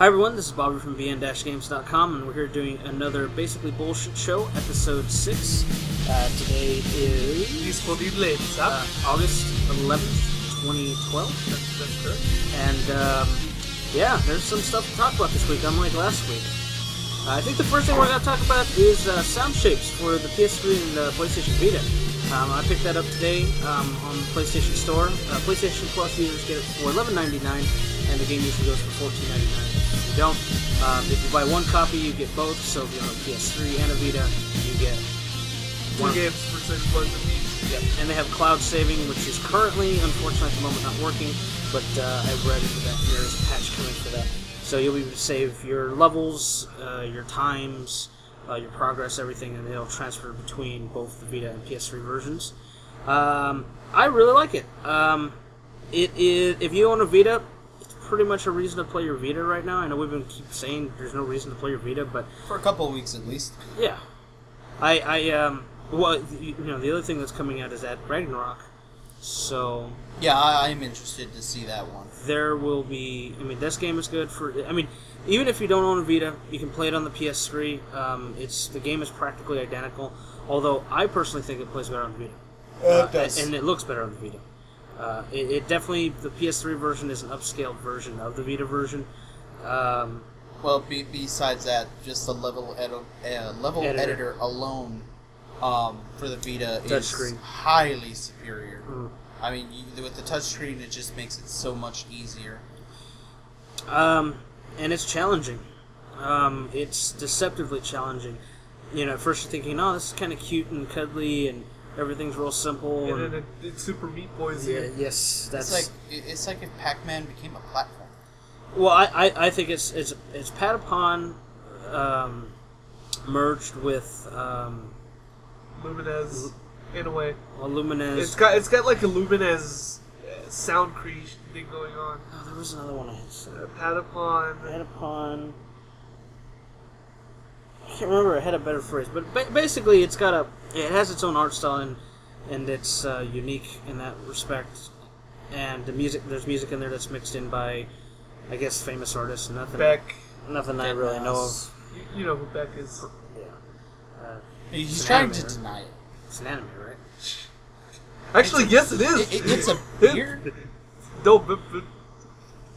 Hi everyone, this is Bobby from bn-games.com, and we're here doing another Basically Bullshit Show, episode 6. Today is August 11th, 2012. That's correct. And yeah, there's some stuff to talk about this week, unlike last week. I think the first thing we're going to talk about is sound shapes for the PS3 and the PlayStation Vita. I picked that up today on the PlayStation Store. PlayStation Plus users get it for $11.99, and the game usually goes for $14.99. If you don't, if you buy one copy, you get both. So if you own a PS3 and a Vita, you get two games for $6 apiece. Yep. And they have cloud saving, which is currently, unfortunately, at the moment not working. But I've read that there is a patch coming for that. So you'll be able to save your levels, your times, your progress, everything, and it'll transfer between both the Vita and PS3 versions. I really like it. If you own a Vita, it's pretty much a reason to play your Vita right now. I know we've been keep saying there's no reason to play your Vita, but for a couple of weeks at least. Yeah, well, you know, the other thing that's coming out is that Ragnarok. So yeah, I'm interested to see that one. There will be. I mean, this game is good for. I mean, even if you don't own a Vita, you can play it on the PS3. The game is practically identical. Although I personally think it plays better on the Vita. It does, and it looks better on the Vita. It definitely, the PS3 version is an upscaled version of the Vita version. Well, besides that, just the level editor alone for the Vita is highly superior. Mm. I mean, with the touchscreen, it just makes it so much easier. And it's challenging. It's deceptively challenging. You know, at first you're thinking, oh, this is kind of cute and cuddly, and everything's real simple. And then it's Super Meat Boys. Yeah, yes, that's it's like if Pac-Man became a platform. Well, I think it's Patapon merged with Lumines in a way. Well, Lumines. It's got like a Lumines sound creation thing going on. Oh, there was another one I had said. Patapon. I can't remember. I had a better phrase, but basically, it has its own art style and it's unique in that respect. And there's music in there that's mixed in by, I guess, famous artists. Beck. Nothing I really know of. You know who Beck is. Yeah. He's trying to deny it. It's an anime, right? Actually, yes, it is. It's a beard. No, but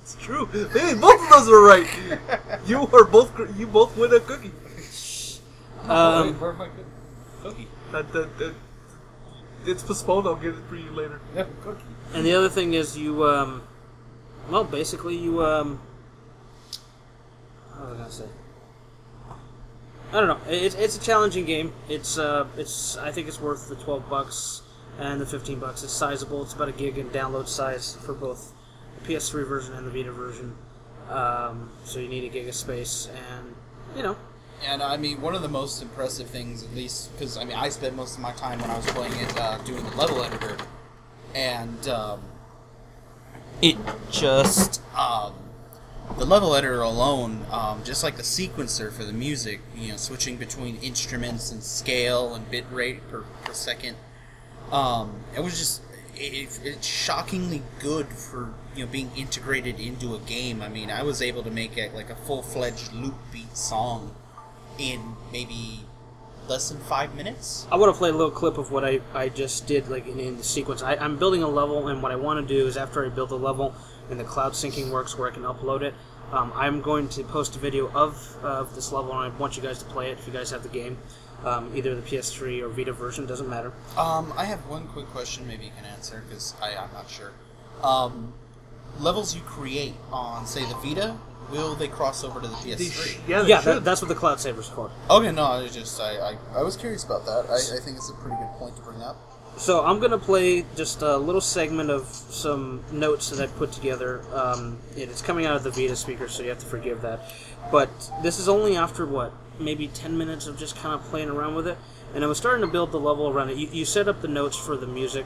it's true. Hey, both of those are right. You both win a cookie. Where's my cookie? It's postponed. I'll get it for you later. Yeah, cookie. And the other thing is basically you what was I gonna say? I don't know. It's a challenging game. I think it's worth the $12 and the $15. It's sizable. It's about a gig in download size for both the PS3 version and the Vita version. So you need a gig of space, and you know. And I mean, one of the most impressive things, at least, because I mean, I spent most of my time when I was playing it doing the level editor, and it just the level editor alone, just like the sequencer for the music, you know, switching between instruments and scale and bit rate per second, it was just it's shockingly good for, you know, being integrated into a game. I mean, I was able to make it like a full-fledged loop beat song in maybe less than 5 minutes. I want to play a little clip of what I just did, like in the sequence. I'm building a level, and what I want to do is after I build the level and the cloud syncing works where I can upload it, I'm going to post a video of this level, and I want you guys to play it if you guys have the game. Either the PS3 or Vita version, doesn't matter. I have one quick question maybe you can answer, because I'm not sure. Levels you create on, say, the Vita, will they cross over to the PS3? Yeah, that's what the cloud saver's for. Okay, no, I was curious about that. I think it's a pretty good point to bring up. So I'm going to play just a little segment of some notes that I put together. It's coming out of the Vita speaker, so you have to forgive that. But this is only after, maybe 10 minutes of just kind of playing around with it. And I was starting to build the level around it. You set up the notes for the music,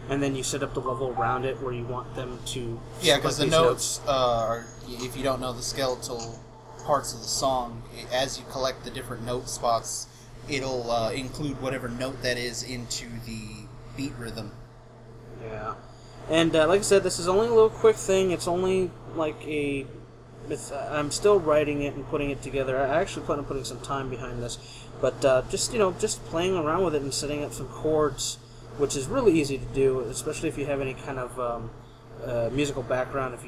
and then you set up the level around it where you want them to... Yeah, because the notes are, if you don't know the skeletal parts of the song, as you collect the different note spots, it'll include whatever note that is into the beat rhythm. Yeah. And like I said, this is only a little quick thing. It's only like a I'm still writing it and putting it together. I actually plan on putting some time behind this, but just playing around with it and setting up some chords, which is really easy to do, especially if you have any kind of musical background. If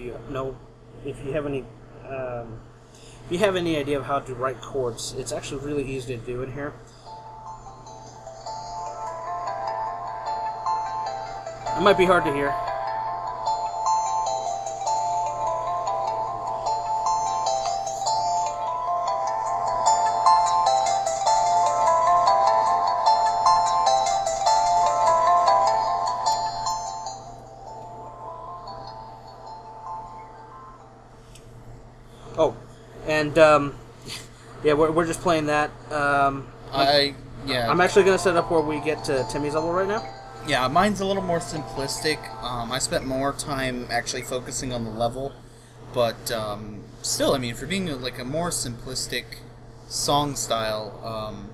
you have any idea of how to write chords, it's actually really easy to do in here. It might be hard to hear. Oh, and yeah, we're just playing that. I'm actually gonna set up where we get to Timmy's level right now. Yeah, mine's a little more simplistic. I spent more time actually focusing on the level, but still, I mean, for being like a more simplistic song style,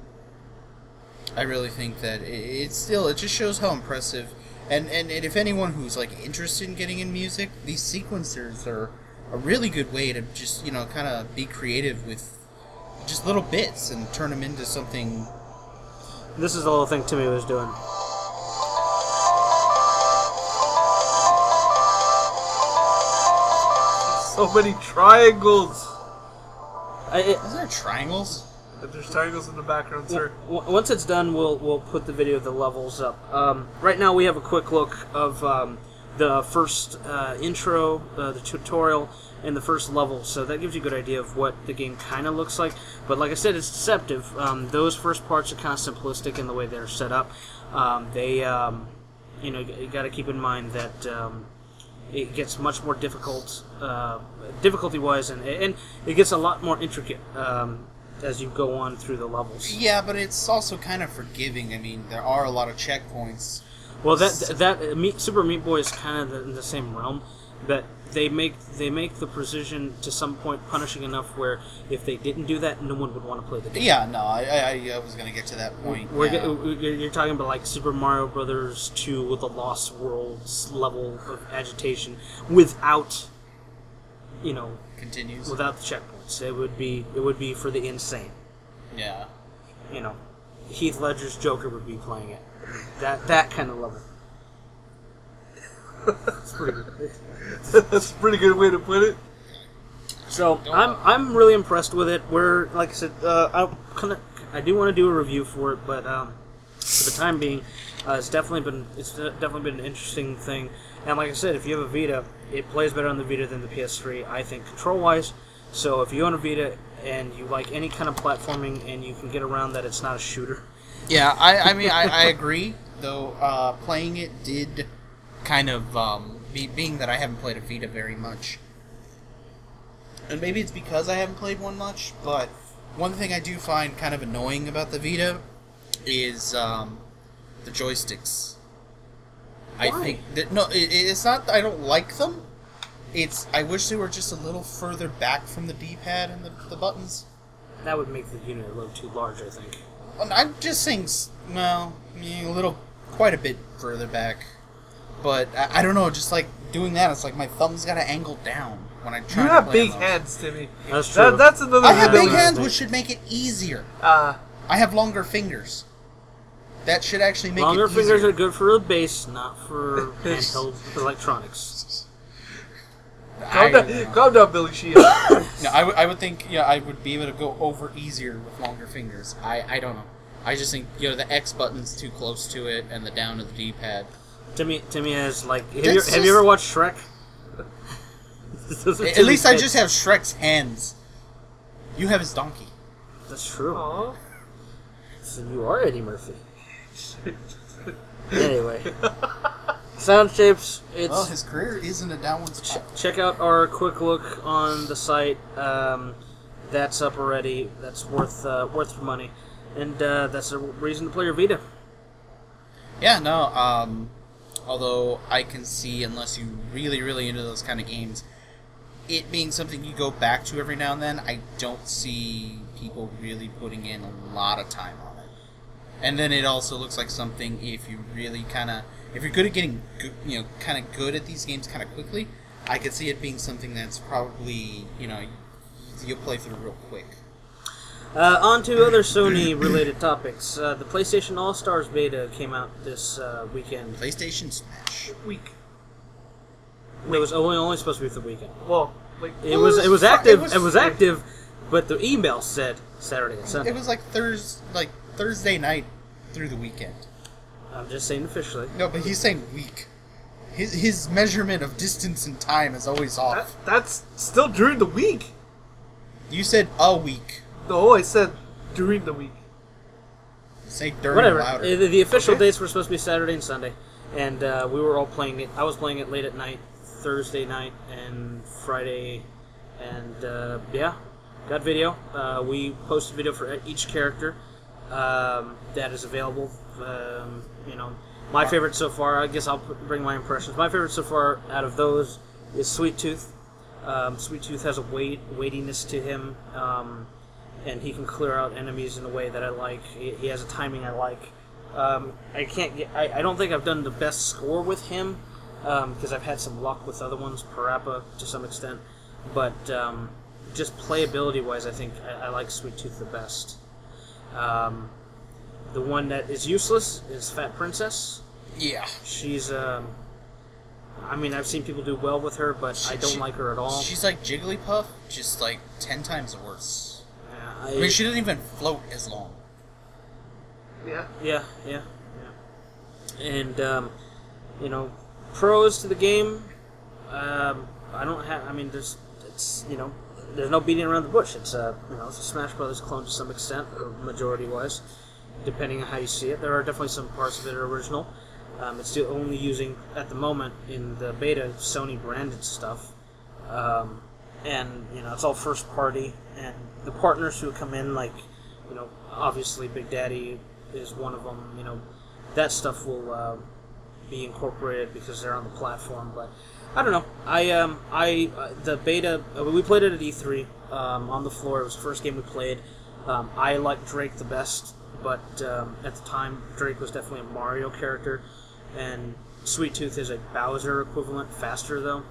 I really think that it just shows how impressive. And if anyone who's like interested in getting in music, these sequencers are a really good way to just kind of be creative with just little bits and turn them into something. This is the little thing Timmy was doing. So many triangles. Is there triangles? There's triangles in the background, sir. Once it's done, we'll put the video of the levels up. Right now we have a quick look of the first intro, the tutorial, and the first level. So that gives you a good idea of what the game kind of looks like. But like I said, it's deceptive. Those first parts are kind of simplistic in the way they're set up. You got to keep in mind that it gets much more difficult, difficulty-wise, and it gets a lot more intricate as you go on through the levels. Yeah, but it's also kind of forgiving. I mean, there are a lot of checkpoints. Well, Super Meat Boy is kind of in the same realm, but they make the precision to some point punishing enough where if they didn't do that, no one would want to play the game. Yeah, no, I was going to get to that point. You're talking about like Super Mario Brothers 2 with the Lost Worlds level of agitation without, continues without the checkpoints. It would be for the insane. Yeah. Heath Ledger's Joker would be playing it. That kind of level. It's pretty good. That's a pretty good way to put it. So I'm really impressed with it. Like I said, I do want to do a review for it, but for the time being, it's definitely been an interesting thing. And like I said, if you have a Vita, it plays better on the Vita than the PS3, I think, control-wise. So if you own a Vita and you like any kind of platforming and you can get around that, it's not a shooter. Yeah, I mean, I agree, though playing it did kind of, being that I haven't played a Vita very much, and maybe it's because I haven't played one much, but one thing I do find kind of annoying about the Vita is the joysticks. Why? I think that, it's not that I don't like them, it's I wish they were just a little further back from the D-pad and the buttons. That would make the unit a little too large, I think. I'm just saying, quite a bit further back. But I don't know, just like doing that, it's like my thumb's got to angle down when I try. You to have play big those. hands, Timmy. That's true. That's another. I have big thing. hands, which should make it easier. I have longer fingers. That should actually make longer it easier. fingers are good for the bass, not for handheld electronics. Calm down, Billy Sheehan. No, I would think I would be able to go over easier with longer fingers. I don't know. I just think the X button's too close to it, and the down to the D-pad. Timmy has like. Have you ever watched Shrek? At least I just have Shrek's hands. You have his donkey. That's true. Aww. So you are Eddie Murphy. Anyway, Sound Shapes. Well, his career is in a downward spiral. Check out our quick look on the site. That's up already. That's worth your money, and that's a reason to play your Vita. Yeah, no. Although I can see, unless you really into those kind of games, it being something you go back to every now and then, I don't see people really putting in a lot of time on it. And then it also looks like something, if you really if you're good at getting good, kind of good at these games kind of quickly, I could see it being something that's probably, you'll play through real quick. On to other Sony-related topics. The PlayStation All-Stars beta came out this weekend. PlayStation Smash. Week. It was only supposed to be for the weekend. Well, like It was active. It was active, but the email said Saturday and Sunday. It was like Thursday night through the weekend. I'm just saying officially. No, but he's saying week. His measurement of distance and time is always off. That's still during the week. You said a week. No, I said during the week. Say during Whatever. louder. The official Okay. dates were supposed to be Saturday and Sunday, and we were all playing it. I was playing it late at night, Thursday night and Friday, and yeah, got video. We posted video for each character that is available. My favorite so far, I guess I'll bring my impressions. My favorite so far out of those is Sweet Tooth. Sweet Tooth has a weightiness to him, and he can clear out enemies in a way that I like. He has a timing I like. I don't think I've done the best score with him, because I've had some luck with other ones, Parappa to some extent, but just playability-wise, I think I like Sweet Tooth the best. The one that is useless is Fat Princess. Yeah. She's, I've seen people do well with her, but I don't like her at all. She's like Jigglypuff, just like 10 times worse. I mean, she doesn't even float as long. Yeah. Yeah. And, pros to the game, there's no beating around the bush. It's a Smash Brothers clone to some extent, or majority-wise, depending on how you see it. There are definitely some parts of it are original. It's still only using, at the moment, in the beta, Sony-branded stuff. And, it's all first-party. And the partners who come in, obviously Big Daddy is one of them. That stuff will be incorporated because they're on the platform. But I don't know. The beta, we played it at E3 on the floor. It was the first game we played. I liked Drake the best, but at the time, Drake was definitely a Mario character. And Sweet Tooth is a Bowser equivalent, faster though.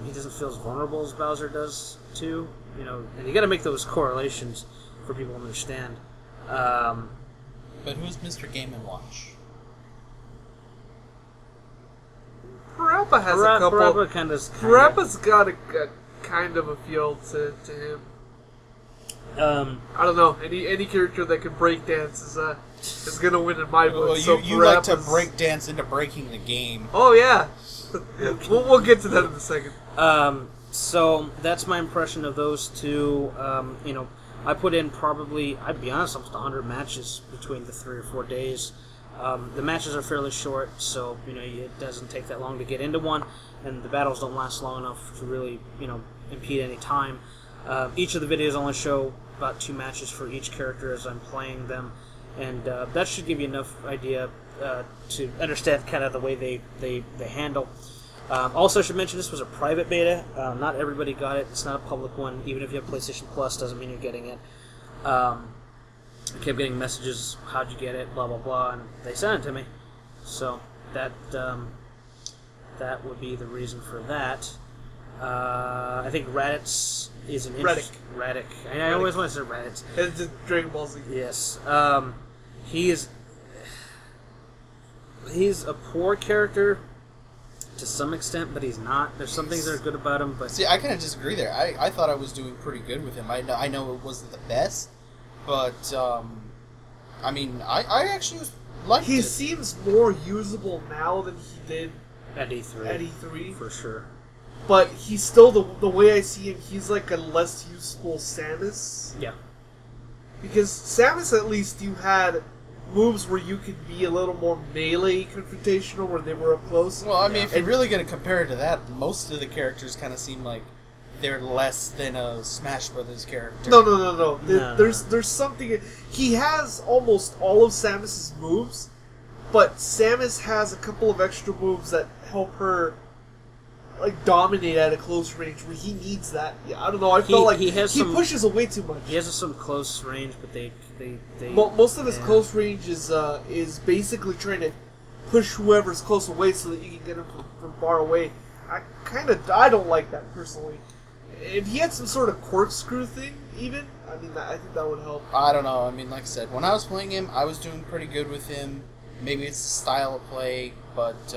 He doesn't feel as vulnerable as Bowser does, too. And you got to make those correlations for people to understand. But who's Mr. Game & Watch? Parappa has a couple. Parappa's got a kind of a feel to him. I don't know. Any character that can break dance is gonna win in my book. Well, so you like to break dance into breaking the game. Oh yeah. we'll get to that in a second. So that's my impression of those two. I put in probably, I'd be honest, almost 100 matches between the 3 or 4 days. The matches are fairly short, so it doesn't take that long to get into one, and the battles don't last long enough to really impede any time. Each of the videos only show about 2 matches for each character as I'm playing them, and that should give you enough idea to understand kind of the way they handle. Also, I should mention this was a private beta. Not everybody got it. It's not a public one. Even if you have PlayStation Plus, doesn't mean you're getting it. I kept getting messages, how'd you get it, blah, blah, blah, and they sent it to me. So that would be the reason for that. I think Raditz is an Raddick. I always want to say Raditz. It's just Dragon Ball Z. Yes. He's a poor character to some extent, but he's not. There's some things that are good about him, but... See, I kind of disagree there. I thought I was doing pretty good with him. I know it wasn't the best, but, I actually liked it. He seems more usable now than he did at E3. At E3. For sure. But he's still, the way I see him, he's like a less useful Samus. Yeah. Because Samus, at least, you had moves where you could be a little more melee confrontational, where they were up close. Well, if you're really going to compare it to that, most of the characters kind of seem like they're less than a Smash Brothers character. No. There's something... He has almost all of Samus's moves, but Samus has a couple of extra moves that help her dominate at a close range where he needs that. Yeah, I don't know. I felt like he pushes away too much. He has some close range, but they most of his close range is basically trying to push whoever's close away so that you can get him from far away. I don't like that personally. If he had some sort of corkscrew thing, even, I mean, I think that would help. I don't know. I mean, like I said, when I was playing him, I was doing pretty good with him. Maybe it's the style of play, but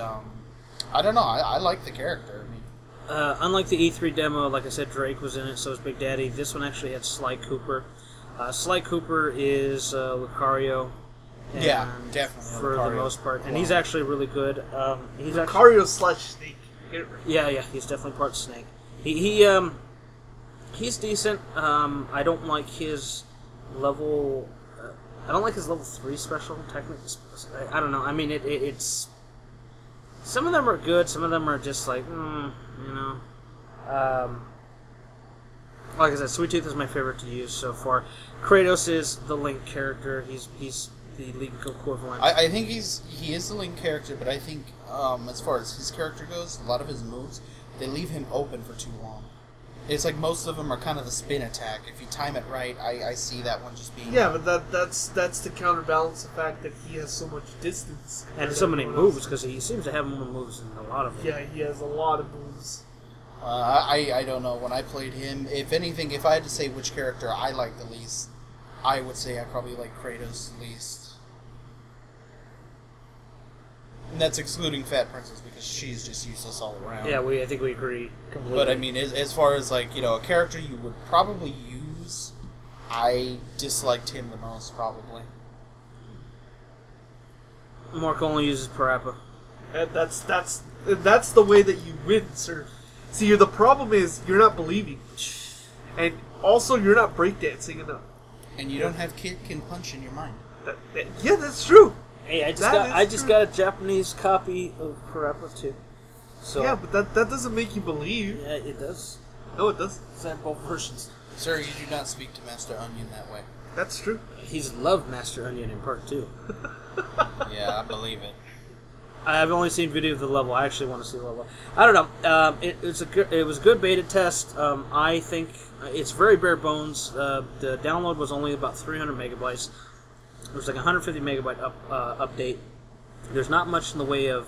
I don't know. I like the character. I mean, unlike the E3 demo, like I said, Drake was in it, so was Big Daddy. This one actually had Sly Cooper. Sly Cooper is Lucario. Yeah, definitely. For Lucario. the most part. And he's actually really good. He's Lucario slash Snake. Yeah, he's definitely part Snake. He's decent. I don't like his level. I don't like his level 3 special technically. I don't know. I mean, it's some of them are good. Some of them are just like, you know. Like I said, Sweet Tooth is my favorite to use so far. Kratos is the Link character. He's the Link equivalent. I think he is the Link character, but I think as far as his character goes, a lot of his moves, they leave him open for too long. It's like most of them are kind of the spin attack. If you time it right, I see that one just being... Yeah, but that's to counterbalance the fact that he has so much distance. And so many moves, because he seems to have more moves than a lot of them. Yeah, he has a lot of moves. I don't know. When I played him, if anything, if I had to say which character I like the least, I would say I probably like Kratos the least. And that's excluding Fat Princess, because she's just useless all around. Yeah, I think we agree completely. But I mean, as far as like, a character you would probably use, I disliked him the most, probably. Mark only uses Parappa. And that's the way that you win, sir. See, the problem is you're not believing, and also you're not breakdancing enough. And you don't have kick and punch in your mind. Yeah, that's true. Hey, I just got a Japanese copy of Parappa too. So yeah, but that doesn't make you believe. Yeah, it does. No, it doesn't. It's in both versions. Sir, you do not speak to Master Onion that way. That's true. He's loved Master Onion in Part 2. Yeah, I believe it. I've only seen video of the level. I actually want to see the level. I don't know. It was a good beta test. I think it's very bare bones. The download was only about 300 megabytes. It was like a 150 megabyte update. There's not much in the way of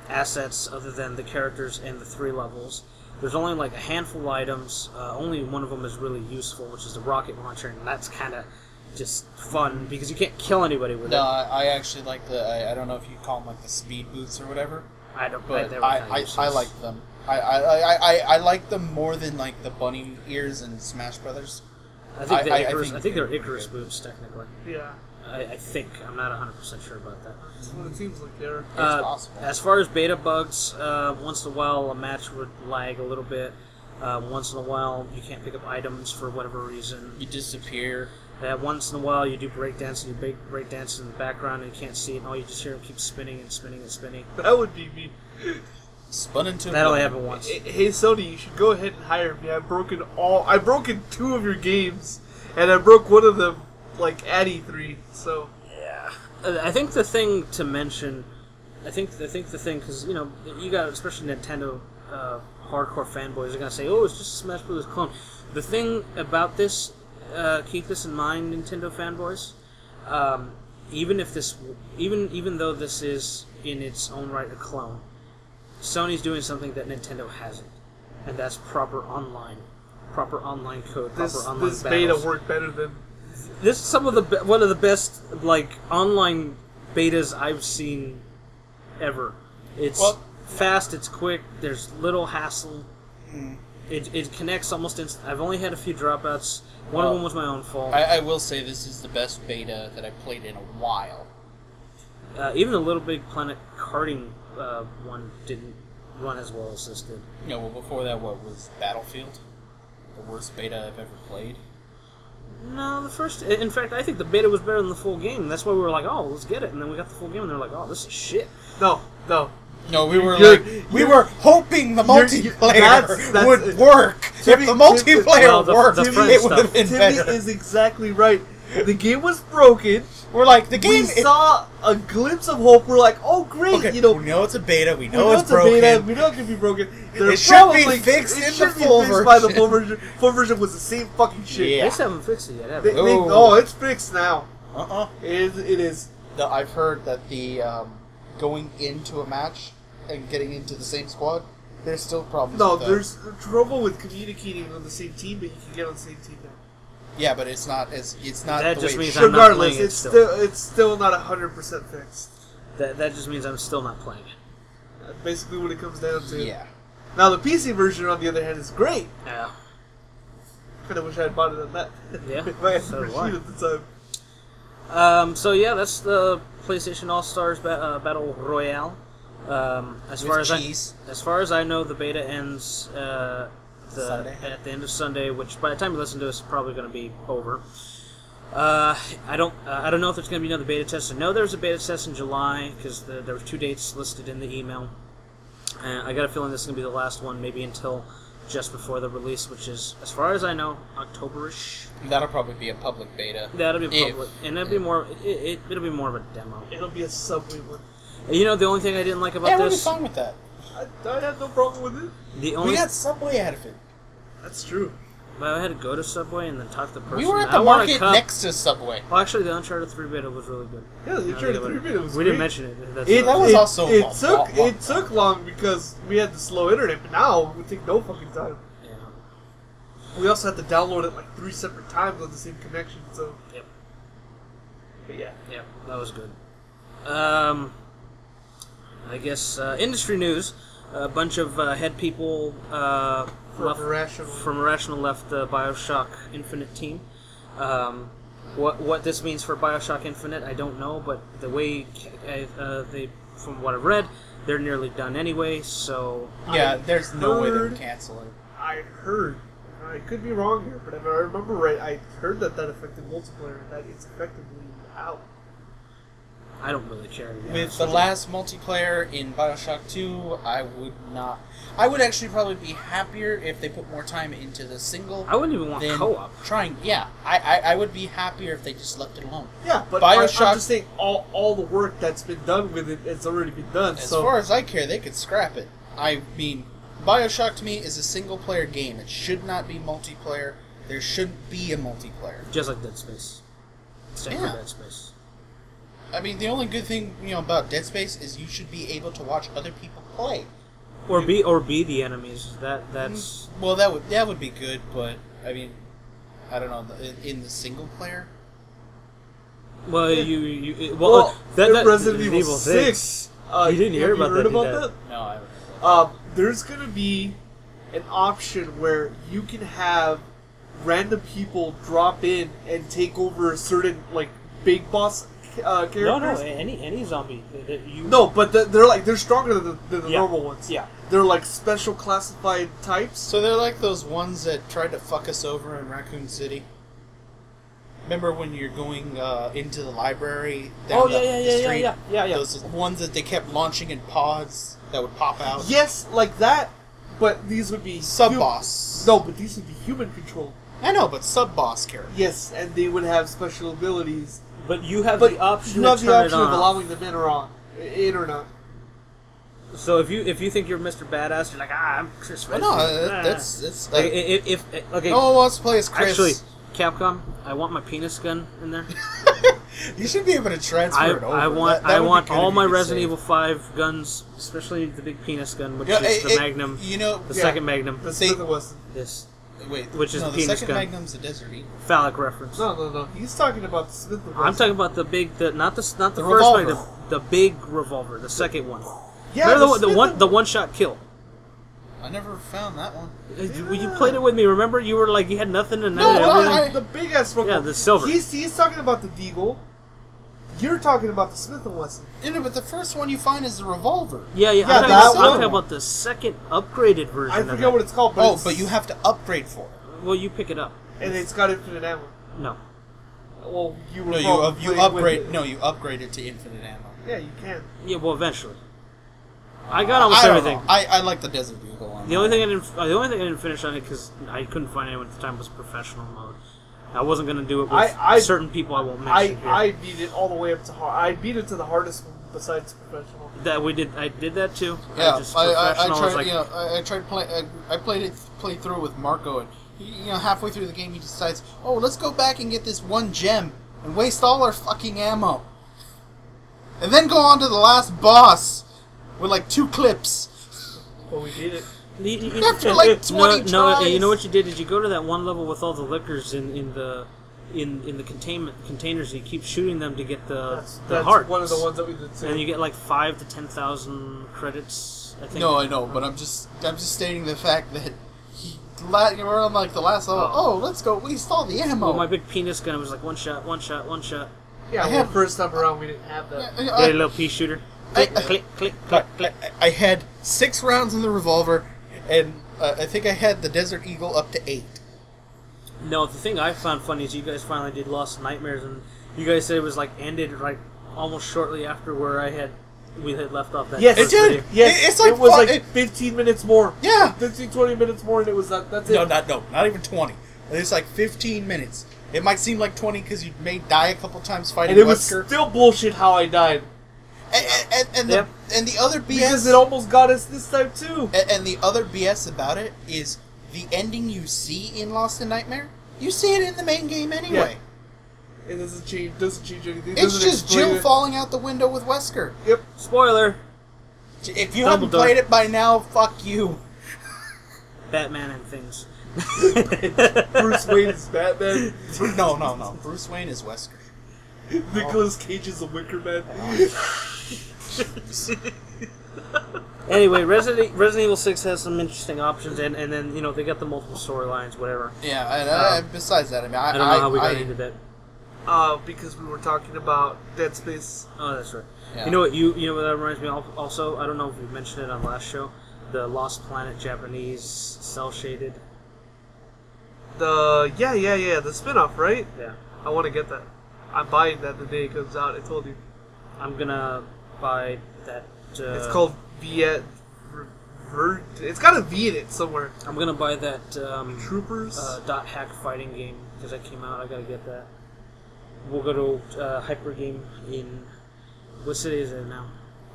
assets other than the characters and the 3 levels. There's only like a handful of items. Only one of them is really useful, which is the rocket launcher, and that's kind of just fun because you can't kill anybody with it. No, I actually like I don't know if you call them like the speed boots or whatever. I don't. But I like them. I like them more than like the bunny ears in Smash Brothers. I think they're Icarus boots technically. Yeah. I think. I'm not 100% sure about that. That's what it seems like they're. It's possible. As far as beta bugs, once in a while a match would lag a little bit. Once in a while you can't pick up items for whatever reason. You disappear. Once in a while you do breakdance and you breakdance in the background and you can't see it and all you just hear him keep spinning and spinning and spinning. That would be me. Spun into that only happened once. Hey Sony, you should go ahead and hire me. I've broken 2 of your games, and I broke one of them like at E3. So yeah, I think the thing to mention, I think the thing because you got especially Nintendo hardcore fanboys are gonna say, oh, it's just a Smash Bros. Clone. The thing about this, keep this in mind, Nintendo fanboys. Even though this is in its own right a clone, Sony's doing something that Nintendo hasn't, and that's proper online code, proper online this battles. beta worked better than. This is one of the best online betas I've seen ever. It's fast, it's quick. There's little hassle. It connects almost instant. I've only had a few dropouts. One of them was my own fault. I will say this is the best beta that I've played in a while. Even the Little Big Planet karting one didn't run as well as this did. Well, before that, what was Battlefield? The worst beta I've ever played? No, the first... In fact, I think the beta was better than the full game. That's why we were like, oh, let's get it. And then we got the full game, and they're like, oh, this is shit. No, we were hoping the multiplayer would work. If the multiplayer worked, it would have been better. Timmy is exactly right. The game was broken. We're like, the game... We saw a glimpse of hope. We're like, oh, great. Okay, we know it's a beta. We know it's broken. broken. We know it can be broken. It should be fixed in the full version. By the full version. Full version was the same fucking shit. Yeah. They still haven't fixed it yet, have they? It's fixed now. It is. I've heard that the going into a match and getting into the same squad, there's still problems. No, with that. there's trouble with communicating on the same team, but you can get on the same team now. Yeah, but it's not That the just way means it I'm not Regardless, playing it it's still. it's still not 100% fixed. That just means I'm still not playing it. That's basically what it comes down to. Yeah. Now the PC version, on the other hand, is great. Yeah. Kind of wish I had bought it on that. Yeah, if I had so do the I. machine at the time. So yeah, that's the PlayStation All Stars Battle Royale. As far as I know, the beta ends Sunday. at the end of Sunday, which by the time you listen to this, is probably going to be over. I don't know if there's going to be another beta test. I know there was a beta test in July because there were 2 dates listed in the email. I got a feeling this is going to be the last one, maybe until just before the release, which is, as far as I know, October-ish. That'll probably be a public beta. That'll be public, and it'll be more. It'll be more of a demo. It'll be a Subway one. You know, the only thing I didn't like about Yeah, we'll be this, fine with that. I had no problem with it. the only We got Subway out of it. That's true. but I had to go to Subway and then talk to the person. We were at I the want a market cup. next to Subway. Well, actually, the Uncharted 3 beta was really good. Yeah, the Uncharted 3 beta was We great. didn't mention it. That's It, That was it, also it long, took long, it took long because we had the slow internet, but now it would take no fucking time. Yeah. We also had to download it like 3 separate times on the same connection, so Yep. but yeah. Yeah, that was good. I guess industry news. A bunch of head people From Irrational left the BioShock Infinite team. What this means for BioShock Infinite, I don't know, but the way they, from what I've read, they're nearly done anyway. So Yeah, there's no way they would cancel it. I heard, I could be wrong here, but if I remember right, I heard that affected multiplayer and that it's effectively out. I don't really care. With the last multiplayer in Bioshock 2, I would not. I would actually probably be happier if they put more time into the single. I wouldn't even want than co-op. Trying, yeah. I would be happier if they just left it alone. Yeah, but BioShock- I'm just saying all the work that's been done with it, it's already been done. As so far as I care, they could scrap it. I mean, Bioshock to me is a single-player game. It should not be multiplayer. There shouldn't be a multiplayer. Just like Dead Space. Same Yeah. for Dead Space. I mean, the only good thing about Dead Space is you should be able to watch other people play. Or be the enemies. That's Well, that would be good, but I mean, I don't know. In the single player, well, well, that Resident Evil 6. You didn't hear have you about heard that, about did that? no, I haven't. There's gonna be an option where you can have random people drop in and take over certain like big boss characters. no, any zombie that you No, but they're stronger than the Yeah. normal ones. Yeah. They're like special classified types. So they're like those ones that tried to fuck us over in Raccoon City. Remember when you're going into the library? Oh, down the street? yeah. Those ones that they kept launching in pods that would pop out. Yes, like that. But these would be Sub-boss. No, but these would be human controlled. I know, but sub-boss characters. Yes, and they would have special abilities. But you have But the option you to have the turn option it of on. allowing them in or not. So if you think you're Mr. Badass, you're like, I'm Chris Well, Redfield. no, that's Like, if okay. no one wants to play as Chris. Actually, Capcom, I want my penis gun in there. You should be able to transfer it over. I want That would be all good if my you could Resident save. Evil 5 guns, especially the big penis gun, which Yeah, is the Magnum, the second Magnum. The They- Smith & Wesson. This wait, which is no, the the penis second gun. Magnum's a Desert Eagle. phallic reference. No. He's talking about the Smith & Wesson. I'm talking about the big, not the first revolver. one, the big revolver, the second one. Yeah, Remember the Smith & one shot kill. I never found that one. You played it with me. Remember, you were like you had nothing and No, everything. The big ass smoke. Yeah, the silver. He's talking about the Deagle. You're talking about the Smith & Wesson. Yeah, but the first one you find is the revolver. Yeah. Yeah, I'm that talking one. about the second upgraded version. I of forget that. what it's called, but Oh, it's, but you have to upgrade for it. Well, you pick it up. and it's got infinite ammo. No. Well, you were No, probably you playing with upgrade. it. No, you upgrade it to infinite ammo. Yeah, you can. Yeah. Well, eventually. I got almost I don't everything. know. I like the Desert Eagle one. The only thing I didn't finish on it because I couldn't find anyone at the time was professional mode. I wasn't gonna do it with certain people I won't mention here. I beat it all the way up to hard. I beat it to the hardest one besides professional. I did that too. Yeah, I Professional was tried. like, I tried play. I played through it with Marco, and halfway through the game, he decides, "Oh, let's go back and get this one gem and waste all our fucking ammo, and then go on to the last boss, with like 2 clips. But we did it. After like 20 no, tries. you know what you did is you go to that one level with all the liquors in the containers. And you keep shooting them to get the hearts. One of the ones that we did too. And you get like 5,000 to 10,000 credits. I think. No, I know, but I'm just stating the fact that we're on like the last level. Oh, let's go waste all the ammo. Well, my big penis gun was like one shot. Yeah, well, first time around we didn't have that. Get a little pea shooter. Click, click. I had 6 rounds in the revolver, and I think I had the Desert Eagle up to 8. No, the thing I found funny is you guys finally did Lost Nightmares, and you guys said it was like ended like almost shortly after where we had left off that. Yes, first it did. video. Yes, It's like it was fun- like 15 minutes more. Yeah. 15, 20 minutes more, and it was that's it. No, not even 20. It's like 15 minutes. It might seem like 20 because you may die a couple times fighting And it was Wesker. still bullshit how I died. And Yep. the other BS... Because it almost got us this time, too. And the other BS about it is the ending you see in Lost in Nightmare, you see it in the main game anyway. It doesn't change anything. It's Doesn't just explain Jill it. falling out the window with Wesker. Yep. Spoiler: If you haven't Dumbledore. played it by now, fuck you. Batman and things. Bruce Wayne is Batman. No. Bruce Wayne is Wesker. Nicolas Cage is a Wicker Man. Anyway, Resident Evil 6 has some interesting options, and then they got the multiple storylines, whatever. Yeah, and besides that, I mean, I don't know how we got into that. Because we were talking about Dead Space. Oh, that's right. Yeah. You know what? You know what that reminds me of? Also, I don't know if we mentioned it on last show. The Lost Planet Japanese cell shaded. The spin-off, right? Yeah. I want to get that. I'm buying that the day it comes out. I told you. I'm gonna buy that. It's called Viet. It's got a V in it somewhere. I'm gonna buy that Troopers. dot hack fighting game because that came out. I gotta get that. We'll go to Hyper Game in what city is it now?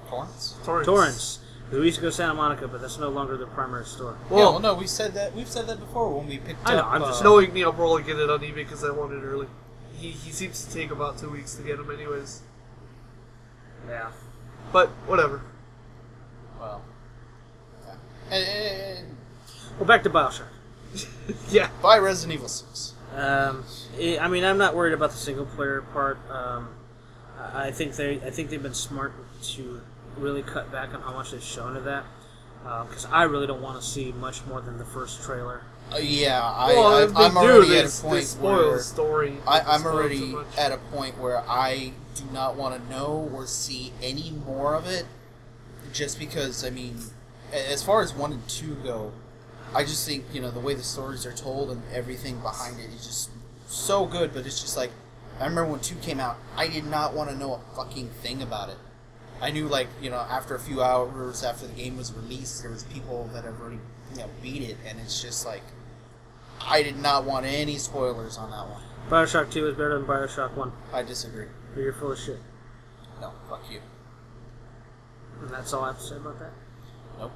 Torrance. We used to go to Santa Monica, but that's no longer the primary store. Well, no, we've said that before when we picked I know, up. I'm just knowing me, I'll probably get it on eBay because I want it early. He seems to take about 2 weeks to get them, anyways. Yeah. But whatever. Well, and Well, back to Bioshock. Yeah. buy Resident Evil 6. I mean, I'm not worried about the single player part. I think they've been smart to really cut back on how much they've shown of that. Because I really don't want to see much more than the first trailer. I'm already at a point spoil where the story. I'm already at a point where I do not want to know or see any more of it. Just because, I mean, as far as 1 and 2 go, I just think, the way the stories are told and everything behind it is just so good, but it's just like, I remember when 2 came out, I did not want to know a fucking thing about it. I knew, after a few hours after the game was released, there was people that have already, beat it, and it's just like, I did not want any spoilers on that one. Bioshock 2 is better than Bioshock 1. I disagree. You're full of shit. No, fuck you. And that's all I have to say about that. Nope.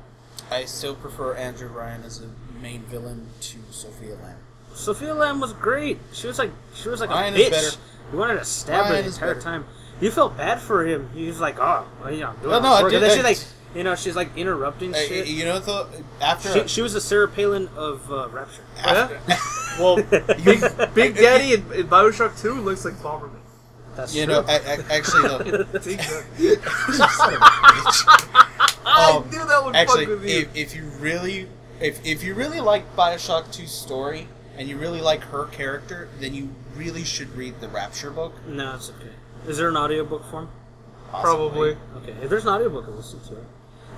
I still prefer Andrew Ryan as a main villain to Sophia Lamb. Sophia Lamb was great. She was like Ryan a is bitch. better. You wanted to stab her Ryan the is entire better. time. You felt bad for him. He was like, oh, well, do No, it. I And did- then I- she's like interrupting shit. After She was the Sarah Palin of Rapture. Well, Big Daddy in Bioshock 2 looks like Bomberman. That's you true. know, actually though, Take that. you son of a bitch. I knew that would Actually, fuck with you. if you really like Bioshock 2's story and you really like her character, then you really should read the Rapture book. No, it's okay. Is there an audiobook for him? Probably. Okay, if there's an audiobook, I'll listen to it.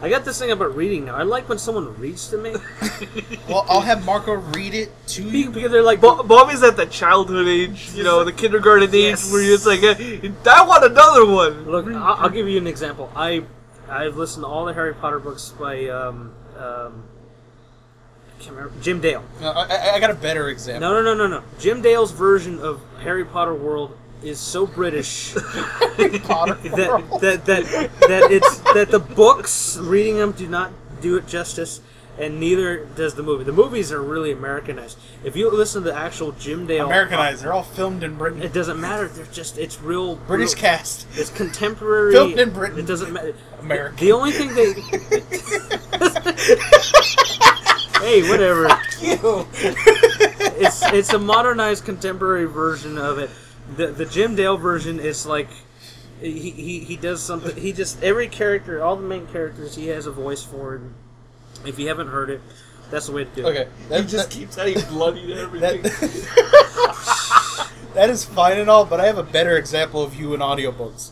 I got this thing about reading now. I like when someone reads to me. Well, I'll have Marco read it to you. Because they're like, Bobby's at the childhood age, the kindergarten age, Yes. where it's like, I want another one. look, I'll give you an example. I've listened to all the Harry Potter books by I can't remember, Jim Dale. I got a better example. No. Jim Dale's version of Harry Potter World is so British Harry Potter that the books, reading them, do not do it justice. and neither does the movie. The movies are really Americanized. If you listen to the actual Jim Dale... Americanized. They're all filmed in Britain. It doesn't matter. They're just... It's real... British cast. It's contemporary... Filmed in Britain. It doesn't matter. American. The only thing they... Hey, whatever. Fuck you. It's a modernized contemporary version of it. The Jim Dale version is like... He does something. He just every character, all the main characters, he has a voice for it. If you haven't heard it, that's the way to do it. Okay, He just keeps adding bloody to everything. That is fine and all, but I have a better example of you in audiobooks.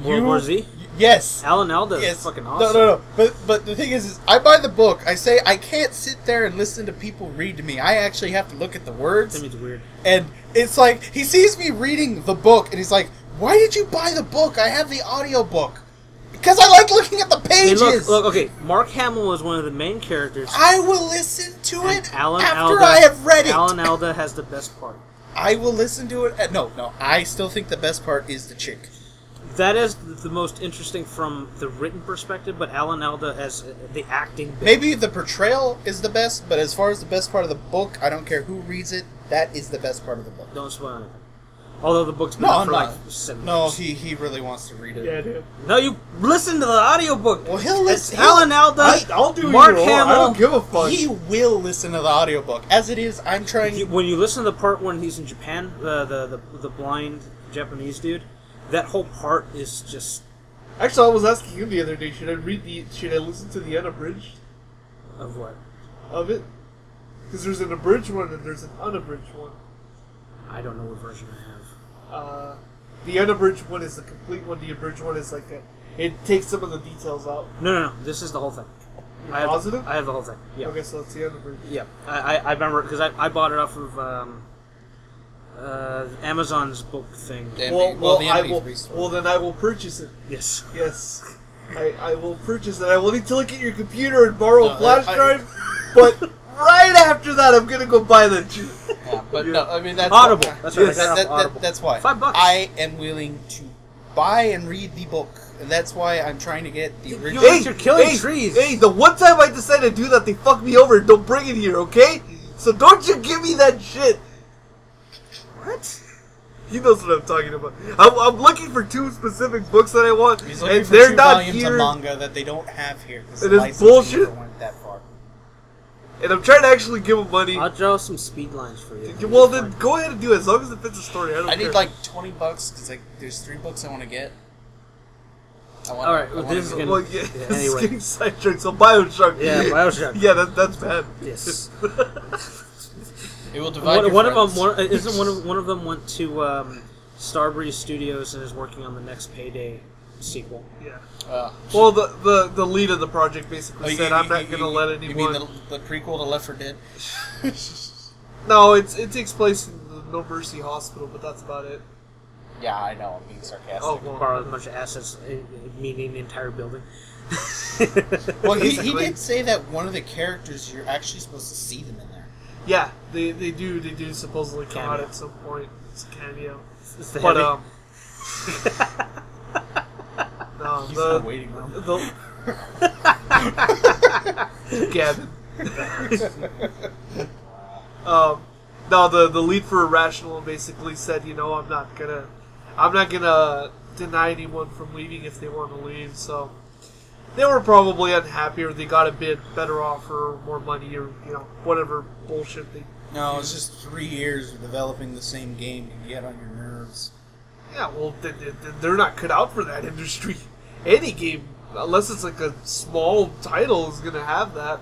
World War Z. Yes. Alan Alda Yes. is fucking awesome. No. But the thing is I buy the book. I say I can't sit there and listen to people read to me. I actually have to look at the words. That means weird. And it's like he sees me reading the book, and he's like, "Why did you buy the book? I have the audiobook." Because I like looking at the pages. Hey, look, okay. Mark Hamill is one of the main characters. I will listen to it Alan after Alda, I have read it. Alan Alda has the best part. I will listen to it. No. I still think the best part is the chick. That is the most interesting from the written perspective, but Alan Alda as the acting bit. Maybe the portrayal is the best, but as far as the best part of the book, I don't care who reads it. That is the best part of the book. Don't spoil anything. Although the book's been No, out I'm for not. like 7 No, years. he really wants to read it. Yeah, dude. No, you listen to the audiobook. Well, he'll listen. Alan Alda, I'll do Mark either or. Hamill. I don't give a fuck. He will listen to the audiobook. As it is, I'm trying. When you listen to the part when he's in Japan, the blind Japanese dude, that whole part is just Actually, I was asking you the other day. Should I listen to the unabridged of what? of it? Because there's an abridged one and there's an unabridged one. I don't know what version I have. The unabridged one is the complete one. The abridged one is like it takes some of the details out. No. This is the whole thing. You're I have, positive? I have the whole thing. Yeah. Okay, so that's the unabridged. Yeah. I remember because I bought it off of Amazon's book thing. The Well, MP3 I will. store. Well, then I will purchase it. Yes. Yes, I will purchase it. I will need to look at your computer and borrow a flash I- drive, but right after that, I'm gonna go buy that shit. Yeah, but no, I mean that's Audible. Why, That's right. I got it off Audible. that's why. $5. I am willing to buy and read the book, and that's why I'm trying to get the original. Hey, you're killing trees. Hey, the one time I decided to do that, they fucked me over. Don't bring it here, okay? So don't you give me that shit. What? He knows what I'm talking about. I'm looking for 2 specific books that I want, He's looking and for they're 2 not volumes here. of manga that they don't have here because It the is licensing bullshit. never went that far. And I'm trying to actually give him money. I'll draw some speed lines for you. Well, then go ahead and do it as long as it fits the story. I don't I care. need like $20 because there's 3 books I want to get. All right, well, this is gonna. Well, yeah, Yeah, this is anyway. getting sidetracked. So Bioshock. Yeah, Bioshock. Yeah, that's bad. Yes. It will divide one your of friends. them. Isn't one of them went to Starbreeze Studios and is working on the next Payday sequel. Yeah. Uh, Well, the lead of the project basically you- said, you- "I'm not you- going to you- let You anyone." mean the prequel to Left 4 Dead? No, it takes place in the No Mercy Hospital, but that's about it. Yeah, I know. I'm being sarcastic. Oh, well. Borrow a bunch of assets, meaning the entire building. Well, he Basically. did say that one of the characters you're actually supposed to see them in there. Yeah, they do supposedly come out Cameo. at some point. It's a cameo. It's the But heavy. no, He's in the waiting room. Gavin. No, the lead for Irrational basically said, I'm not gonna deny anyone from leaving if they want to leave. So they were probably unhappy, or they got a bit better offer, or more money, or whatever bullshit they. No, it's just 3 years of developing the same game to get on your nerves. Yeah, well, they're not cut out for that industry. Any game, unless it's like a small title, is gonna have that.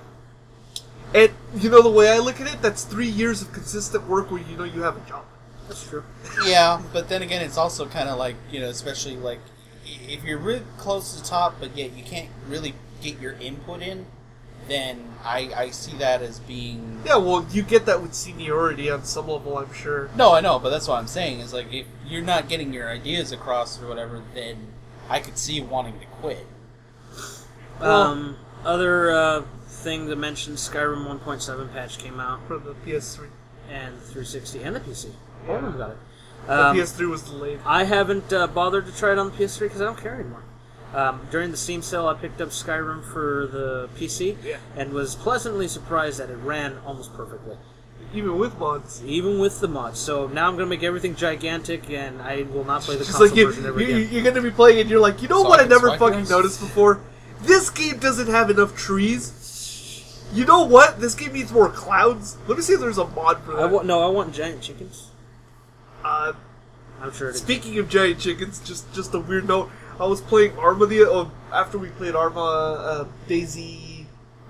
And the way I look at it, that's 3 years of consistent work where you have a job. That's true. Yeah, but then again, it's also kind of like, especially like, if you're really close to the top, but yet you can't really get your input in, then I see that as being... Yeah, well, you get that with seniority on some level, I'm sure. No, I know, but that's what I'm saying, is like, if you're not getting your ideas across or whatever, then I could see wanting to quit. Other thing to mention, Skyrim 1.7 patch came out, From the PS3. and the 360, and the PC. All of Yeah. them got it. The PS3 was delayed. I haven't bothered to try it on the PS3 because I don't care anymore. During the Steam sale, I picked up Skyrim for the PC, and was pleasantly surprised that it ran almost perfectly. Even with mods. Even with the mods. So now I'm going to make everything gigantic, and I will not play the Just console version ever again. You're going to be playing and you're like, you know So what I I can never swipe fucking yours? noticed before? This game doesn't have enough trees. You know what? This game needs more clouds. Let me see if there's a mod for that. I want giant chickens. I'm sure it Speaking of giant chickens, just a weird note. I was playing Arma after we played Arma Daisy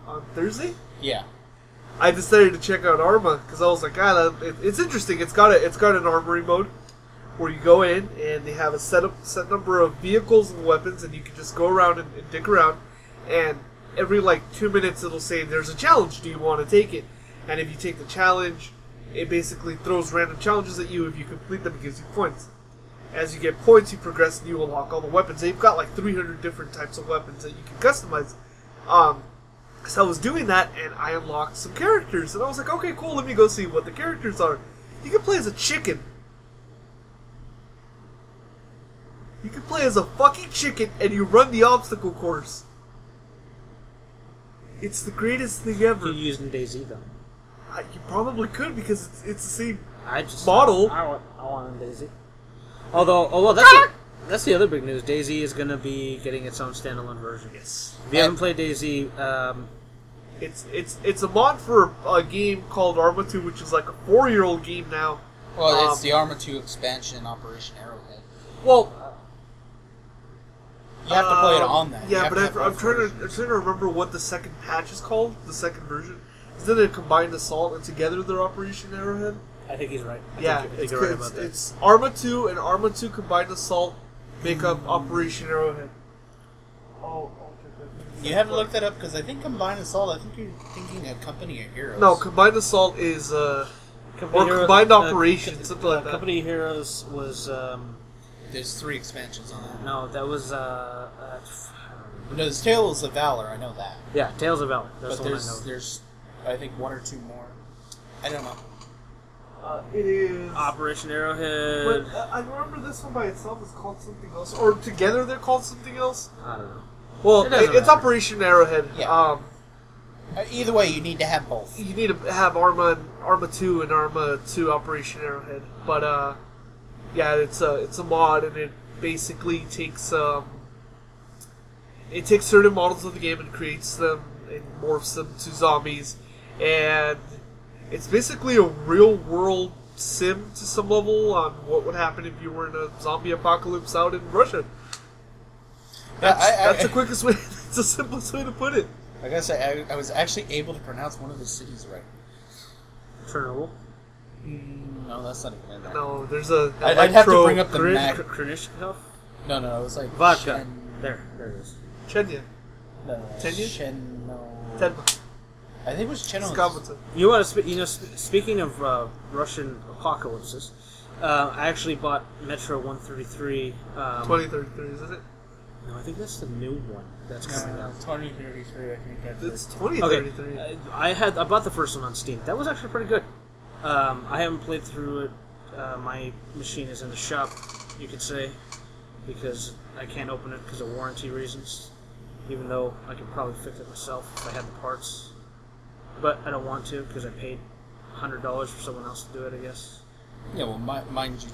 on Thursday. Yeah. I decided to check out Arma because I was like, it's interesting. It's got an armory mode where you go in and they have a set number of vehicles and weapons, and you can just go around and dig around. And every 2 minutes it'll say there's a challenge. Do you want to take it? And if you take the challenge, it basically throws random challenges at you. If you complete them, it gives you points. As you get points, you progress and you unlock all the weapons. They've got 300 different types of weapons that you can customize. So I was doing that, and I unlocked some characters, and I was like, okay, cool, let me go see what the characters are. You can play as a chicken. You can play as a fucking chicken, and you run the obstacle course. It's the greatest thing ever. You using DayZ though. You probably could, because it's the same I model. I want DayZ. Although, that's the other big news. DayZ is going to be getting its own standalone version. Yes. If you haven't played DayZ, it's a mod for a game called Arma 2, which is like a 4-year-old game now. Well, it's the Arma 2 expansion, Operation Arrowhead. Well, you have to play it on that. Yeah, but I'm trying to remember what the second patch is called. The second version. Isn't it Combined Assault and together they're Operation Arrowhead? I think he's right. I think you're right about that. It's Arma 2 and Arma 2 Combined Assault make up Operation Arrowhead. Oh, I'll check that. You have to look that up because I think Combined Assault. I think you're thinking of Company of Heroes. No, Combined Assault is Combined Operation, something like that. Company of Heroes was There's 3 expansions on that. no, that was No, there's Tales of Valor. I know that. yeah, Tales of Valor. That's But the one I know. there's I think 1 or 2 more. I don't know. It is Operation Arrowhead. But I remember this one by itself is called something else, or together they're called something else. I don't know. Well, It doesn't it's matter. Operation Arrowhead. Yeah. Either way, you need to have both. You need to have Arma 2 and Arma 2 Operation Arrowhead. But yeah, it's a mod, and it basically takes certain models of the game and creates them and morphs them to zombies, and it's basically a real world sim to some level on what would happen if you were in a zombie apocalypse out in Russia. That's the quickest way. It's the simplest way to put it. I gotta say, I was actually able to pronounce one of the cities right. Chernobyl. No, that's not even there. No, there's a. I'd have to bring up the map. Krenishkov? No, it was like Vodka. There it is. Chenya. No, Tenya? Tenma. I think it was Cheno. Skavata. You want to speaking of Russian apocalypses, I actually bought Metro 133. 2033, isn't it? No, I think that's the new one that's coming out. 2033, I think that's It's it. 2033. Okay, I bought the first one on Steam. That was actually pretty good. I haven't played through it. My machine is in the shop, you could say, because I can't open it because of warranty reasons. Even though I could probably fix it myself if I had the parts, but I don't want to because I paid $100 for someone else to do it, I guess. Yeah, well, mind you,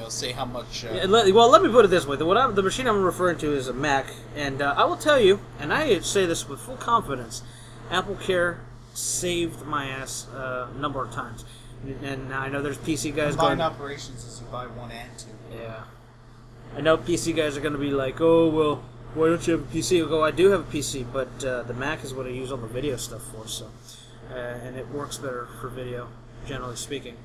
say how much. Let me put it this way: the machine I'm referring to is a Mac, and I will tell you, and I say this with full confidence, Apple Care saved my ass a number of times. And I know there's PC guys Combined going. operations is you buy 1 and 2. Yeah, I know PC guys are going to be like, "Oh well, why don't you have a PC?" I'll go, "I do have a PC, but the Mac is what I use all the video stuff for, so and it works better for video, generally speaking."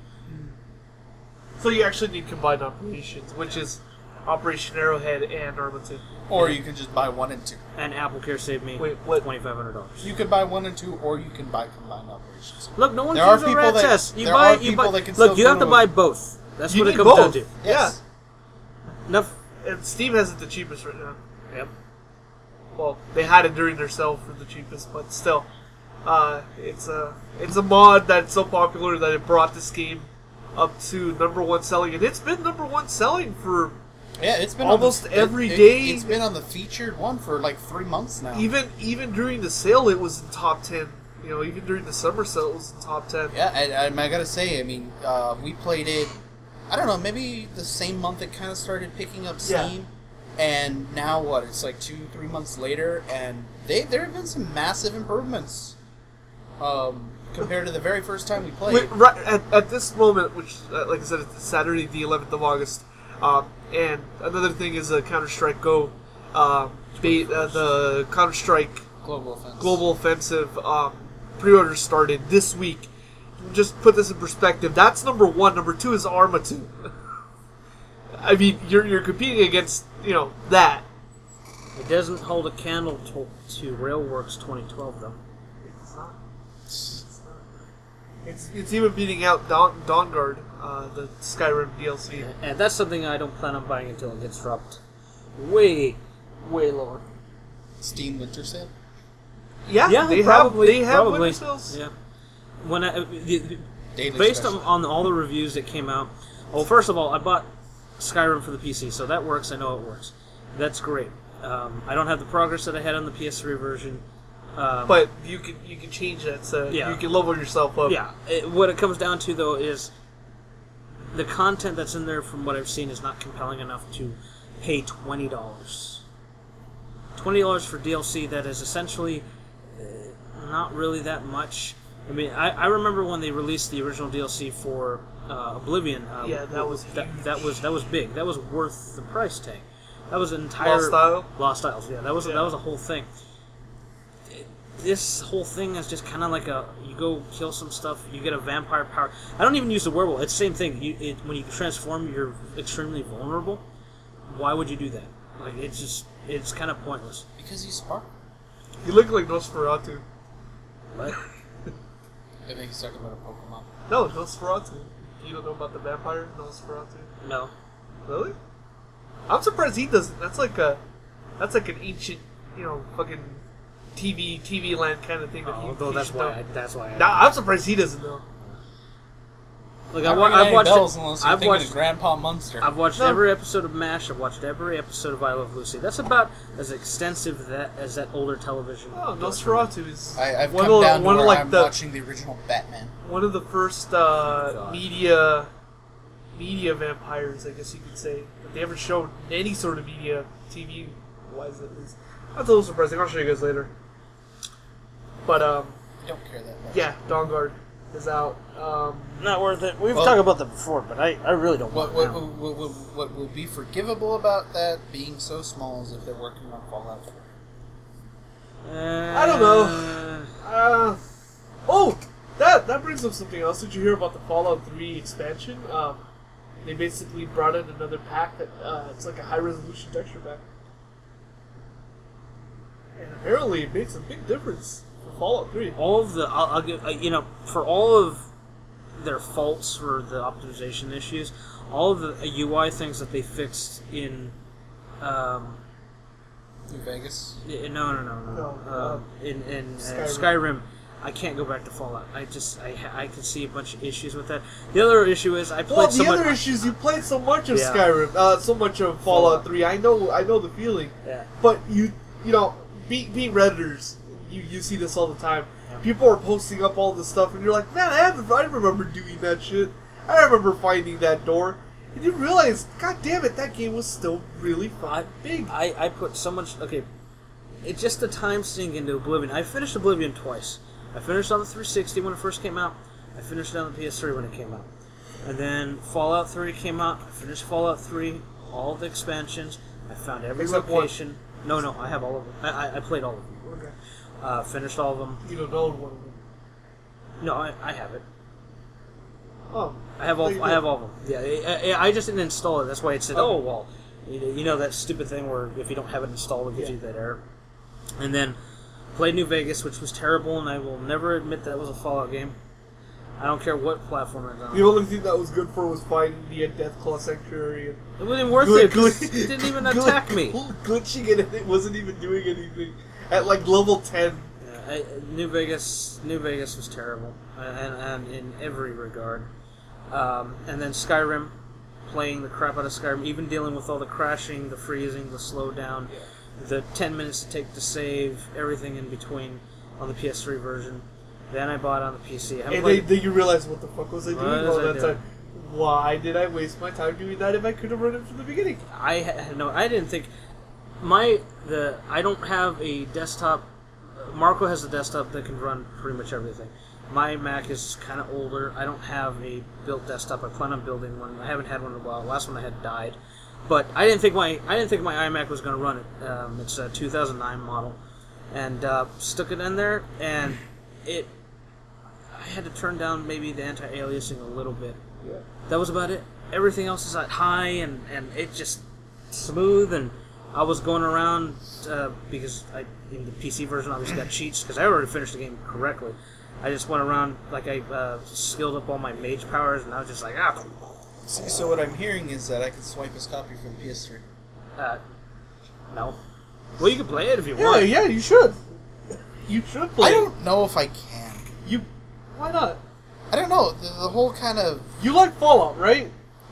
So you actually need combined operations, which is Operation Arrowhead and Arma 2. Or you can just buy 1 and 2. And Apple Care saved me Wait, what? $2,500. You could buy 1 and 2, or you can buy combined operations. Look, no one There are gives a people rat's that- ass. You there buy, are you people buy. that can Look, still you have to go buy to- both. That's You what it need comes down both. to. Yes. Enough. And Steam has it the cheapest right now. Yep. Well, they had it during their sale for the cheapest, but still, it's a mod that's so popular that it brought this game up to #1 selling, and it's been #1 selling for Yeah, it's been almost on every day. It's been on the featured one for like 3 months now. Even during the sale, it was in top 10. You know, even during the summer sale, it was in top 10. Yeah, and I gotta say, I mean, we played it. I don't know, maybe the same month it kind of started picking up steam, and now what? It's like 2-3 months later, and there have been some massive improvements compared to the very first time we played. Right at this moment, which, like I said, it's Saturday, the 11th of August. And another thing is Counter-Strike Go. The Counter-Strike Global Offensive pre-order started this week. Just put this in perspective. That's number 1. Number 2 is Arma 2. I mean, you're competing against, that. It doesn't hold a candle to Railworks 2012, though. It's not. It's even beating out Dawnguard, the Skyrim DLC. And that's something I don't plan on buying until it gets dropped way lower. Steam Winter Sale? Yeah, they probably. have winter sales. Yeah. Based on all the reviews that came out, well, first of all, I bought Skyrim for the PC, so that works. I know it works. That's great. I don't have the progress that I had on the PS3 version. But you can change that, so you can level yourself up. Yeah. What it comes down to, though, is the content that's in there, from what I've seen, is not compelling enough to pay $20. $20 for DLC that is essentially not really that much. I mean, I remember when they released the original DLC for Oblivion. That was that was big. That was worth the price tag. That was an entire Lost Isles. Yeah, that was a whole thing. This whole thing is just kind of like you go kill some stuff, you get a vampire power. I don't even use the werewolf. It's the same thing. When you transform, you're extremely vulnerable. Why would you do that? Like, it's kind of pointless. Because he's spark. You look like Nosferatu. What? I think he's talking about a Pokemon. No, Nosferatu. You don't know about the vampire Nosferatu? No. Really? I'm surprised he doesn't. That's like an ancient, fucking TV land kind of thing. That's why. I'm surprised he doesn't know. Look, I've watched Grandpa Munster. I've watched every episode of MASH. I've watched every episode of I Love Lucy. That's about as extensive as that older television. Oh, Nosferatu is. I've come down to where I'm watching the original Batman. One of the first media vampires, I guess you could say, that they ever showed any sort of media, TV wise at least. That's a little surprising. I'll show you guys later. But I don't care that much. Yeah, Dawnguard is out. Not worth it. We've talked about that before, but I really don't want it. What would be forgivable about that being so small is if they're working on Fallout 4. I don't know. That brings up something else. Did you hear about the Fallout 3 expansion? They basically brought in another pack that it's like a high resolution texture pack. And apparently it makes a big difference for Fallout 3. All of the, I'll give, for all of their faults for the optimization issues, all of the UI things that they fixed in, New Vegas? No. In Skyrim, I can't go back to Fallout. I can see a bunch of issues with that. The other issue is I played you played so much of Skyrim, so much of Fallout 3. I know the feeling. Yeah. But being Redditors, you see this all the time. Yeah. People are posting up all this stuff, and you're like, man, I remember doing that shit. I remember finding that door. And you realize, god damn it, that game was still really big. I put so much... Okay, it's just the time sink into Oblivion. I finished Oblivion twice. I finished on the 360 when it first came out. I finished it on the PS3 when it came out. And then Fallout 3 came out. I finished Fallout 3, all the expansions. I found every location. No, I have all of them. I played all of them. Okay. Finished all of them. You don't own one of them? No, I have it. Oh. I have all of them. Yeah, I just didn't install it. That's why it said, oh, well, that stupid thing where if you don't have it installed, it gives you that error. And then played New Vegas, which was terrible, and I will never admit that was a Fallout game. I don't care what platform it's on. The only thing that was good for was finding the Deathclaw Sanctuary. It wasn't worth it, because it didn't even attack me. Glitching it wasn't even doing anything. At like level 10. Yeah, New Vegas was terrible, and in every regard. And then Skyrim, playing the crap out of Skyrim, even dealing with all the crashing, the freezing, the slowdown, the 10 minutes to take to save, everything in between on the PS3 version. Then I bought it on the PC. And then you realize, what the fuck was I doing all that time? Why did I waste my time doing that if I could have run it from the beginning? I didn't think I don't have a desktop. Marco has a desktop that can run pretty much everything. My Mac is kind of older. I don't have a built desktop. I plan on building one. I haven't had one in a while. The last one I had died, but I didn't think my iMac was going to run it. It's a 2009 model, and stuck it in there, and I had to turn down maybe the anti-aliasing a little bit. Yeah. That was about it. Everything else is at high, and it just smooth, and I was going around because in the PC version obviously got cheats because I already finished the game correctly. I just went around like I skilled up all my mage powers, and I was just like, ah. So what I'm hearing is that I can swipe his copy for the PS3. No. Well, you can play it if you want. Yeah, you should. You should play. I don't know if I can. Why not? I don't know. The whole kind of. You like Fallout, right?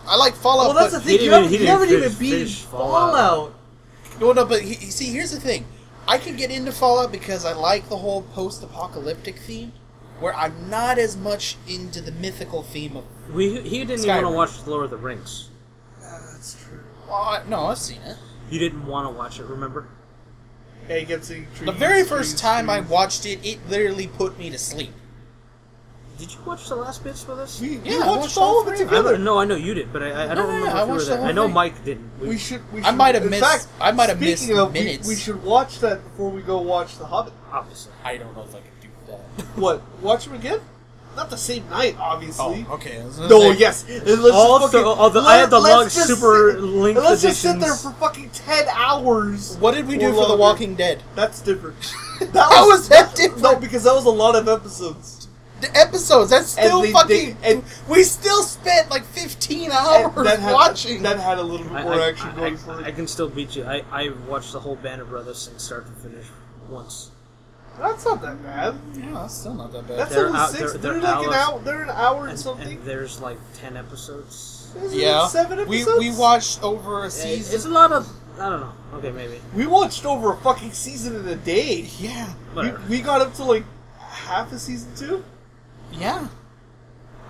I like Fallout. Well, that's the thing. You haven't even beaten Fallout. No, but see, here's the thing. I can get into Fallout because I like the whole post-apocalyptic theme, where I'm not as much into the mythical theme of. He didn't Skyrim. even want to watch Lord of the Rings. That's true. Well, no, I've seen it. You didn't want to watch it, remember? Yeah, you kept seeing trees. The very first time I watched it, it literally put me to sleep. Did you watch the last bits with us? We Yeah, I watched watched all all of it three. together. No, I know you did, but I don't remember I if you were watched the there. whole I know thing. Mike didn't. We should. I might have in missed. fact, I might have missed speaking of, minutes. we should watch that before we go watch The Hobbit. Obviously. I don't know if I could do that. What? Watch them again? Not the same night, obviously. Oh, okay. No, yes. I had the long super length Let's just sit editions. there for fucking 10 hours. What did we do or for The longer. Walking Dead? That's different. How was that different? No, because that was a lot of episodes. The episodes, that's still And fucking. We still spent like 15 hours watching. That had a little bit more action going for it. I can still beat you. I watched the whole Band of Brothers thing start to finish once. That's not that bad. Yeah, that's still not that bad. That's They're only out- 6. they're They're like an hours. hour. They're an hour and something. And there's like 10 episodes. Isn't Yeah, it 7 episodes? we watched over a season. It's a lot of. I don't know. Okay, maybe. We watched over a fucking season in a day. Yeah, Whatever. We got up to like half of season 2. yeah.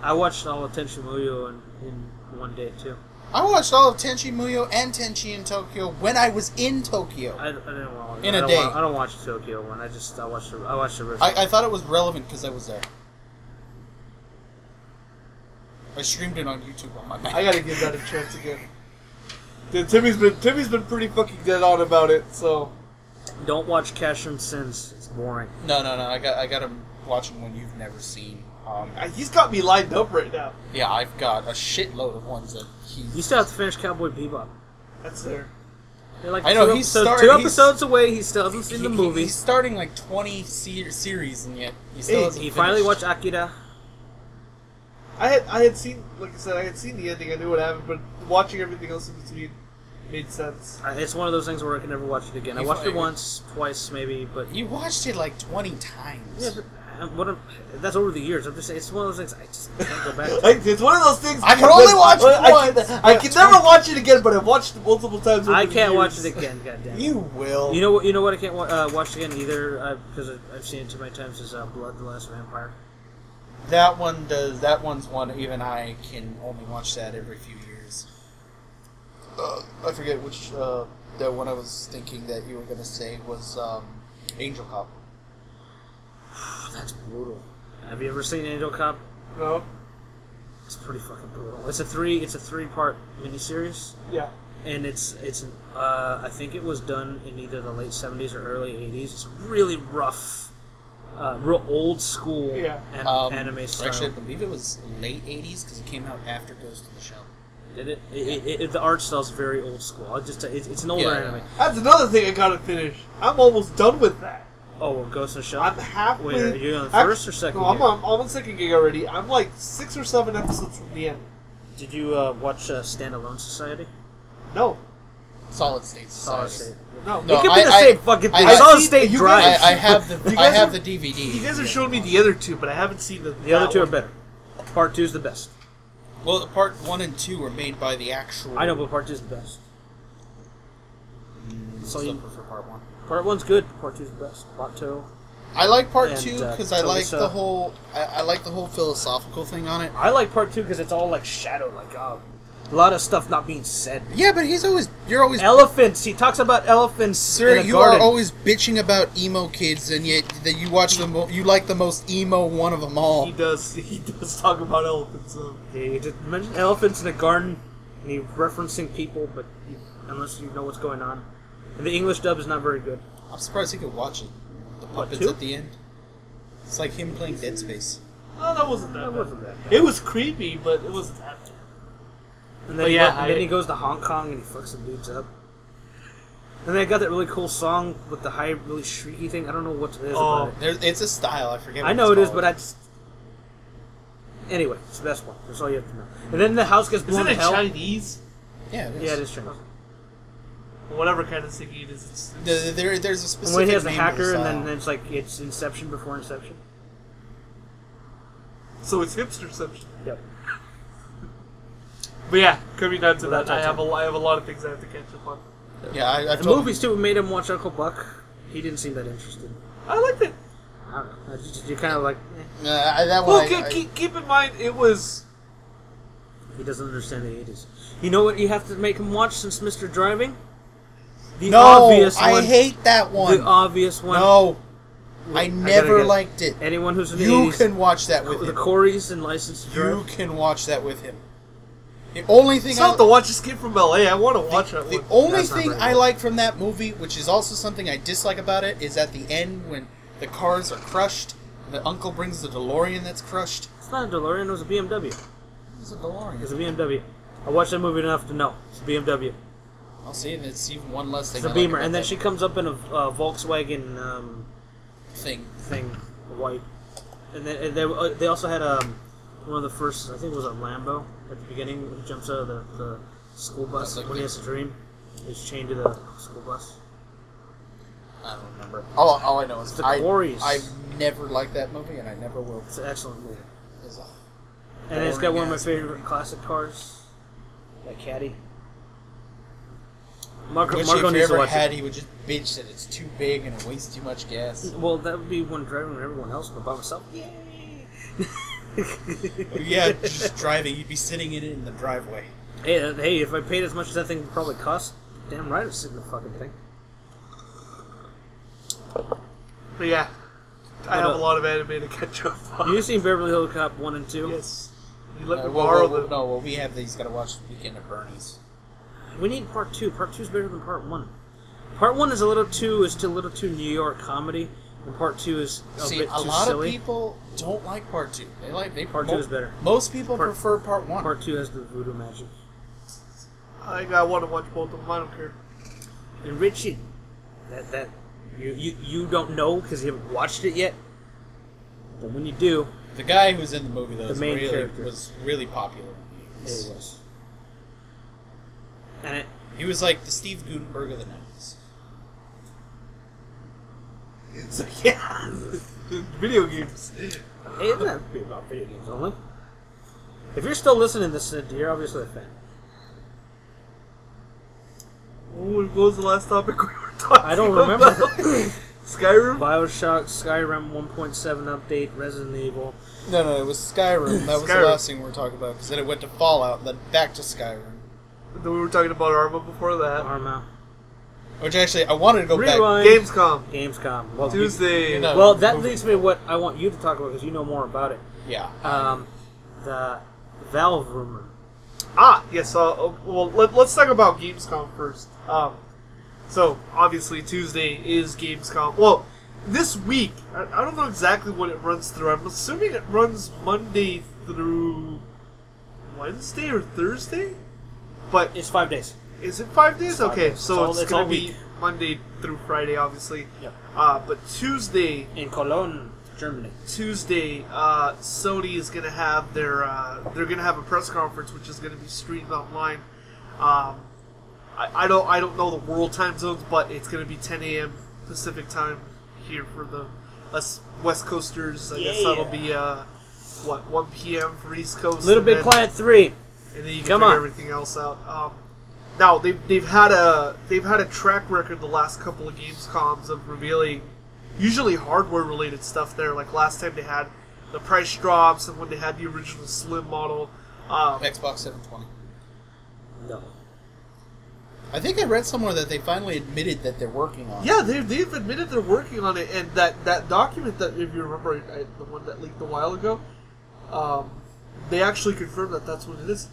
I watched all of Tenchi Muyo in one day too. I watched all of Tenchi Muyo and Tenchi in Tokyo when I was in Tokyo. I didn't want In a day. I don't watch the Tokyo one. I watched the original. I thought it was relevant because I was there. I streamed it on YouTube on my Mac. I gotta give that a chance again. Dude, Timmy's been pretty fucking dead on about it. So Don't watch Cashin Sins. It's boring. No. I got him watching one you've never seen. he's got me lined up right now. Yeah, I've got a shitload of ones that he's. You still have to finish Cowboy Bebop. That's there. You're like I know, two he's episodes, starting- 2 he's- episodes away. He still hasn't seen the movie. He's starting like 20 series, and yet he still hasn't He finally finished. watched Akira. I had seen, like I said, I had seen the ending. I knew what happened, but watching everything else in between made sense. It's one of those things where I can never watch it again. I You watched it finally- once, twice, maybe, but You watched it like 20 times. yeah, but that's over the years. I'm just saying, it's one of those things I just can't go back to. It's one of those things. I can only watch it once. I can never watch it again, but I've watched it multiple times. Over I the can't years. watch it again. Goddamn. You will. You know what? I can't watch again either because I've seen it too many times. Is Blood: The Last Vampire. That one does. That one's one. Even I can only watch that every few years. I forget which. The one I was thinking that you were gonna say was Angel Cop. That's brutal. Have you ever seen Angel Cop? No. It's pretty fucking brutal. It's a 3-part miniseries, Yeah. and I think it was done in either the late 70s or early 80s. It's really rough, real old school Yeah. anime style. Actually, I believe it was late 80s because it came out after Ghost in the Shell. Did it? The art style's very old school. It's an older Yeah. anime. That's another thing I gotta finish. I'm almost done with that. Oh, well, Ghost in the Shell. I'm halfway. Wait, are you on the first or second? No, I'm gig? on second gig already. I'm like 6 or 7 episodes from the end. Did you watch Standalone Society? No. Solid State Solid Society. State. No. No, It could be the same fucking thing. I- Solid see- State you drives. guys- I have the You guys the are- DVD. You guys have shown me the other two, but I haven't seen The other two are better. Part 2 is the best. Well, part 1 and 2 were made by the actual... I know, but part 2 is the best. So you prefer part 1. Part 1's good, part 2's the best. Part 2. I like part And, 2 because I like Teresa. the whole... I like the whole philosophical thing on it. I like part 2 because it's all like shadow, like a lot of stuff not being said. Yeah, but you're always... Elephants. He talks about elephants. Sir, in a you garden. are always bitching about emo kids, and yet that you watch you like the most emo one of them all. He does talk about elephants. He just mentioned elephants in a garden, and he's referencing people, but unless you know what's going on. And the English dub is not very good. I'm surprised he could watch it. The puppets 2? at the end. It's like him playing Dead Space. Oh, that wasn't that That bad. wasn't that bad. It was creepy, but it wasn't that bad. And then, But then he goes to Hong Kong and he fucks some dudes up. And they got that really cool song with the high, really shrieky thing. I don't know what it is about it. It's a style. I forget. I what know it's it is, called. but I just... Anyway, it's the best one. That's all you have to know. And then the house gets blown Isn't to it hell. Chinese? Yeah, it is. Yeah, it is Chinese. Whatever kind of singing it is. It's There's a And specific when he has the name to hacker, the and style. then it's like it's Inception before Inception. so it's hipsterception. Yep. But yeah, coming down to Well, that, I that's have a lot of things I have to catch up on. Yeah, I The told movies too made him watch Uncle Buck. He didn't seem that interested. I liked it. I don't know. You kind of like that Well, one. keep in mind it was. he doesn't understand the 80s. You know what you have to make him watch since Mr. Driving? The No, obvious I one. hate that one. The obvious one. No, I gotta never get it. liked it. Anyone who's in the You 80s, can watch that with the him. Coreys and License to You Drive. can watch that with him. The only thing It's not the watch Escape from LA. I want to watch that the one. only That's not thing very I good. like from that movie, which is also something I dislike about it, is at the end when the cars are crushed, the uncle brings the DeLorean that's crushed. It's not a DeLorean, it was a BMW. It's a DeLorean. It's a BMW. I watched that movie enough to know. It's a BMW. I'll see, it's even one less thing. It's a I like Beamer. about And then that she comes up in a Volkswagen thing. white. And then they also had one of the first, I think it was a Lambo at the beginning when he jumps out of the school bus That's like when he has a dream. He's chained to the school bus. I don't remember. All I know is The Quarries. I've never liked that movie, and I never will. It's an excellent movie. It's a And it's got one of my boring-ass favorite movie. classic cars, that Caddy. I Marco wish needs if he to ever watch had, it. he would just bitch that it's too big and it wastes too much gas. Well, that would be when driving with everyone else, but by myself. Yay! Yeah, just driving, you'd be sitting in it in the driveway. Hey, if I paid as much as that thing would probably cost, damn right I'd sit in the fucking thing. But yeah, I have a lot of anime to catch up on. You seen Beverly Hills Cop 1 and 2? Yes. You let me borrow them. No, well, we have these. Got to watch Weekend at Bernie's. We need part 2. Part 2 is better than part 1. Part 1 is still a little too New York comedy, and part 2 is a See, bit a too lot silly. of people don't like part 2. Part 2 is better. Most people Part- prefer part 1. Part 2 has the voodoo magic. I want to watch both of them. I don't care. And Richie, that you don't know because you haven't watched it yet. But when you do, The guy who's in the movie though The main character. was really popular. it was. And He was like the Steve Gutenberg of the 90s. So yeah, video games. it doesn't have to be about video games only. If you're still listening to this, you're obviously a fan. What was the last topic we were talking? I don't remember. about? Skyrim. Bioshock, Skyrim 1.7 update, Resident Evil. No, it was Skyrim. That was the Skyrim. last thing we were talking about. Because then it went to Fallout, and then back to Skyrim. Then we were talking about Arma before that. Arma. Which actually, I wanted to go back. Rewind. Gamescom. Gamescom. Well, Tuesday. you know. Well, that leads me to what I want you to talk about because you know more about it. Yeah. The Valve rumor. Yes. Well, let's talk about Gamescom first. So obviously Tuesday is Gamescom. Well, this week I don't know exactly what it runs through. I'm assuming it runs Monday through Wednesday or Thursday. But It's 5 days. is it 5 days? It's 5 Okay, days. so It's it's all going to be week. Monday through Friday, obviously. Yep. But Tuesday, In Cologne, Germany. Sony is going to have they're going to have a press conference, which is going to be streamed online. I don't know the world time zones, but it's going to be 10 a.m. Pacific time here for the us West Coasters. I guess Yeah. that'll be what 1 p.m. for East Coast. Little Big Planet 3. And then you can Come figure on. everything else out. Now they've had a track record the last couple of Gamescoms of revealing usually hardware related stuff there. Like last time they had the price drops and when they had the original Slim model. Xbox 720. No. I think I read somewhere that they finally admitted that they're working on it. Yeah, they've admitted they're working on it, and that document that, if you remember, the one that leaked a while ago, they actually confirmed that that's what it is.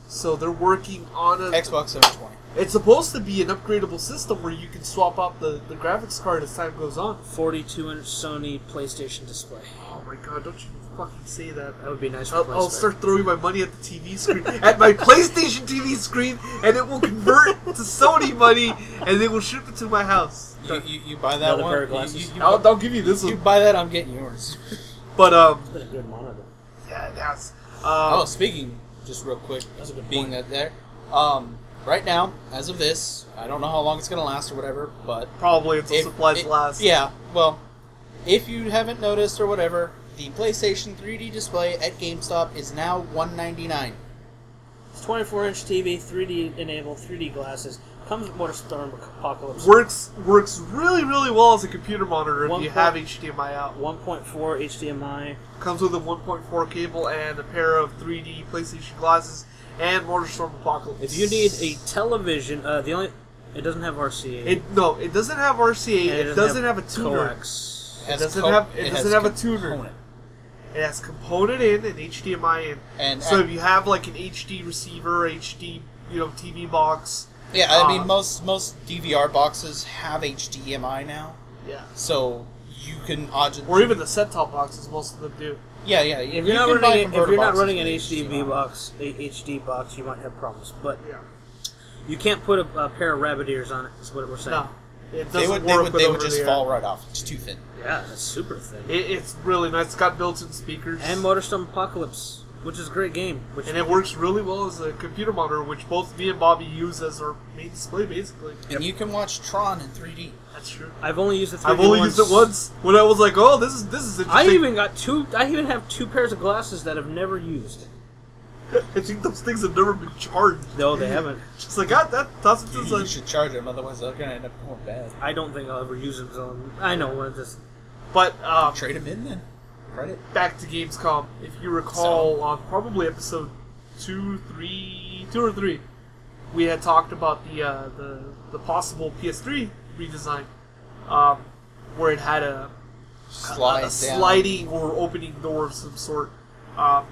So they're working on a Xbox 720. It's supposed to be an upgradable system where you can swap out the graphics card as time goes on. 42-inch Sony PlayStation display. Oh my god, don't you fucking say that. That would be nice for I'll start throwing my money at the TV screen, at my PlayStation TV screen, and it will convert to Sony money, and they will ship it to my house. You buy that Another one? pair of glasses. I'll give you this You one. buy that, I'm getting yours. But, It's been a good monitor. yeah, it has. Speaking, just real quick, That's a good being point. that there, right now, as of this, I don't know how long it's going to last or whatever, but... Probably until supplies last. Yeah, well, if you haven't noticed or whatever, the PlayStation 3D display at GameStop is now $199. It's 24-inch TV, 3D enabled, 3D glasses. Comes with Motorstorm Apocalypse. Works really, really well as a computer monitor if One you point- have HDMI out. 1.4 HDMI. Comes with a 1.4 cable and a pair of 3D PlayStation glasses and Motorstorm Apocalypse. If you need a television, it doesn't have RCA. It doesn't have RCA. and It doesn't have a tuner. Coax. It doesn't have a tuner. It has component in and HDMI in. And So if you have like an HD receiver, HD TV box. yeah, I mean, most DVR boxes have HDMI now, Yeah. so you can... Or even the set-top boxes, most of them do. Yeah. If you're not running an HD box, you might have problems. But Yeah. you can't put a pair of rabbit ears on it. Is what we're saying. No. It They doesn't would work just fall right off. It's too thin. Yeah, it's super thin. It's really nice. It's got built-in speakers. And Motorstorm Apocalypse, which is a great game. And it works really well as a computer monitor, which both me and Bobby use as our main display, basically. And you can watch Tron in 3D. That's true. I've only used it. I've only used it once when I was like, "Oh, this is interesting." I even have 2 pairs of glasses that I've never used. I think those things have never been charged. No, they haven't. Just like, God, that toss it to the You side. should charge them, otherwise they're going to end up going bad. I don't think I'll ever use them. So I know what this. But Trade them in then. Credit. back to Gamescom, if you recall, on probably episode 2 or 3, we had talked about the possible PS3 redesign, where it had a sliding or opening door of some sort.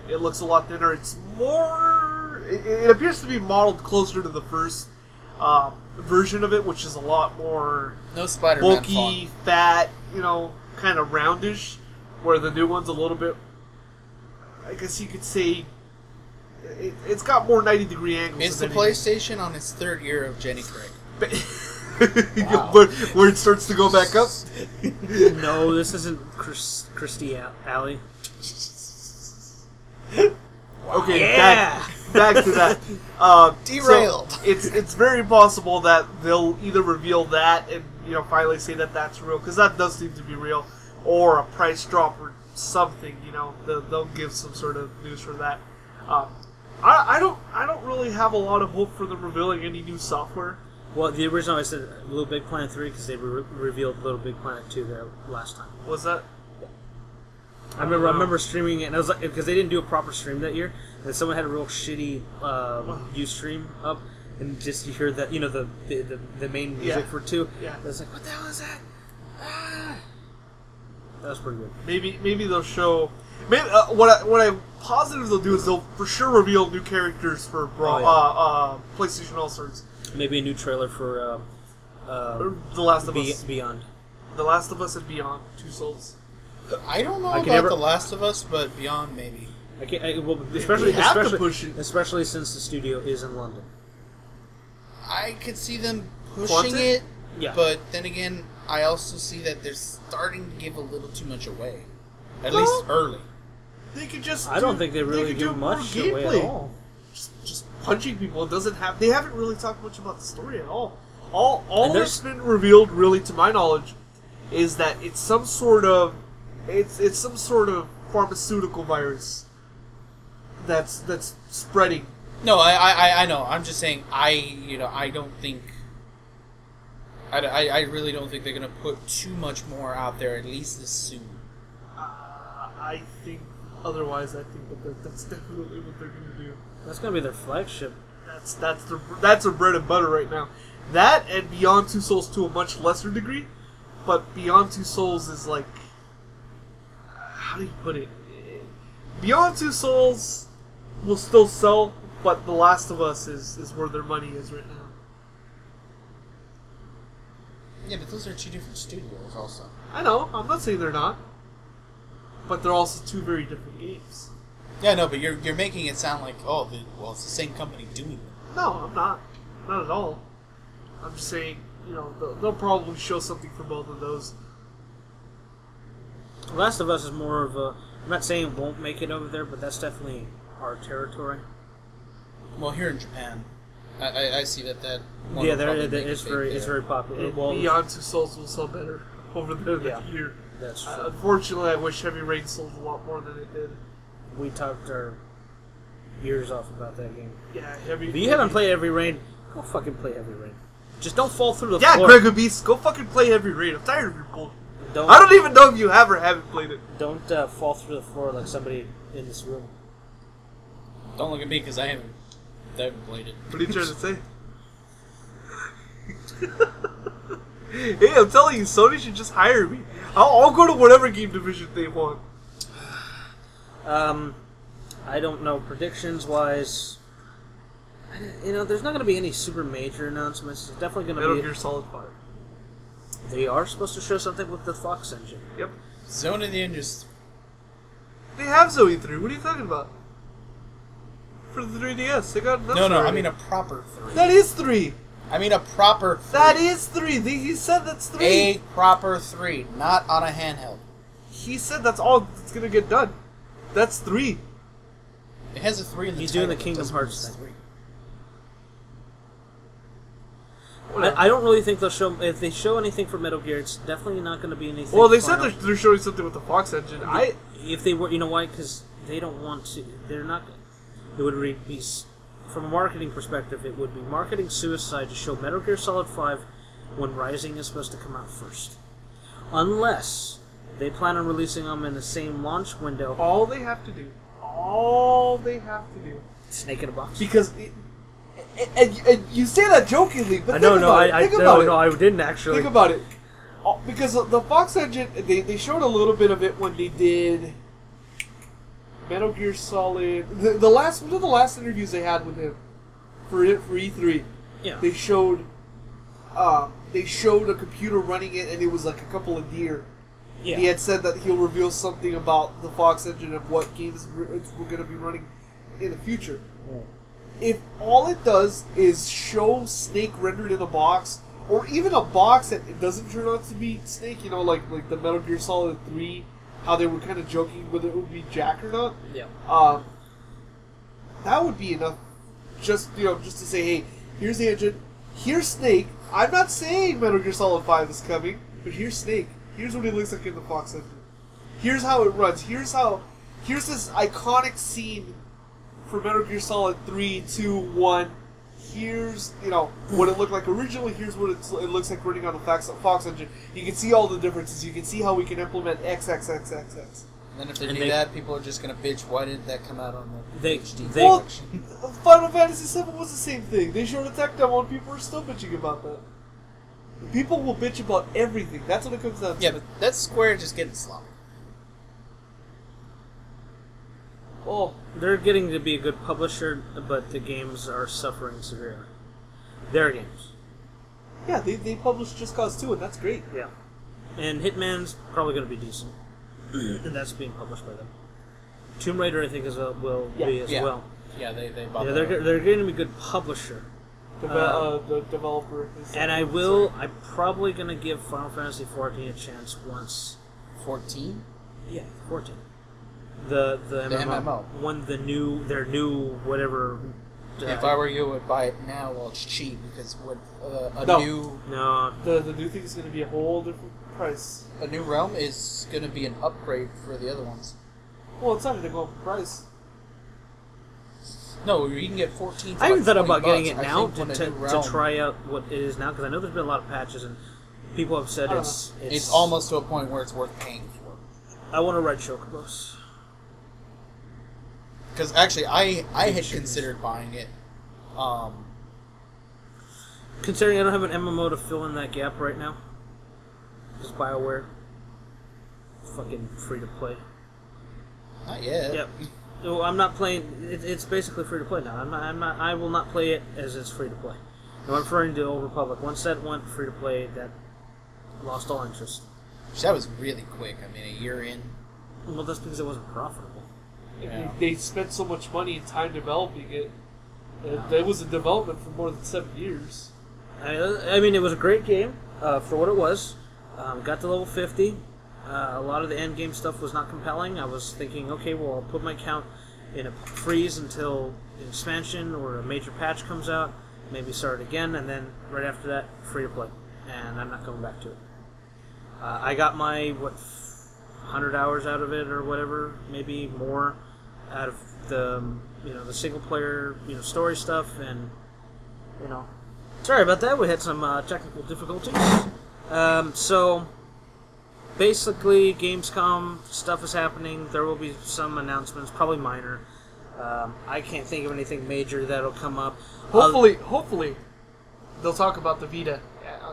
It looks a lot thinner. It's more... It appears to be modeled closer to the first version of it, which is a lot more No Spider-Man bulky, fat, kind of roundish, where the new one's a little bit... I guess you could say... It's got more 90-degree angles. It's the than anything. PlayStation on its 3rd year of Jenny Craig. Wow. where it starts to go back up. No, this isn't Christy Alley. Okay, Yeah! back to that. Derailed. So it's very possible that they'll either reveal that and finally say that that's real, because that does seem to be real, or a price drop or something. They'll give some sort of news for that. I don't really have a lot of hope for them revealing any new software. Well, the original I said Little Big Planet 3 because they revealed Little Big Planet 2 there last time. Was that? I remember streaming it, and I was like, because they didn't do a proper stream that year, and someone had a real shitty Ustream up, and just you hear that the main music for 2. Yeah. I was like, what the hell is that? Ah. That was pretty good. Maybe they'll show. Maybe what I'm positive they'll do is they'll for sure reveal new characters for PlayStation All Stars. Maybe a new trailer for The Last of Us. Beyond. The Last of Us and Beyond. Two Souls. I don't know I can about never- The Last of Us, but Beyond maybe. I can't. Well, They have to push it. especially since the studio is in London. I could see them pushing Quantum? it, Yeah. but then again, I also see that they're starting to give a little too much away. At least early. They could just. I don't think they really could do give more much away gameplay. at all. Just punching people. It doesn't have. They haven't really talked much about the story at all. All And that's been revealed, really, to my knowledge, is that it's some sort of. It's some sort of pharmaceutical virus that's spreading. No, I know. I'm just saying. I don't think. I really don't think they're gonna put too much more out there. At least this soon. I think otherwise. I think that's definitely what they're gonna do. That's gonna be their flagship. That's their bread and butter right now. That and Beyond Two Souls to a much lesser degree, but Beyond Two Souls is like, how do you put it? Beyond Two Souls will still sell, but The Last of Us is where their money is right now. Yeah, but those are two different studios, also. I know. I'm not saying they're not, but they're also two very different games. Yeah, no, but you're making it sound like it's the same company doing it. No, I'm not. Not at all. I'm just saying, they'll probably show something for both of those. Last of Us is more of a... I'm not saying it won't make it over there, but that's definitely our territory. Well, here in Japan, I see that one Yeah, will probably make it's it very big it's there. very popular. And Well, Beyond Two Souls will sell better over there than here. that's true. Unfortunately, I wish Heavy Rain sold a lot more than it did. We talked our ears off about that game. Yeah, Heavy. If you haven't played Heavy Rain, go fucking play Heavy Rain. Just don't fall through the Yeah, floor. Gregor Beast, go fucking play Heavy Rain. I'm tired of your bullshit. Don't, I don't even know if you have or haven't played it. Don't fall through the floor like somebody in this room. Don't look at me because I haven't played it. What are you trying to say? Hey, I'm telling you, Sony should just hire me. I'll go to whatever game division they want. I don't know. Predictions-wise, there's not going to be any super major announcements. It's definitely going to Metal be... Gear Solid 5. They are supposed to show something with the Fox engine. Yep. Zone of the Enders. They have Zoe 3. What are you talking about? For the 3DS, they got another. No, already. I mean a proper 3. That is 3. I mean a proper 3. That is 3. He said that's 3. A proper 3, not on a handheld. He said that's all that's gonna get done. That's 3. It has a 3 in the He's title. doing the Kingdom It doesn't mean Hearts it's thing. 3. I don't really think they'll show... If they show anything for Metal Gear, it's definitely not going to be anything Well, they said final. they're showing something with the Fox engine. If they were... You know why? Because they don't want to... They're not... It would be... From a marketing perspective, it would be marketing suicide to show Metal Gear Solid 5 when Rising is supposed to come out first. Unless they plan on releasing them in the same launch window. all they have to do. Snake in a box. Because... And you say that jokingly, but think about it. I didn't actually. Think about it. Because the Fox engine, they showed a little bit of it when they did Metal Gear Solid. The last one of the last interviews they had with him for E3. Yeah. They showed a computer running it, and it was like a couple of deer. Yeah. He had said that he'll reveal something about the Fox engine and what games we're going to be running in the future. Yeah. If all it does is show Snake rendered in a box, or even a box that it doesn't turn out to be Snake, like the Metal Gear Solid 3, how they were kind of joking whether it would be Jack or not. Yeah. That would be enough. Just to say, hey, here's the engine, here's Snake. I'm not saying Metal Gear Solid 5 is coming, but here's Snake. Here's what he looks like in the Fox engine. Here's how it runs. Here's this iconic scene for Metal Gear Solid 3, 2, 1, here's, what it looked like originally, here's what it looks like running on the Fox engine. You can see all the differences. You can see how we can implement XXXXX. And then if they do that, people are just going to bitch, why didn't that come out on the HD Well, collection? Final Fantasy VII was the same thing. They showed a tech demo and people are still bitching about that. People will bitch about everything. That's what it comes down to. Yeah, but that's Square just getting sloppy. Oh, They're getting to be a good publisher, but the games are suffering severely. Their games. yeah, they published Just Cause 2, and that's great. Yeah. And Hitman's probably going to be decent. And that's being published by them. Tomb Raider, I think, will be as well. Yeah, they bought Yeah, that. they're going to be a good publisher. The developer is... I'm probably going to give Final Fantasy XIV a chance once. 14? Yeah, 14. The MMO. When their new whatever. If I were you, I would buy it now while it's cheap, because with No. The new thing is going to be a whole different price. a new realm is going to be an upgrade for the other ones. Well, it's not going to go up in price. No, you can get 14. For I even like thought 20 about getting bucks. it I now think when a to new realm- try out what it is now, because I know there's been a lot of patches and people have said It's almost to a point where it's worth paying for. I want to ride Chocobos. Because actually, I had considered buying it. Considering I don't have an MMO to fill in that gap right now, because BioWare, fucking free to play. Not yet. Yep. Well, I'm not playing. It's basically free to play now. I will not play it as it's free to play. No, I'm referring to Old Republic. Once that went free to play, that lost all interest. That was really quick. I mean, a year in. Well, that's because it wasn't profitable. Yeah. They spent so much money and time developing it. It was in development for more than 7 years. I mean, it was a great game for what it was. Got to level 50. A lot of the end game stuff was not compelling. I was thinking, okay, well, I'll put my count in a freeze until an expansion or a major patch comes out. Maybe start again, and then right after that, free to play. And I'm not going back to it. I got my 100 hours out of it or whatever, maybe more, out of the the single player story stuff, and sorry about that. We had some technical difficulties. So basically, Gamescom stuff is happening. There will be some announcements, probably minor. I can't think of anything major that'll come up. Hopefully, they'll talk about the Vita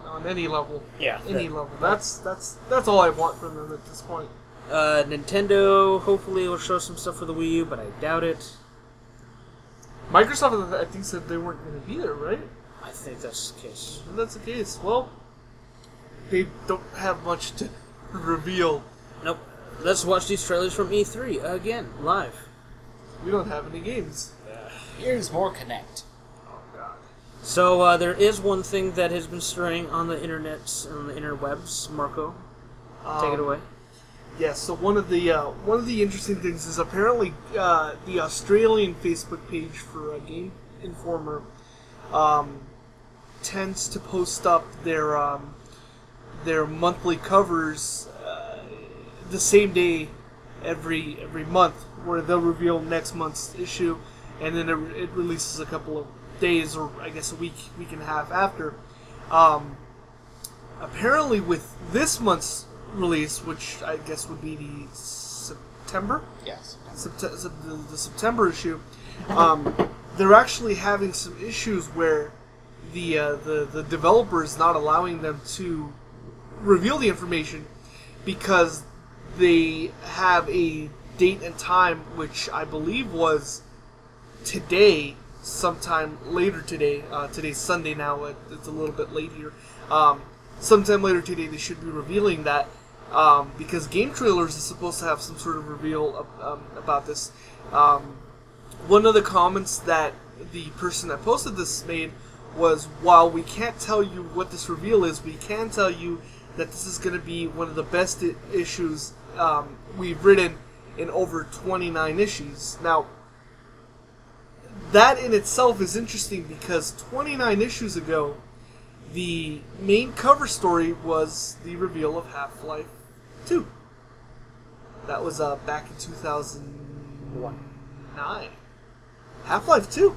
on any level. Yeah, any level. That's all I want from them at this point. Nintendo hopefully will show some stuff for the Wii U, but I doubt it. Microsoft, I think, said they weren't going to be there, right? I think that's the case. If that's the case, well, they don't have much to reveal. Nope. Let's watch these trailers from E3 again, live. We don't have any games. Here's more Connect. Oh, God. So there is one thing that has been stirring on the internets and the interwebs. Marco, take it away. Yes, so one of the interesting things is apparently the Australian Facebook page for Game Informer tends to post up their monthly covers the same day every month, where they'll reveal next month's issue, and then it releases a couple of days, or I guess a week and a half after. Apparently, with this month's release, which I guess would be the September? Yes. The September issue, they're actually having some issues where the developer is not allowing them to reveal the information because they have a date and time, which I believe was today, sometime later today. Today's Sunday now. It's a little bit late here. Sometime later today, they should be revealing that. Because Game Trailers is supposed to have some sort of reveal about this. One of the comments that the person that posted this made was, while we can't tell you what this reveal is, we can tell you that this is going to be one of the best issues we've written in over 29 issues. Now, that in itself is interesting because 29 issues ago, the main cover story was the reveal of Half-Life 2. That was back in 2009. Half-Life 2.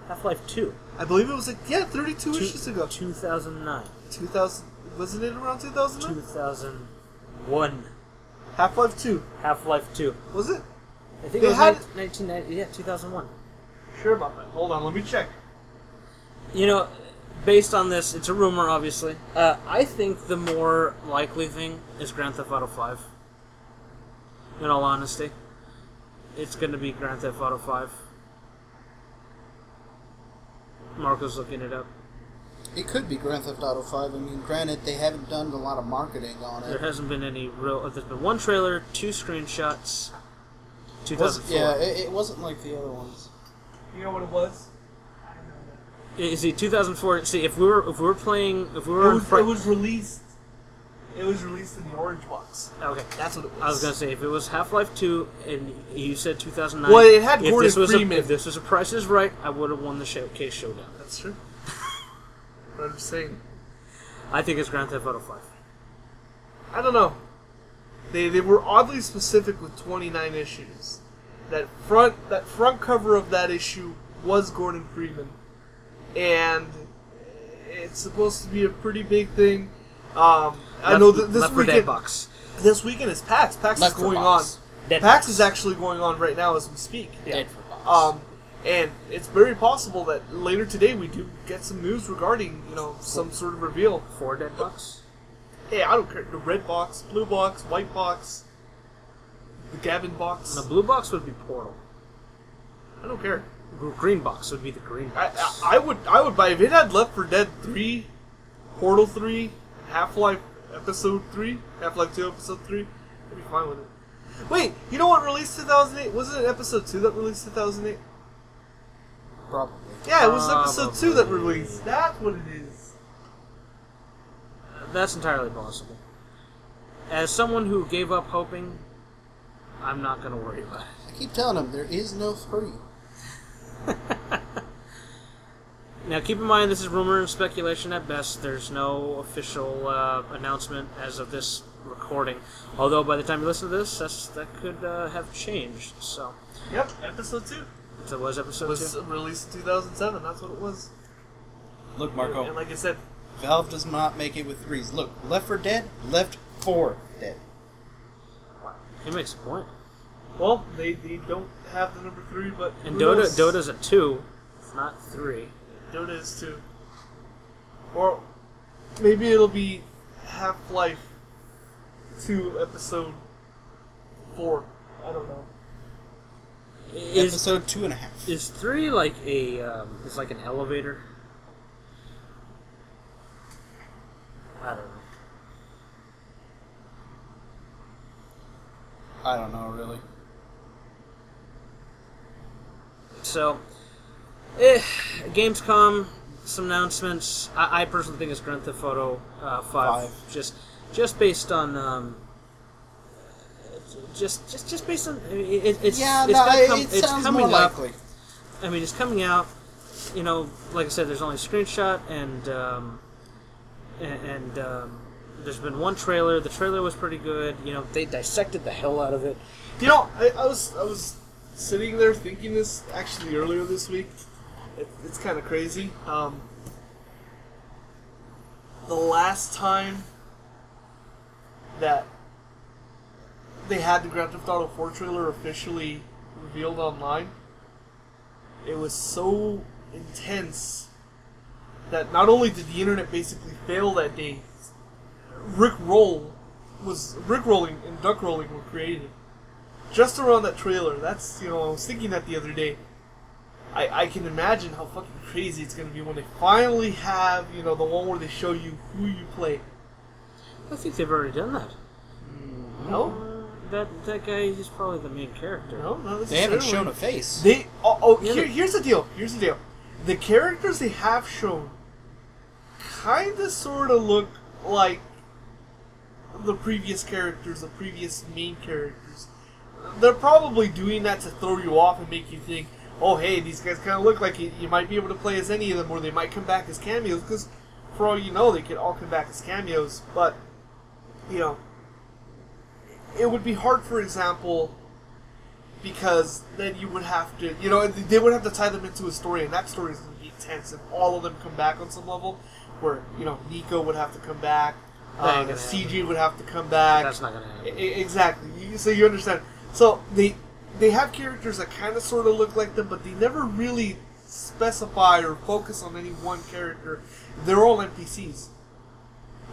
Half-Life 2. I believe it was 32 issues ago. 2009. 2000, wasn't it around 2009? 2001. Half-Life 2. Half-Life 2. Was it? I think They it was had- 1990. Yeah, 2001. Sure about that. Hold on, let me check. Based on this, it's a rumor, obviously. I think the more likely thing is Grand Theft Auto 5. In all honesty, it's going to be Grand Theft Auto 5. Marco's looking it up. It could be Grand Theft Auto 5. I mean, granted, they haven't done a lot of marketing on There it. hasn't been any real... There's been one trailer, 2 screenshots. 2004. Yeah, it wasn't like the other ones. You know what it was? See, 2004. See, if we were playing, if we were on It was released. It was released in the orange box. Okay, That's what it was. I was gonna say if it was Half-Life 2 and you said 2009. Well, it had if Gordon this was Freeman. if this was a Price is Right, I would have won the showcase showdown. That's true. What I'm saying. I think it's Grand Theft Auto 5. I don't know. They were oddly specific with 29 issues. that front cover of that issue was Gordon Freeman, and it's supposed to be a pretty big thing. I know that this Left 4 Dead weekend. box. This weekend is PAX. PAX Left is 4 going box. on. Dead PAX box. is actually going on right now as we speak. Dead for box. And it's very possible that later today we do get some news regarding, some sort of reveal. 4 Dead box. Hey, I don't care. The red box, blue box, white box, the Gavin box. The blue box would be Portal. I don't care. Green box would be the green box. I would buy if it had Left 4 Dead 3, Portal 3, Half-Life Episode 3, Half-Life 2 Episode 3. I'd be fine with it. Wait, you know what released 2008? Wasn't it Episode 2 that released 2008? Probably. Yeah, it was Episode 2 that released. That's what it is. That's entirely possible. As someone who gave up hoping, I'm not going to worry about it. I keep telling him there is no 3. Now, keep in mind, this is rumor and speculation at best. There's no official announcement as of this recording. Although, by the time you listen to this, that could have changed. So, Yep, Episode 2. so it was episode It was 2. released in 2007. That's what it was. Look, Marco, And like I said, Valve does not make it with 3s. Look, Left 4 Dead, Left 4 Dead. He makes a point. well, they don't have the number 3, but And who knows? Dota's a 2, not 3. Dota is 2. Or maybe it'll be Half-Life 2 Episode 4. I don't know. Episode 2.5. Is 3 like a is like an elevator? I don't know. I don't know, really. So, Gamescom, some announcements. I personally think it's Grand Theft Auto 5. Just based on just based on it's it sounds coming more up. likely. I mean, it's coming out. Like I said, there's only a screenshot and there's been one trailer. The trailer was pretty good. They dissected the hell out of it. I was sitting there thinking this actually earlier this week. It's kind of crazy. The last time that they had the Grand Theft Auto 4 trailer officially revealed online, it was so intense that not only did the internet basically fail that day, Rickrolling and Duckrolling were created just around that trailer. That's I was thinking that the other day. I can imagine how fucking crazy it's gonna be when they finally have the one where they show you who you play. I think they've already done that. No, That guy, he's probably the main character. no, They haven't shown a face. Here's the deal. The characters they have shown kind of sort of look like the previous characters, the previous main characters. They're probably doing that to throw you off and make you think, oh, hey, these guys kind of look like you might be able to play as any of them, or they might come back as cameos, because for all you know, they could all come back as cameos, but, it would be hard, for example, because then you would have to, they would have to tie them into a story, and that story is going to be intense, and all of them come back on some level, where, Nico would have to come back, CG would have to come back. That's not going to happen. Exactly. So you understand. So they have characters that kind of sort of look like them, but they never really specify or focus on any one character. They're all NPCs.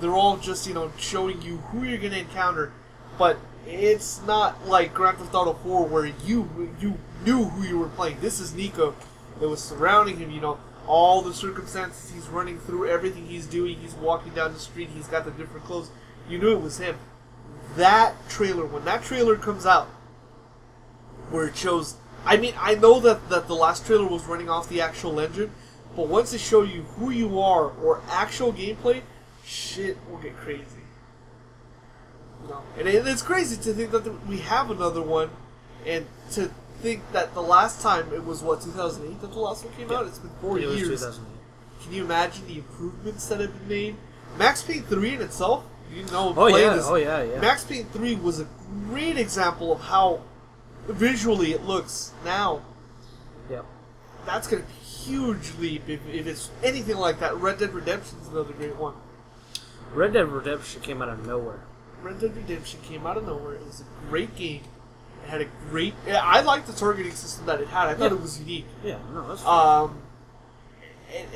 They're all just, showing you who you're going to encounter. But it's not like Grand Theft Auto 4 where you knew who you were playing. This is Nico. It was surrounding him, all the circumstances he's running through, everything he's doing. He's walking down the street. He's got the different clothes. You knew it was him. That trailer, when that trailer comes out, where it shows... I mean, I know that the last trailer was running off the actual engine, but once they show you who you are or actual gameplay, shit will get crazy. And it's crazy to think that we have another one, and to think that the last time it was 2008 that the last one came out. It's been 4 years. It was 2008. Can you imagine the improvements that have been made? Max Payne 3 in itself, Oh yeah. Max Payne 3 was a great example of how visually it looks now, Yep. that's going to be a huge leap if it's anything like that. Red Dead Redemption is another great one. Red Dead Redemption came out of nowhere. Red Dead Redemption came out of nowhere. It was a great game. It had a great... I liked the targeting system that it had. I thought it was unique. Yeah, no, that's fine.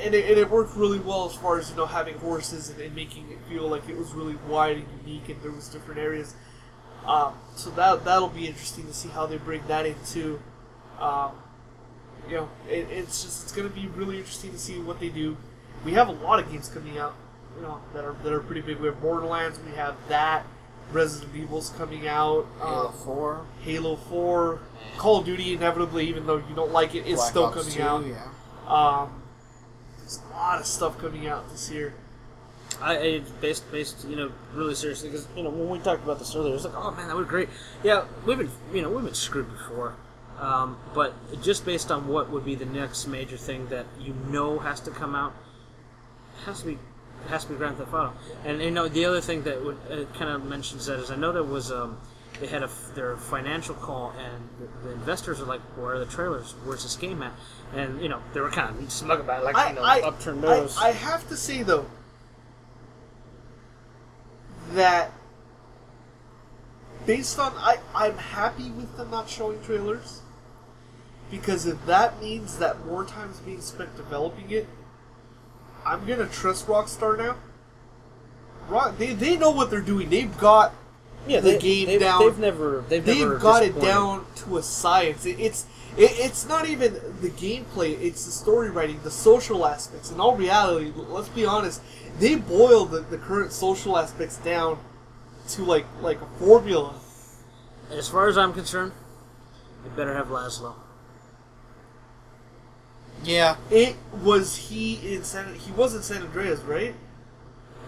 And it worked really well as far as, having horses and making it feel like it was really wide and unique and there was different areas. So that'll be interesting to see how they bring that into... it's going to be really interesting to see what they do. We have a lot of games coming out, that are pretty big. We have Borderlands, we have that, Resident Evil's coming out, Halo 4, Call of Duty inevitably, even though you don't like it, it's Black still Ops coming 2, out. Yeah. There's a lot of stuff coming out this year. I based really seriously because when we talked about this earlier, it was like, oh man, that would be great. Yeah, we've been screwed before, but just based on what would be the next major thing that has to come out, it has to be Grand Theft Auto. And the other thing that would kind of mentions that is I know there was they had their financial call and the investors are like, where are the trailers? Where's this game at? And they were kind of smug about it, like upturned nose. I have to say though that based on I'm happy with them not showing trailers, because if that means that more time is being spent developing it, I'm gonna trust Rockstar now. They know what they're doing. They've got the game down. They've got it down to a science. It's not even the gameplay. It's the story writing, the social aspects. In all reality, let's be honest, they boil the current social aspects down to like a formula. As far as I'm concerned, you better have Laszlo. Yeah. He was in San Andreas, right?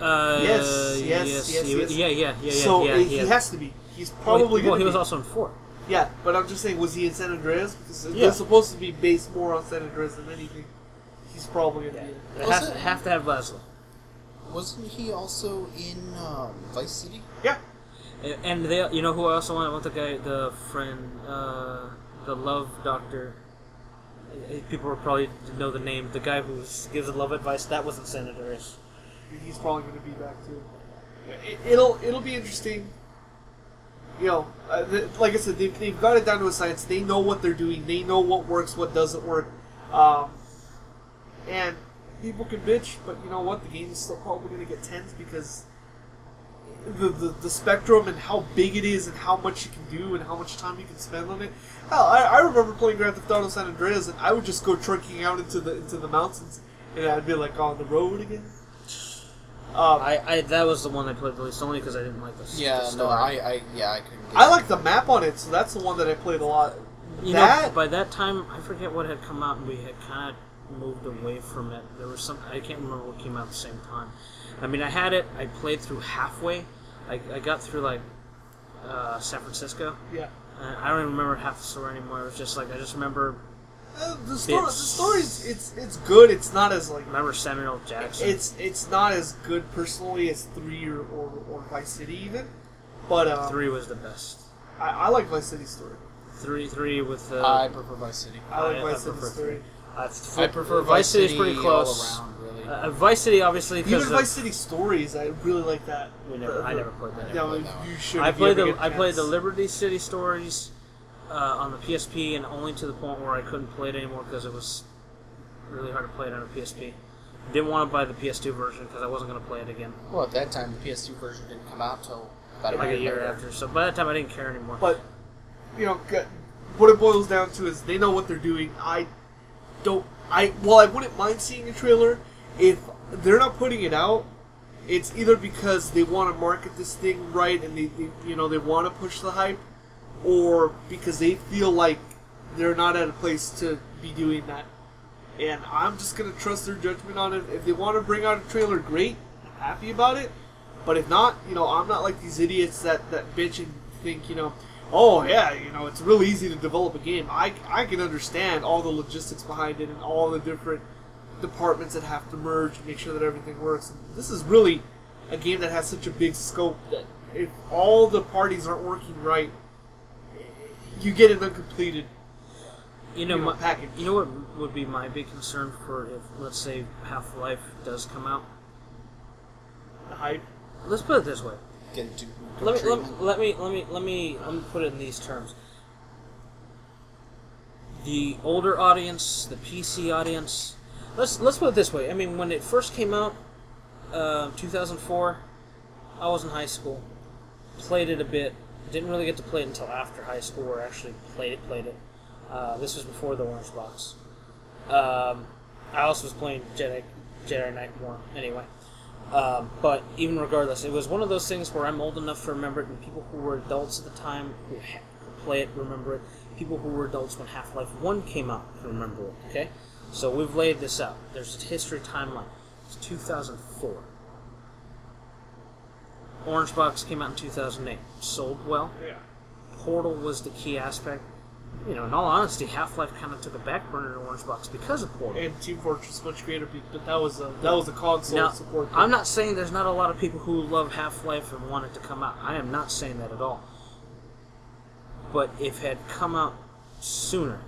Yes. Yeah. So he has to be. He's probably he was also in 4. Yeah, but I'm just saying, was he in San Andreas? Because it's supposed to be based more on San Andreas than anything. He's probably going to be in. Have to have Laszlo. Wasn't he also in Vice City? Yeah. And they, who I also want the guy, the friend, the love doctor. People will probably know the name. The guy who gives the love advice. That wasn't San Andreas. He's probably going to be back too. It'll be interesting. Like I said, they've got it down to a science. They know what they're doing. They know what works, what doesn't work. And people can bitch, but you know what? The game is still probably going to get 10s because the spectrum and how big it is and how much you can do and how much time you can spend on it. Hell, I remember playing Grand Theft Auto San Andreas, and I would just go trucking out into the mountains, and I'd be like on the road again. That was the one I played the least, only because I didn't like this. Yeah, the no, story. I couldn't. I like the map on it, so that's the one that I played a lot. By that time, I forget what had come out, and we had kind of moved away from it. There was I can't remember what came out at the same time. I mean, I had it. I played through halfway. I got through like San Francisco. Yeah. I don't even remember half the story anymore. It was just like I just remember. The story's it's good. It's not as like. Remember Samuel Jackson? It's not as good personally as 3 or Vice City even, but 3 was the best. I like Vice City's story. 3 with. I prefer Vice City. I like Vice City's story. I prefer Vice City's pretty close. All around, really. Vice City, obviously. Even Vice City Stories, I really like that. I never played that. You should. I played the Liberty City Stories on the PSP, and only to the point where I couldn't play it anymore because it was really hard to play it on a PSP. Didn't want to buy the PS2 version because I wasn't going to play it again. Well, at that time, the PS2 version didn't come out till about a year after. So by that time, I didn't care anymore. But what it boils down to is they know what they're doing. I wouldn't mind seeing a trailer if they're not putting it out. It's either because they want to market this thing right and they want to push the hype, or because they feel like they're not at a place to be doing that. And I'm just going to trust their judgment on it. If they want to bring out a trailer, great. I'm happy about it. But if not, I'm not like these idiots that bitch and think, oh yeah, it's really easy to develop a game. I can understand all the logistics behind it and all the different departments that have to merge and make sure that everything works. And this is really a game that has such a big scope that if all the parties aren't working right, you get an uncompleted package. You know what would be my big concern for if, let's say, Half-Life does come out? The hype. Let's put it this way. Get it to Let me put it in these terms. The older audience, the PC audience. Let's put it this way. I mean, when it first came out, 2004, I was in high school. Played it a bit. Didn't really get to play it until after high school, or actually played it. This was before the Orange Box. I also was playing Jedi Knight more anyway. But even regardless, it was one of those things where I'm old enough to remember it, and people who were adults at the time who play it remember it. People who were adults when Half-Life 1 came out can remember it, okay? So we've laid this out. There's a history timeline. It's 2004. Orange Box came out in 2008. Sold well. Yeah. Portal was the key aspect. You know, in all honesty, Half-Life kind of took a back burner to Orange Box because of Portal. And Team Fortress much greater, but that was a console now, support thing. I'm not saying there's not a lot of people who love Half-Life and want it to come out. I am not saying that at all. But if it had come out sooner,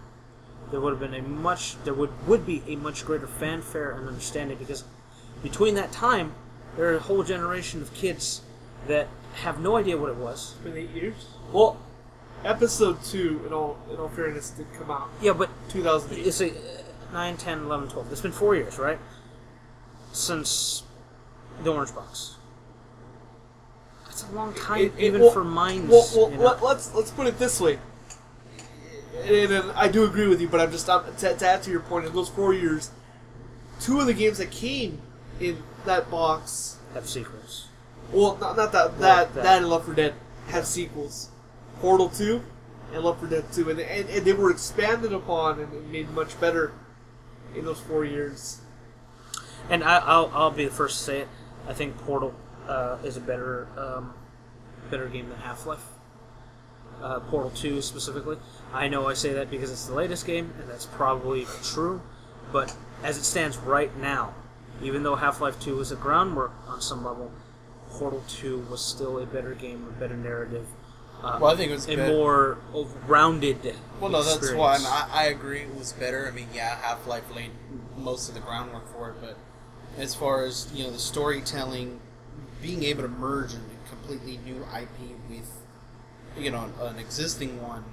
there would have been would be a much greater fanfare and understanding, because between that time, there are a whole generation of kids that have no idea what it was. It's been 8 years. Well, Episode 2, in all fairness, did come out. Yeah, but 2008. It's 9, 10, 11, 12. It's been 4 years, right? Since the Orange Box. That's a long time, for minds. Well, you know? let's put it this way. And I do agree with you, but I'm just to add to your point. In those 4 years, 2 of the games that came in that box have sequels. Well, not that and Left 4 Dead have sequels. Portal 2 and Left 4 Dead 2, and they were expanded upon and made much better in those 4 years. And I'll be the first to say it. I think Portal is a better game than Half-Life. Portal 2 specifically. I know I say that because it's the latest game, and that's probably true. But as it stands right now, even though Half-Life 2 was a groundwork on some level, Portal 2 was still a better game, a better narrative. Well, I think it was a more rounded. Well, no, that's why I agree it was better. I mean, yeah, Half-Life laid most of the groundwork for it, but as far as the storytelling, being able to merge a completely new IP with an existing one,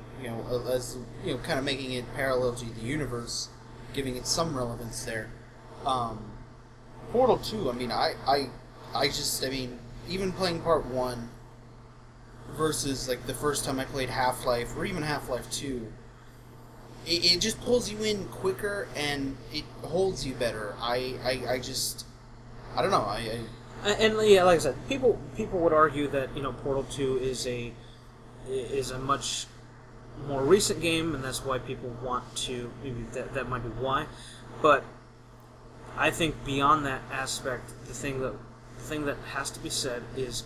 as kind of making it parallel to the universe, giving it some relevance there. Portal 2, I mean, I mean, even playing Part 1 versus like the first time I played Half-Life or even Half-Life 2, it just pulls you in quicker and it holds you better. I don't know. And yeah, like I said, people would argue that Portal 2 is a much more recent game, and that's why people want to. Maybe that might be why, but I think beyond that aspect, the thing that has to be said is,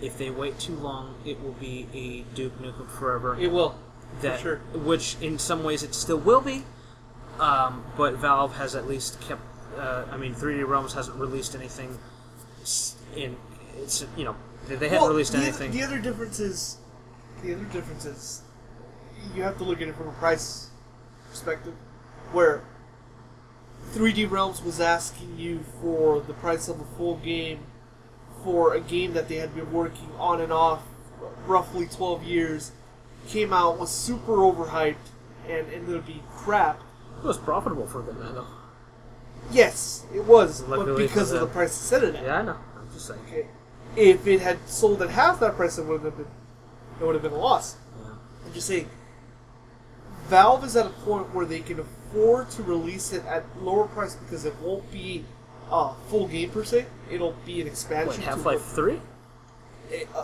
if they wait too long, it will be a Duke Nukem Forever. It will, for sure. Which in some ways it still will be, but Valve has at least kept. 3D Realms hasn't released anything. They haven't released anything. The other difference is, you have to look at it from a price perspective, where 3D Realms was asking you for the price of a full game for a game that they had been working on and off roughly 12 years, came out, was super overhyped, and ended up being crap. It was profitable for them, though. Yes, it was, but Luckily because of the price it set it at. Yeah, I know. I'm just saying. Okay. If it had sold at half that price, it would have been a loss. Yeah. I'm just saying, Valve is at a point where they can afford to release it at lower price because it won't be a full game per se. It'll be an expansion. What, Half-Life 3?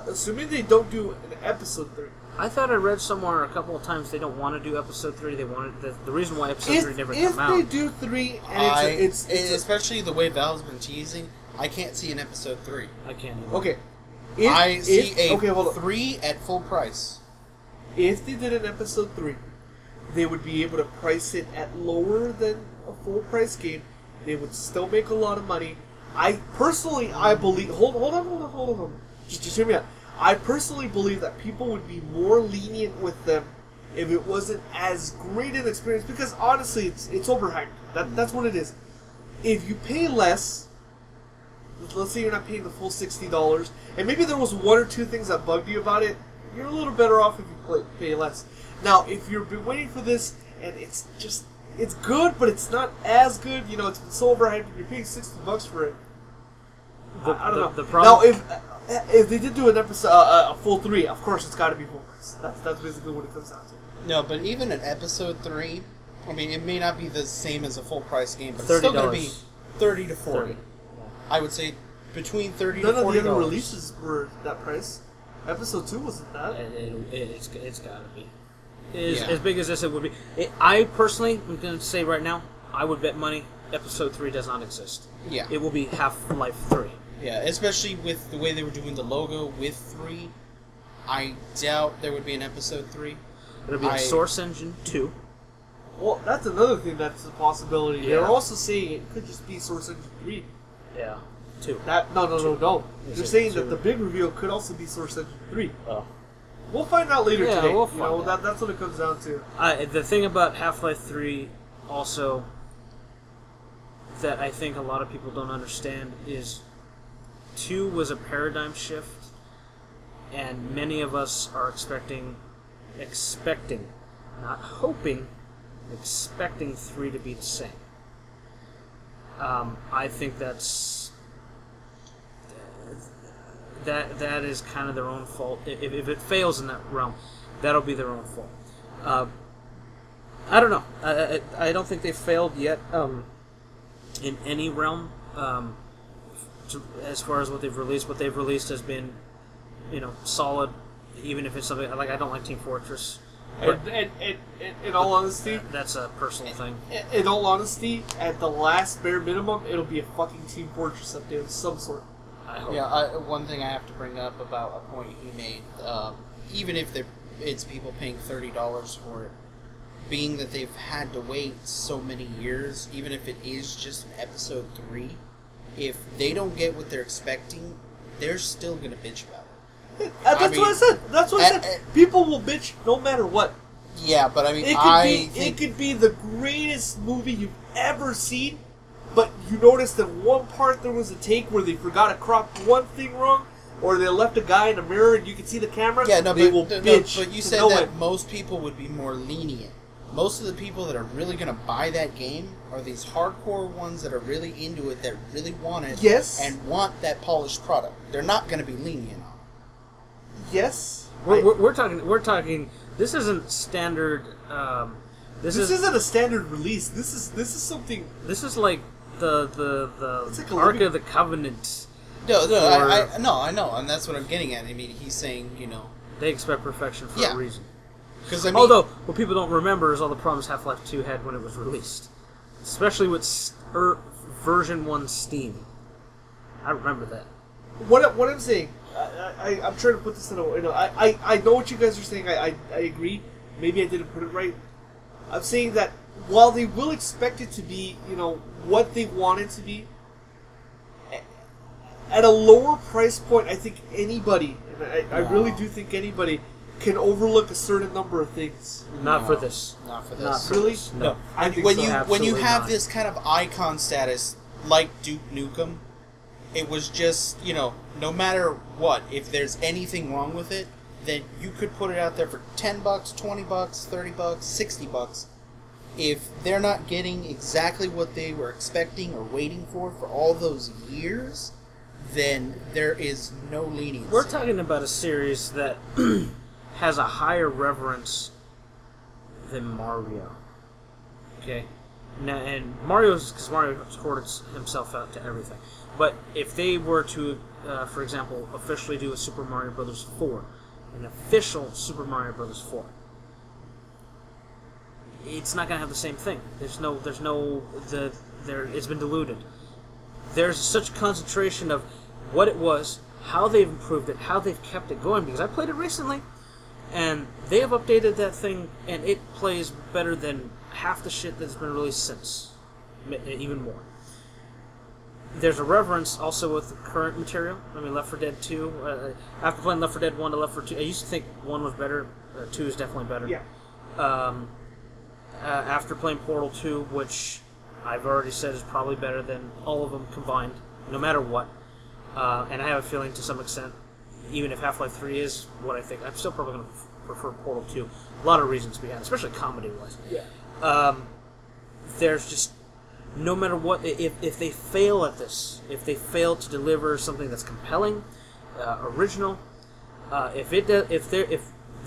Assuming they don't do an episode 3. I thought I read somewhere a couple of times they don't want to do episode 3. They wanted the reason why episode 3 never came out. If they do 3, and it's especially the way Valve's been teasing, I can't see an episode 3. I can't either. Okay. I see a hold on. 3 at full price. If they did an episode 3, they would be able to price it at lower than a full price game. They would still make a lot of money. I believe. Hold on. Just hear me out. I personally believe that people would be more lenient with them if it wasn't as great an experience, because honestly, it's overhyped. That's what it is. If you pay less, let's say you're not paying the full $60, and maybe there was one or two things that bugged you about it, you're a little better off if you pay less. Now, if you've been waiting for this, and it's good, but it's not as good, it's been so overhyped, and you're paying $60 for it. I don't know. The problem... Now, if they did do an episode, a full 3, of course it's got to be full price. That's basically what it comes down to. No, but even an episode 3, I mean, it may not be the same as a full price game, but $30. it's still going to be 30 to 40. 30. I would say between 30 to $40. None of the other releases were that price. Episode 2 wasn't that. It's got to be. As big as this, it would be. I personally, I'm going to say right now, I would bet money Episode 3 does not exist. Yeah. It will be Half-Life 3. Yeah, especially with the way they were doing the logo with 3. I doubt there would be an Episode 3. It'll be a Source Engine 2. Well, that's another thing that's a possibility. Yeah. They're also saying it could just be Source Engine 3. Yeah. 2. No. Is They're it saying 2? that the big reveal could also be Source Engine 3. Oh. We'll find out later today. We'll find out. That's what it comes down to. The thing about Half-Life 3 also that I think a lot of people don't understand is 2 was a paradigm shift, and many of us are expecting, not hoping, expecting 3 to be the same. I think that is kind of their own fault. If it fails in that realm, that'll be their own fault. I don't know. I don't think they've failed yet in any realm. As far as what they've released has been, solid. Even if it's something like I don't like Team Fortress. And in all honesty, that's a personal thing. In all honesty, at the last bare minimum, it'll be a fucking Team Fortress update of some sort. I hope. Yeah, one thing I have to bring up about a point he made, even if it's people paying $30 for it, being that they've had to wait so many years, even if it is just an episode 3, if they don't get what they're expecting, they're still going to bitch about it. That's what I said. That's what I said. People will bitch no matter what. Yeah, but I mean, it could be the greatest movie you've ever seen, but you noticed that one part there was a take where they forgot to crop one thing wrong, or they left a guy in a mirror and you can see the camera. Yeah, no, they will bitch. But you said that most people would be more lenient. Most of the people that are really going to buy that game are these hardcore ones that are really into it, that really want it, yes, and want that polished product. They're not going to be lenient on it. Yes, we're talking. This isn't standard. This isn't a standard release. This is something. This is like the like Ark of the Covenant. No, I know, and that's what I'm getting at. I mean, he's saying, they expect perfection for a reason. Because although what people don't remember is all the problems Half-Life 2 had when it was released, especially with version 1 Steam. I remember that. What I'm saying, I'm trying to put this in a. I know what you guys are saying. I agree. Maybe I didn't put it right. I'm saying that while they will expect it to be, what they want it to be, at a lower price point, I think anybody, and I really do think anybody, can overlook a certain number of things. Not for this. Not for this. Not really? No. I think when so. you have not. this kind of icon status like Duke Nukem, it was just, no matter what, if there's anything wrong with it, then you could put it out there for $10, $20, $30, $60. If they're not getting exactly what they were expecting or waiting for all those years, then there is no leniency. We're talking about a series that has a higher reverence than Mario. Okay? Now, and Mario's, because Mario hoarded himself out to everything. But if they were to, for example, officially do a Super Mario Bros. 4, an official Super Mario Bros. 4, it's not going to have the same thing. It's been diluted. There's such concentration of what it was, how they've improved it, how they've kept it going, because I played it recently, and they have updated that thing, and it plays better than half the shit that's been released since, even more. There's a reverence also with the current material. I mean, Left 4 Dead 2, after playing Left 4 Dead 1 to Left 4 2, I used to think 1 was better, 2 is definitely better. Yeah. After playing Portal 2, which I've already said is probably better than all of them combined, no matter what. And I have a feeling to some extent, even if Half-Life 3 is what I think, I'm still probably going to prefer Portal 2. A lot of reasons behind it, especially comedy-wise. Yeah. There's just, no matter what, if they fail at this, if they fail to deliver something that's compelling, original, if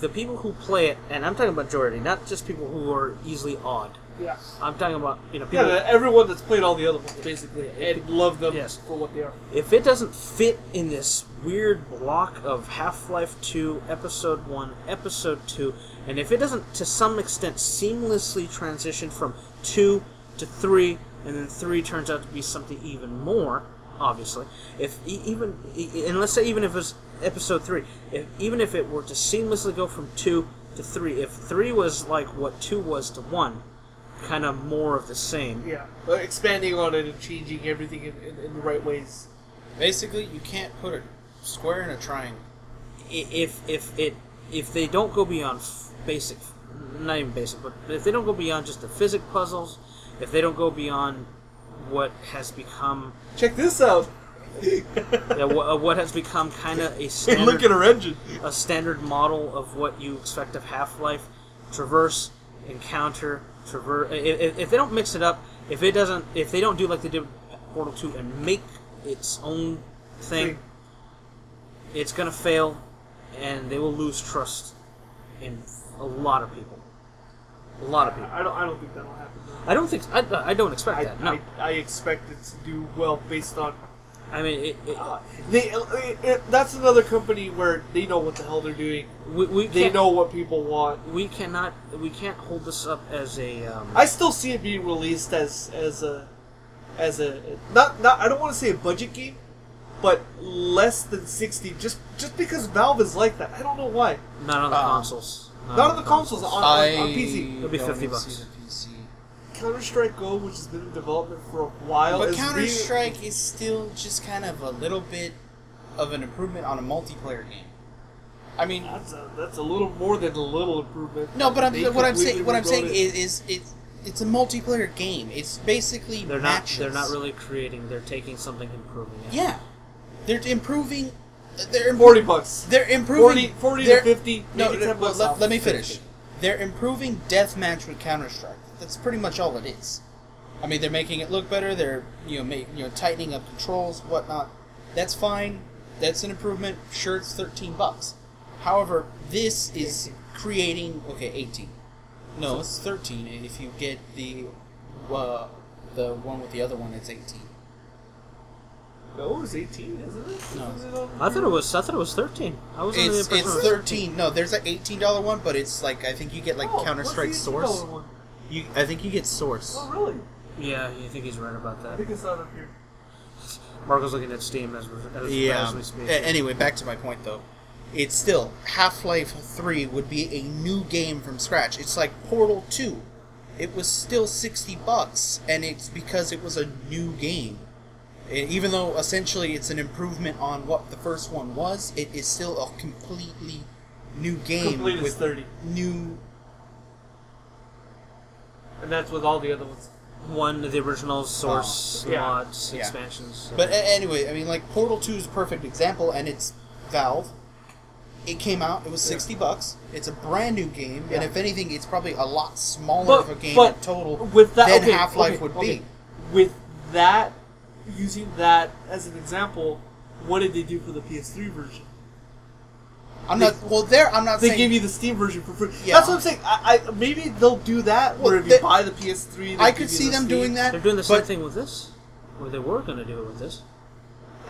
the people who play it, and I'm talking about majority, not just people who are easily awed. Yeah. I'm talking about, people... Yeah, everyone that's played all the other ones, basically, and love them for what they are. If it doesn't fit in this weird block of Half-Life 2, Episode 1, Episode 2, and if it doesn't, to some extent, seamlessly transition from 2 to 3, and then 3 turns out to be something even more, obviously, and let's say even if it was Episode 3, even if it were to seamlessly go from 2 to 3, if 3 was like what 2 was to 1, kind of more of the same. Yeah, but expanding on it and changing everything in the right ways. Basically, you can't put a square in a triangle. If they don't go beyond basic, not even basic, but if they don't go beyond just the physics puzzles, if they don't go beyond what has become... Check this out! what has become kind of a standard... Hey, look at her engine! A standard model of what you expect of Half-Life. Traverse, encounter, traverse... If they don't mix it up, if they don't do like they did with Portal 2 and make its own thing, it's going to fail, and they will lose trust in a lot of people. A lot of people. I don't think that'll happen. I don't think. I don't expect that. No. I expect it to do well based on. I mean, that's another company where they know what the hell they're doing. They know what people want. We can't hold this up as a. I still see it being released as a not I don't want to say a budget game, but less than 60. Just because Valve is like that. I don't know why. Not on the consoles. Not on the consoles. On PC. It'll be $50. Counter-Strike Go, which has been in development for a while. But Counter-Strike is still just kind of a little bit of an improvement on a multiplayer game. I mean, that's a little more than a little improvement. No, but what I'm saying is it's a multiplayer game. It's basically matches. They're not really creating. They're taking something and improving it. Yeah, they're improving. $40. They're improving 40 to 50. No, $10 let me finish. They're improving deathmatch with Counter-Strike. That's pretty much all it is. I mean, they're making it look better. They're tightening up controls, whatnot. That's fine. That's an improvement. Sure, it's $13. However, this is creating 18. No, it's 13. And if you get the one with the other one, it's 18. No, it's 18, isn't it? No, I thought it was 13. I was it's 13. No, there's an $18 one, but it's like I think you get Counter-Strike Source. I think you get Source. Oh, really? Yeah, you think he's right about that. I think it's not up here. Marco's looking at Steam as we speak. Anyway, back to my point though. It's still Half-Life 3 would be a new game from scratch. It's like Portal 2. It was still $60, and it's because it was a new game. Even though essentially it's an improvement on what the first one was, it is still a completely new game with 30. New. And that's with all the other ones. The original Source, mods, expansions. But anyway, I mean, Portal 2 is a perfect example, and it's Valve. It came out, it was $60. It's a brand new game, and if anything, it's probably a lot smaller of a game in total than Half-Life would be. With that, using that as an example, what did they do for the PS3 version? I'm not saying... They gave you the Steam version for free. Yeah. That's what I'm saying. I maybe they'll do that, where if you buy the PS3... I could see them doing that. They're doing the same thing with this. Or they were going to do it with this.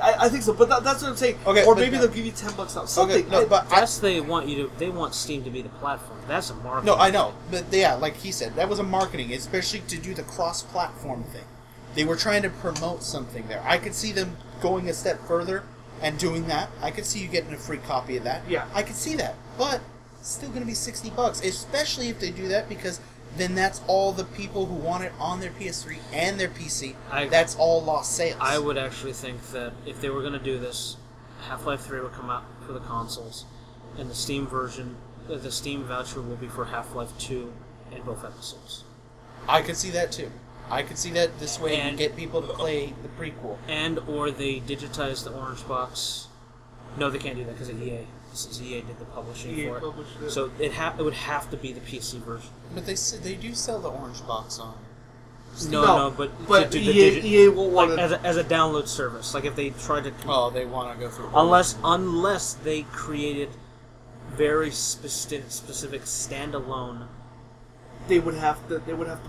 I think so, but that's what I'm saying. Okay, or maybe they'll give you $10 off. Something. Okay, but they want Steam to be the platform. That's a marketing. No, I know, but yeah, like he said, that was a marketing, especially to do the cross-platform thing. They were trying to promote something there. I could see them going a step further and doing that. I could see you getting a free copy of that. Yeah, I could see that, but it's still going to be $60, especially if they do that, because then that's all the people who want it on their PS3 and their PC. That's all lost sales. I would actually think that if they were going to do this, Half-Life 3 would come out for the consoles, and the Steam version the Steam voucher will be for Half-Life 2 and both episodes. I could see that too. I could see that this way And- you get people to play the prequel. And or they digitize the orange box. No, they can't do that because of EA. Since EA did the publishing EA for it. published it. So it would have to be the PC version. But they do sell the orange box on. No, but to do the EA won't like want to. as a download service. Like if they tried to, Oh, they want to go through. unless they created very specific standalone. They would have to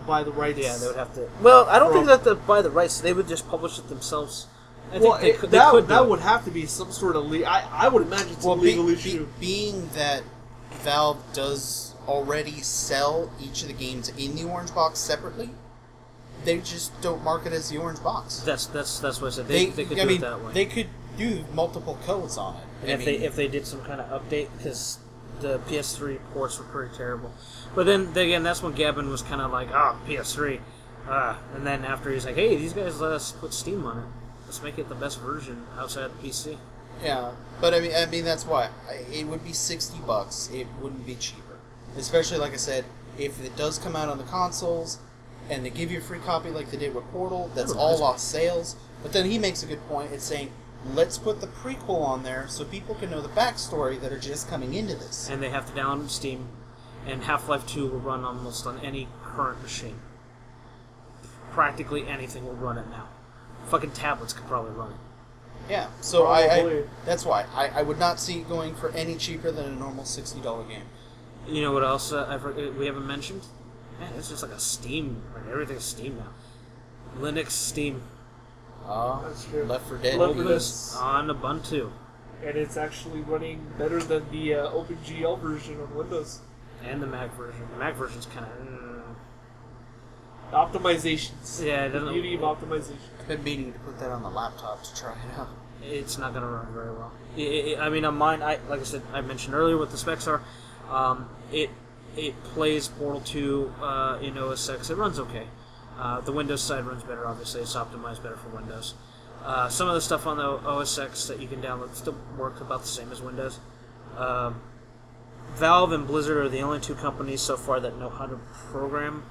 buy the rights. Yeah, they would have to. Well, I don't think From- that they buy the rights. They would just publish it themselves. I Well, think they could. that They could do it. would have to be some sort of I would imagine it's a legal issue. Being that Valve does already sell each of the games in the orange box separately, they just don't market it as the orange box. That's what I said. They could do it that way. They could do multiple codes on it. And if they did some kind of update, because the PS3 ports were pretty terrible. But then again, that's when Gavin was kind of like, PS3. And then after he's like, hey, these guys let us put Steam on it. Let's make it the best version outside the PC. Yeah, but I mean that's why it would be $60. It wouldn't be cheaper, especially like I said, if it does come out on the consoles, and they give you a free copy like they did with Portal. That's all lost sales. But then he makes a good point. It's saying, let's put the prequel on there so people can know the backstory that are just coming into this. And they have to download Steam, and Half-Life 2 will run almost on any current machine. Practically anything will run it now. Fucking tablets could probably run it. Yeah, so Probably. that's why I would not see it going for any cheaper than a normal $60 game. You know what else we haven't mentioned? Man, it's just like a Steam. Like everything's Steam now. Linux Steam. That's true. Left 4 Dead. Left 4 Dead. Windows on Ubuntu. And it's actually running better than the OpenGL version on Windows. And the Mac version. The Mac version's kind of... Optimizations. Yeah, it The doesn't... beauty of optimization. I've been meaning to put that on the laptop to try it out. It's not going to run very well. I mean, on mine, like I said, I mentioned earlier what the specs are. It plays Portal 2 in OS X. It runs okay. The Windows side runs better, obviously. It's optimized better for Windows. Some of the stuff on the OS X that you can download still works about the same as Windows. Valve and Blizzard are the only two companies so far that know how to program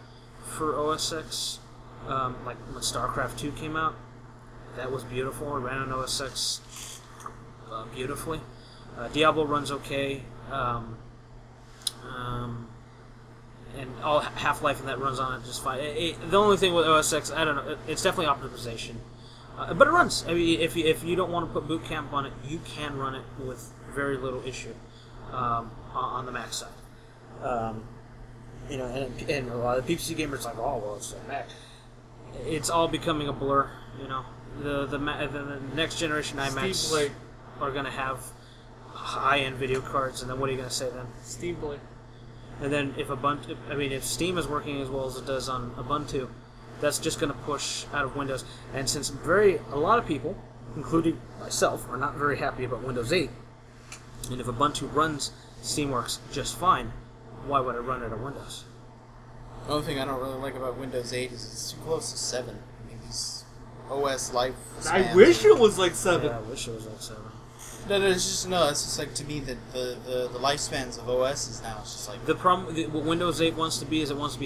for OS X. Like when StarCraft 2 came out, that was beautiful. It ran on OS X beautifully. Diablo runs okay. And all Half-Life and that runs on it just fine. The only thing with OS X, I don't know, it's definitely optimization. But it runs. I mean, if you don't want to put Boot Camp on it, you can run it with very little issue on the Mac side. You know, and a lot of the PC gamers are like, oh, well, it's a Mac. It's all becoming a blur, you know. The next generation iMacs are going to have high-end video cards, and then what are you going to say then? Steam Link. And then if Steam is working as well as it does on Ubuntu, that's just going to push out of Windows. And since a lot of people, including myself, are not very happy about Windows 8, and if Ubuntu runs Steamworks just fine, why would I run it on Windows? The only thing I don't really like about Windows 8 is it's too close to 7. I mean, these OS life spans. I wish it was like 7. Yeah, I wish it was like 7. It's just like, to me, the lifespans of OSs now, it's just like... The problem, what Windows 8 wants to be is it wants to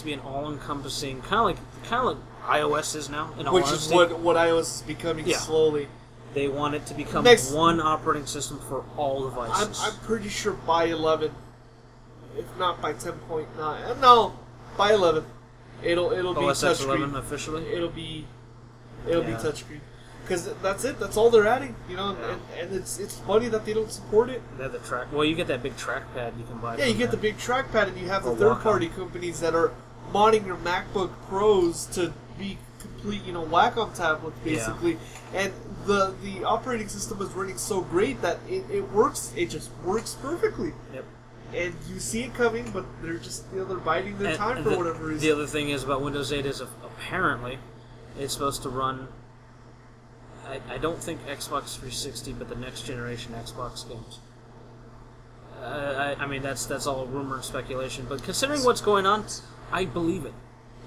be an all-encompassing, kind of like iOS is now. In all Which honesty. is what iOS is becoming slowly. They want it to become one operating system for all devices. I'm pretty sure by 11, if not by 10.9, no, by 11, it'll be OS X 11 touchscreen. officially. It'll be touchscreen. Because that's it. That's all they're adding, you know. Yeah. And it's funny that they don't support it. They have the track. Well, you get that big trackpad you can buy. Yeah, you get the big trackpad, and you have the Or third-party companies that are modding your MacBook Pros to be complete, Wacom tablets, basically. Yeah. And the operating system is running so great that it works. It just works perfectly. Yep. And you see it coming, but they're just they're biding their time for whatever reason. The other thing is about Windows 8 is apparently it's supposed to run. I don't think Xbox 360, but the next generation Xbox games. I mean, that's all rumor and speculation. But considering what's going on, I believe it.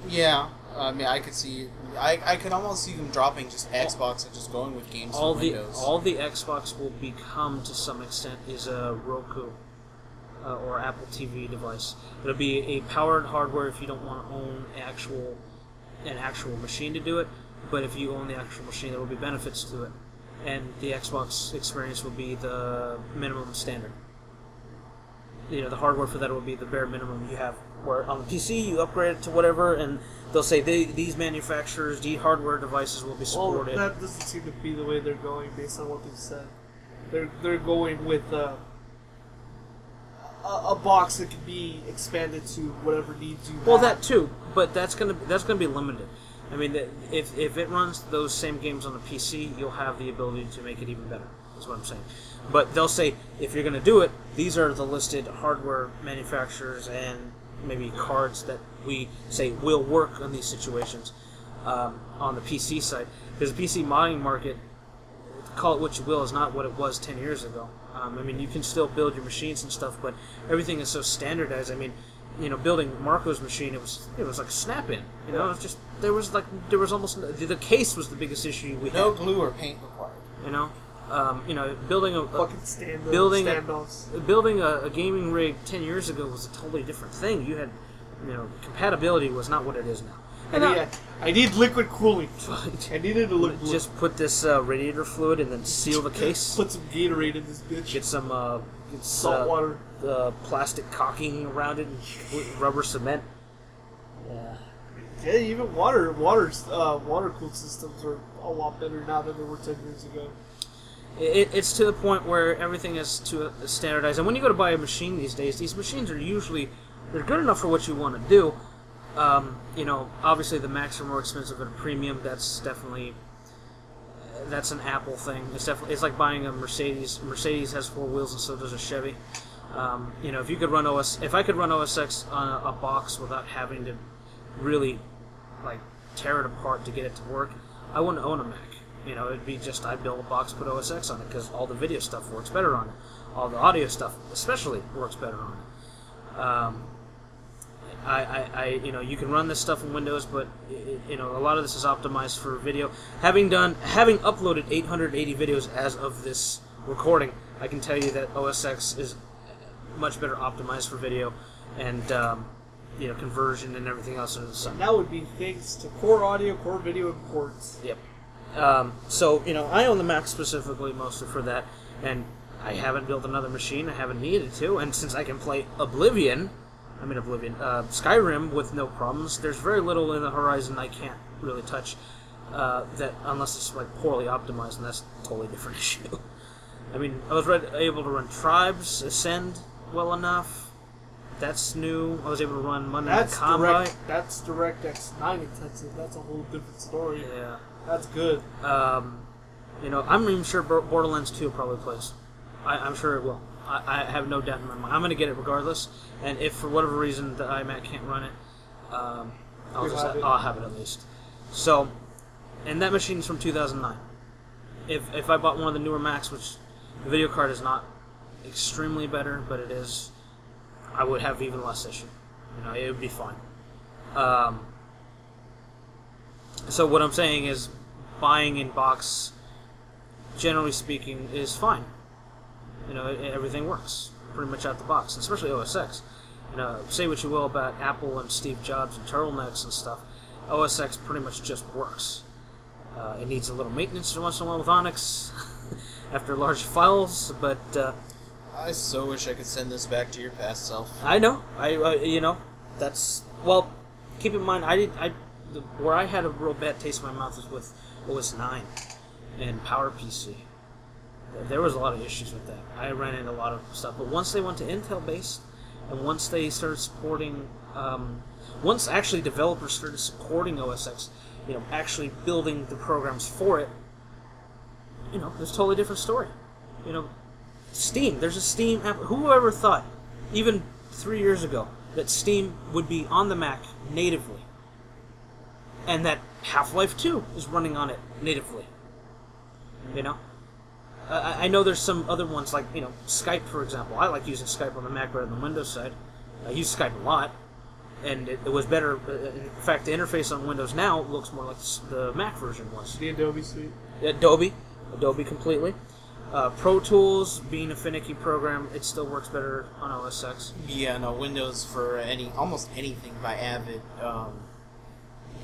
Yeah, I mean, I could see... I could almost see them dropping just Xbox and just going with games from Windows. All the Xbox will become, to some extent, is a Roku. or Apple TV device. It'll be a powered hardware if you don't want to own an actual machine to do it. But if you own the actual machine, there will be benefits to it, and the Xbox experience will be the minimum standard. The hardware for that will be the bare minimum you have. Where on the PC, you upgrade it to whatever, and they'll say these manufacturers, these hardware devices will be supported. Well, that doesn't seem to be the way they're going based on what they've said. They're going with a box that can be expanded to whatever needs you have. Well, that too, but that's gonna be limited. I mean, if it runs those same games on the PC, you'll have the ability to make it even better. That's what I'm saying. But they'll say, if you're going to do it, these are the listed hardware manufacturers and maybe cards that we say will work on these situations on the PC side. Because the PC modding market, call it what you will, is not what it was 10 years ago. I mean, you can still build your machines and stuff, but everything is so standardized. I mean, building Marco's machine, it was like snap-in. It was just there was almost the case was the biggest issue we had. No glue or paint required. Building standoffs. Building a gaming rig 10 years ago was a totally different thing. You had, compatibility was not what it is now. And I need liquid cooling. I needed a liquid. Just put this radiator fluid and then seal the case. Put some Gatorade in this bitch. Get some salt water. Plastic caulking around it and rubber cement. Yeah, even water cooled systems are a lot better now than they were 10 years ago. It's to the point where everything is standardized. And when you go to buy a machine these days, these machines are usually they're good enough for what you want to do. Obviously the Macs are more expensive at a premium. That's an Apple thing. It's like buying a Mercedes. Mercedes has 4 wheels and so does a Chevy. If I could run OS X on a box without having to really tear it apart to get it to work, I wouldn't own a Mac. It'd be just I'd build a box, put OS X on it because all the video stuff works better on it. All the audio stuff, especially, works better on it. You can run this stuff in Windows, but a lot of this is optimized for video. Having uploaded 880 videos as of this recording, I can tell you that OS X is much better optimized for video and conversion and everything else under the sun. That would be thanks to core audio, core video, and ports. Yep. So I own the Mac specifically mostly for that, and I haven't built another machine. I haven't needed to, and since I can play Skyrim with no problems, there's very little in the horizon I can't really touch that unless it's poorly optimized, and that's a totally different issue. I mean, I was able to run Tribes, Ascend well enough. That's new. I was able to run Monday Night Combat. That's DirectX 9 intensive. That's a whole different story. Yeah. That's good. I'm even sure Borderlands 2 probably plays. I'm sure it will. I have no doubt in my mind. I'm going to get it regardless. And if for whatever reason the iMac can't run it, I'll have it at least. So, and that machine's from 2009. If I bought one of the newer Macs, which the video card is not extremely better, but it is, I would have even less issue. It would be fine. So what I'm saying is, buying in box, generally speaking, is fine. Everything works pretty much out the box, especially OS X. Say what you will about Apple and Steve Jobs and turtlenecks and stuff, OS X pretty much just works. It needs a little maintenance once in a while with Onyx after large files, but I so wish I could send this back to your past self. I know. That's keep in mind, where I had a real bad taste in my mouth was with OS 9 and PowerPC. There was a lot of issues with that. I ran into a lot of stuff, but once they went to Intel based, and once they started supporting, once actually developers started supporting OS X, actually building the programs for it, there's a totally different story. Steam. There's a Steam app. Whoever thought, even 3 years ago, that Steam would be on the Mac natively, and that Half-Life 2 is running on it natively. I know there's some other ones like Skype, for example. I like using Skype on the Mac rather than the Windows side. I use Skype a lot, and it was better. In fact, the interface on Windows now looks more like the Mac version was. The Adobe suite. Adobe completely. Pro Tools, being a finicky program, it still works better on OS X. Yeah, no, Windows for almost anything by Avid,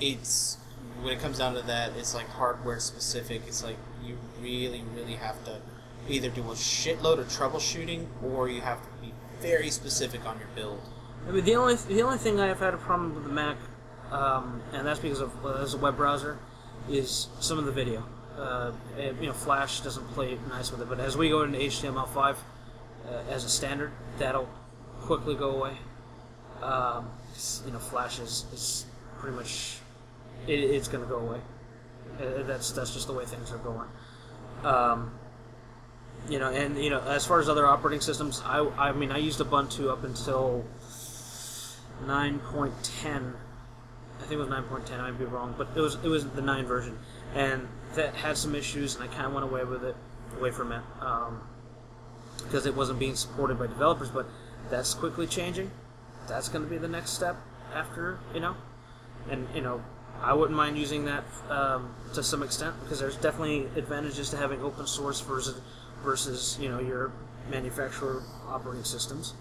it's, when it comes down to that, it's like hardware specific. It's like you really, really have to either do a shitload of troubleshooting, or you have to be very specific on your build. I mean, the only thing I have had a problem with the Mac, and that's because of as a web browser, is some of the video. Flash doesn't play nice with it, but as we go into HTML5 as a standard, that'll quickly go away. Flash is pretty much it's going to go away. That's just the way things are going. As far as other operating systems, I used Ubuntu up until 9.10. I think it was 9.10. I might be wrong, but it was the 9 version, and that had some issues, and I kind of went away from it, because it wasn't being supported by developers. But that's quickly changing. That's going to be the next step after, and I wouldn't mind using that to some extent, because there's definitely advantages to having open source versus your manufacturer operating systems.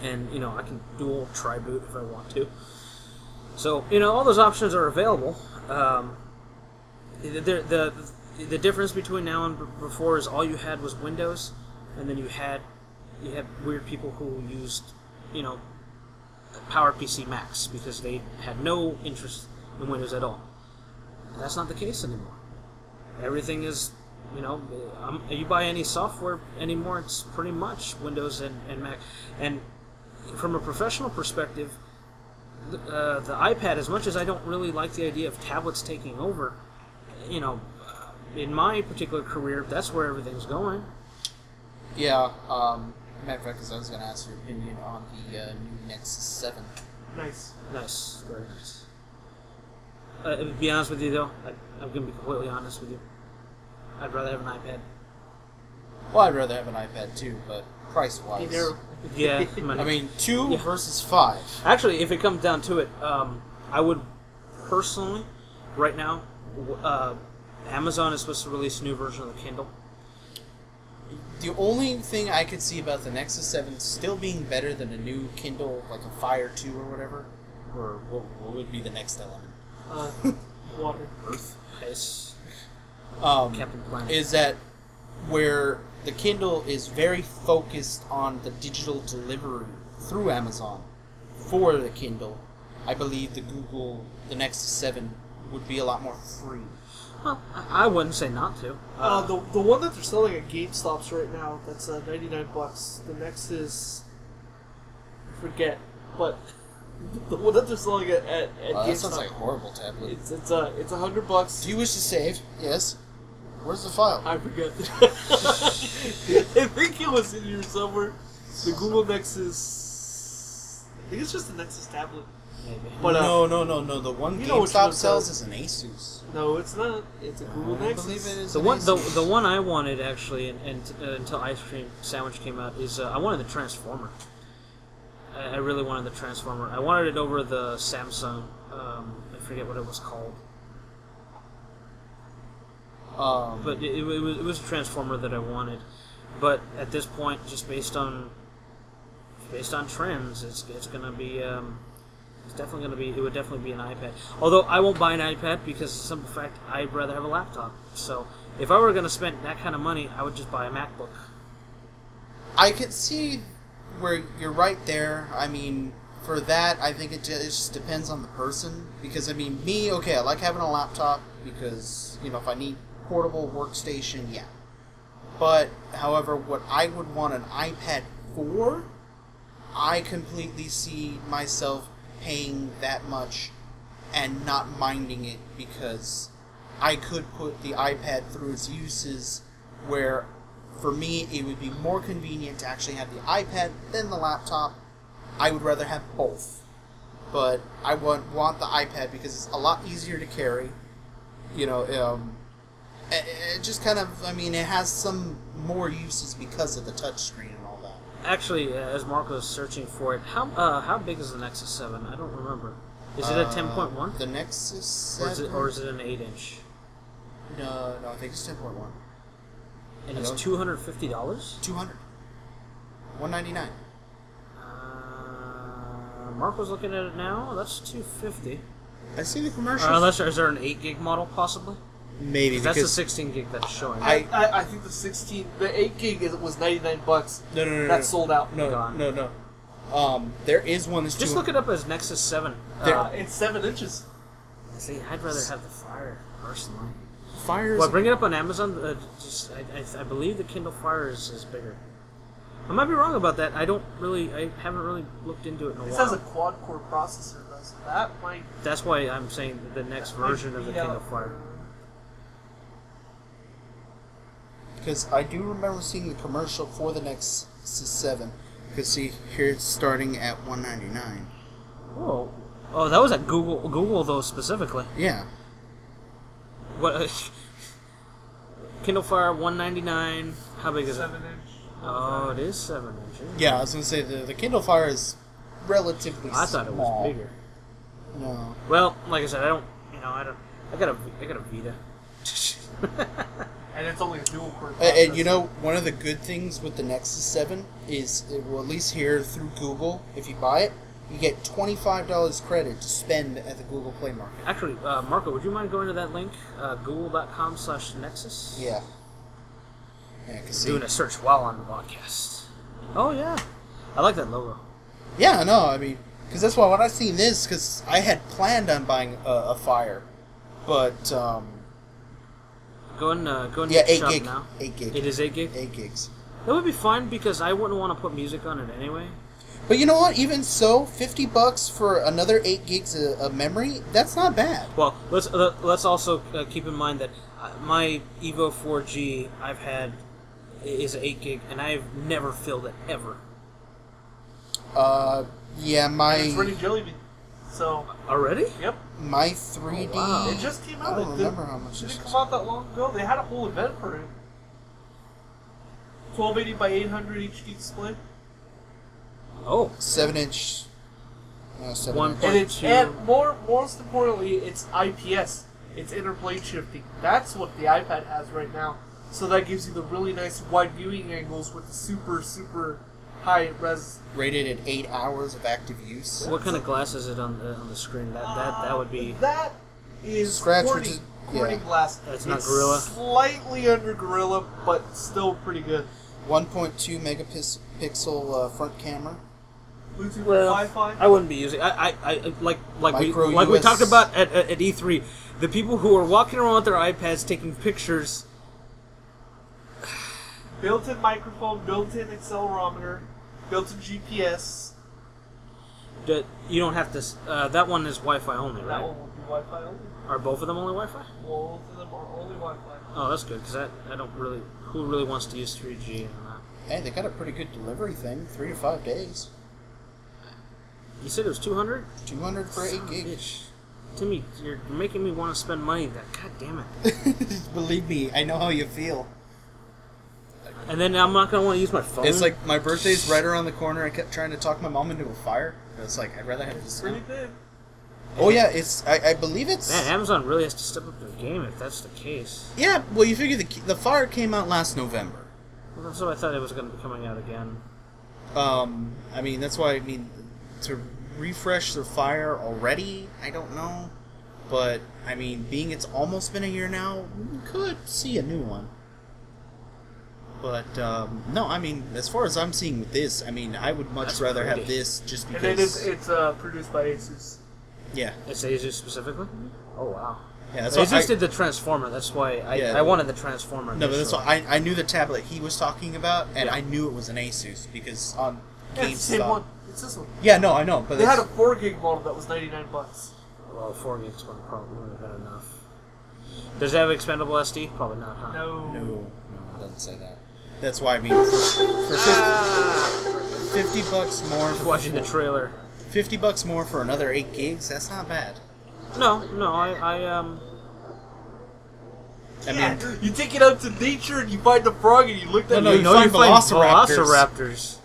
And I can dual tri-boot if I want to. So all those options are available. The difference between now and before is all you had was Windows, and then you had weird people who used PowerPC Macs because they had no interest in Windows at all. That's not the case anymore. Everything is, you buy any software anymore, it's pretty much Windows and Mac. And from a professional perspective, the iPad, as much as I don't really like the idea of tablets taking over, in my particular career, that's where everything's going. Yeah, matter of fact, because I was going to ask your opinion on the new Nexus 7. Nice. Nice. Very nice. To be honest with you, though, I'm going to be completely honest with you. I'd rather have an iPad. Well, I'd rather have an iPad too, but price-wise. Yeah. 2 versus 5. Actually, if it comes down to it, I would personally, right now, Amazon is supposed to release a new version of the Kindle. The only thing I could see about the Nexus 7 still being better than a new Kindle, like a Fire 2 or whatever, or what would be the next element? Water. Earth. Ice. Captain Planet. Is that where the Kindle is very focused on the digital delivery through Amazon for the Kindle. I believe the Nexus 7 would be a lot more free. Well, I wouldn't say not to. The one that they're selling at GameStop's right now, that's $99. The Nexus, I forget, but the one that they're selling at GameStop. That sounds like a horrible tablet. It's $100. Do you wish to save? Yes. Where's the file? I forget. I think it was in here somewhere. The Google Nexus. I think it's just the Nexus tablet. Maybe. But no. The one GameStop sells is an Asus. No, it's not. It's a Google Nexus. I believe it is. The one I wanted actually, until Ice Cream Sandwich came out, is I wanted the Transformer. I really wanted the Transformer. I wanted it over the Samsung. I forget what it was called. But it was a Transformer that I wanted. But at this point, just based on trends, it's gonna be it would definitely be an iPad. Although I won't buy an iPad because of the simple fact I'd rather have a laptop. So if I were gonna spend that kind of money, I would just buy a MacBook. I could see where you're right there. I mean, for that, I think it just depends on the person. Because me, I like having a laptop because if I need portable workstation, yeah. But however, what I would want an iPad for, I completely see myself paying that much and not minding it, because I could put the iPad through its uses where for me it would be more convenient to actually have the iPad than the laptop. I would rather have both, but I would want the iPad because it's a lot easier to carry. It just kind of, it has some more uses because of the touchscreen and all that. Actually, as Mark was searching for it, how big is the Nexus 7? I don't remember. Is it a 10.1? The Nexus 7? Or is it an 8-inch? No, I think it's 10.1. And it's $250? 200. 199. Mark was looking at it now. That's $250. I see the commercial. Unless is there an 8 gig model possibly? Maybe That's because the 16 gig that's showing. I think the 8 gig was $99. No. That's sold out. No. There is one that's just look it up as Nexus 7. It's 7 inches. See, I'd rather have the Fire personally. Fire. Well, bring it up on Amazon. I believe the Kindle Fire is bigger. I might be wrong about that. I haven't really looked into it in a while. This has a quad-core processor, though, so that might... That's why I'm saying the next version of the Kindle Fire. Because I do remember seeing the commercial for the Nexus 7. Because see, here it's starting at $199. Oh, that was at Google though specifically. Yeah. What? Kindle Fire $199. How big is it? 7 inch. Oh, it is 7 inches. Yeah, I was gonna say the Kindle Fire is relatively small. I thought it was bigger. No. Well, like I said, I got a Vita. And it's only a dual core. And you know, one of the good things with the Nexus 7 is, well, at least here through Google, if you buy it, you get $25 credit to spend at the Google Play Market. Actually, Marco, would you mind going to that link, google.com/nexus? Yeah. Yeah, cause Doing a search while on the podcast. Oh, yeah. I like that logo. Yeah, no, I mean, because that's why when I seen this, because I had planned on buying a Fire, but, Go and yeah, get 8 shop gig. now. 8 gig. It is 8 gig? 8 gigs. That would be fine because I wouldn't want to put music on it anyway. But you know what? Even so, $50 for another 8 gigs of memory, that's not bad. Well, let's also keep in mind that my Evo 4G I've had is 8 gig, and I've never filled it ever. Yeah, It's running Jelly Bean. So Already? Yep. my 3D. Oh, wow. It just came out. I don't remember how much Did this it was. come out that long ago? They had a whole event for it. 1280 by 800 HD display. Oh. 7-inch. 7 One inch. point- And it's most importantly, it's IPS. It's interplane shifting. That's what the iPad has right now. So that gives you the really nice wide viewing angles with the super high res. Rated at 8 hours of active use. What kind of glass is it on the screen? That would be. That is Scratch Corning, resist- Corning yeah. glass. That's not It's Gorilla? Slightly under Gorilla, but still pretty good. 1.2 megapixel front camera. Bluetooth, Well, Wi-Fi. I wouldn't be using. Like Micro we US. talked about at E3. The people who are walking around with their iPads taking pictures. Built-in microphone, built-in accelerometer, built-in GPS. That you don't have to. That one is Wi-Fi only, That right? one will be Wi-Fi only. Are both of them only Wi-Fi? Both of them are only Wi-Fi. Oh, that's good because I don't really. Who really wants to use 3G and that? Hey, they got a pretty good delivery thing. 3 to 5 days. You said it was 200. 200 for 8 gigs. Timmy, you're making me want to spend money. God damn it! Believe me, I know how you feel. And then I'm not gonna want to use my phone. It's like my birthday's right around the corner. I kept trying to talk my mom into a Fire. It's like I'd rather have this. Really good. Oh yeah, it's. I believe it's. Man, Amazon really has to step up their game if that's the case. Yeah, well, you figure the Fire came out last November. So I thought it was going to be coming out again. I mean that's why to refresh the Fire already. I don't know, but I mean, being it's almost been a year now, we could see a new one. But no, I mean, as far as I'm seeing with this, I mean, I would much That's rather pretty. have this just because. And it's produced by Asus. Yeah, It's Asus specifically? Oh, wow. yeah. That's Asus why did the Transformer. That's why Yeah. I wanted the Transformer. No, but that's initially. why I knew the tablet he was talking about, and Yeah. I knew it was an Asus because on Yeah, it's the same GameStop. one. It's this one. Yeah, no, I know, but They had it's- a 4 gig model that was $99. Well, 4 gigs would probably have been enough. Does it have expandable SD? Probably not, huh? No. no, it doesn't say that. That's why I mean, for $50 more, Just watching the trailer. $50 more for another 8 gigs. That's not bad. No, I Yeah, mean, you take it out to nature and you find the frog and you look at No, it. you find velociraptors. velociraptors.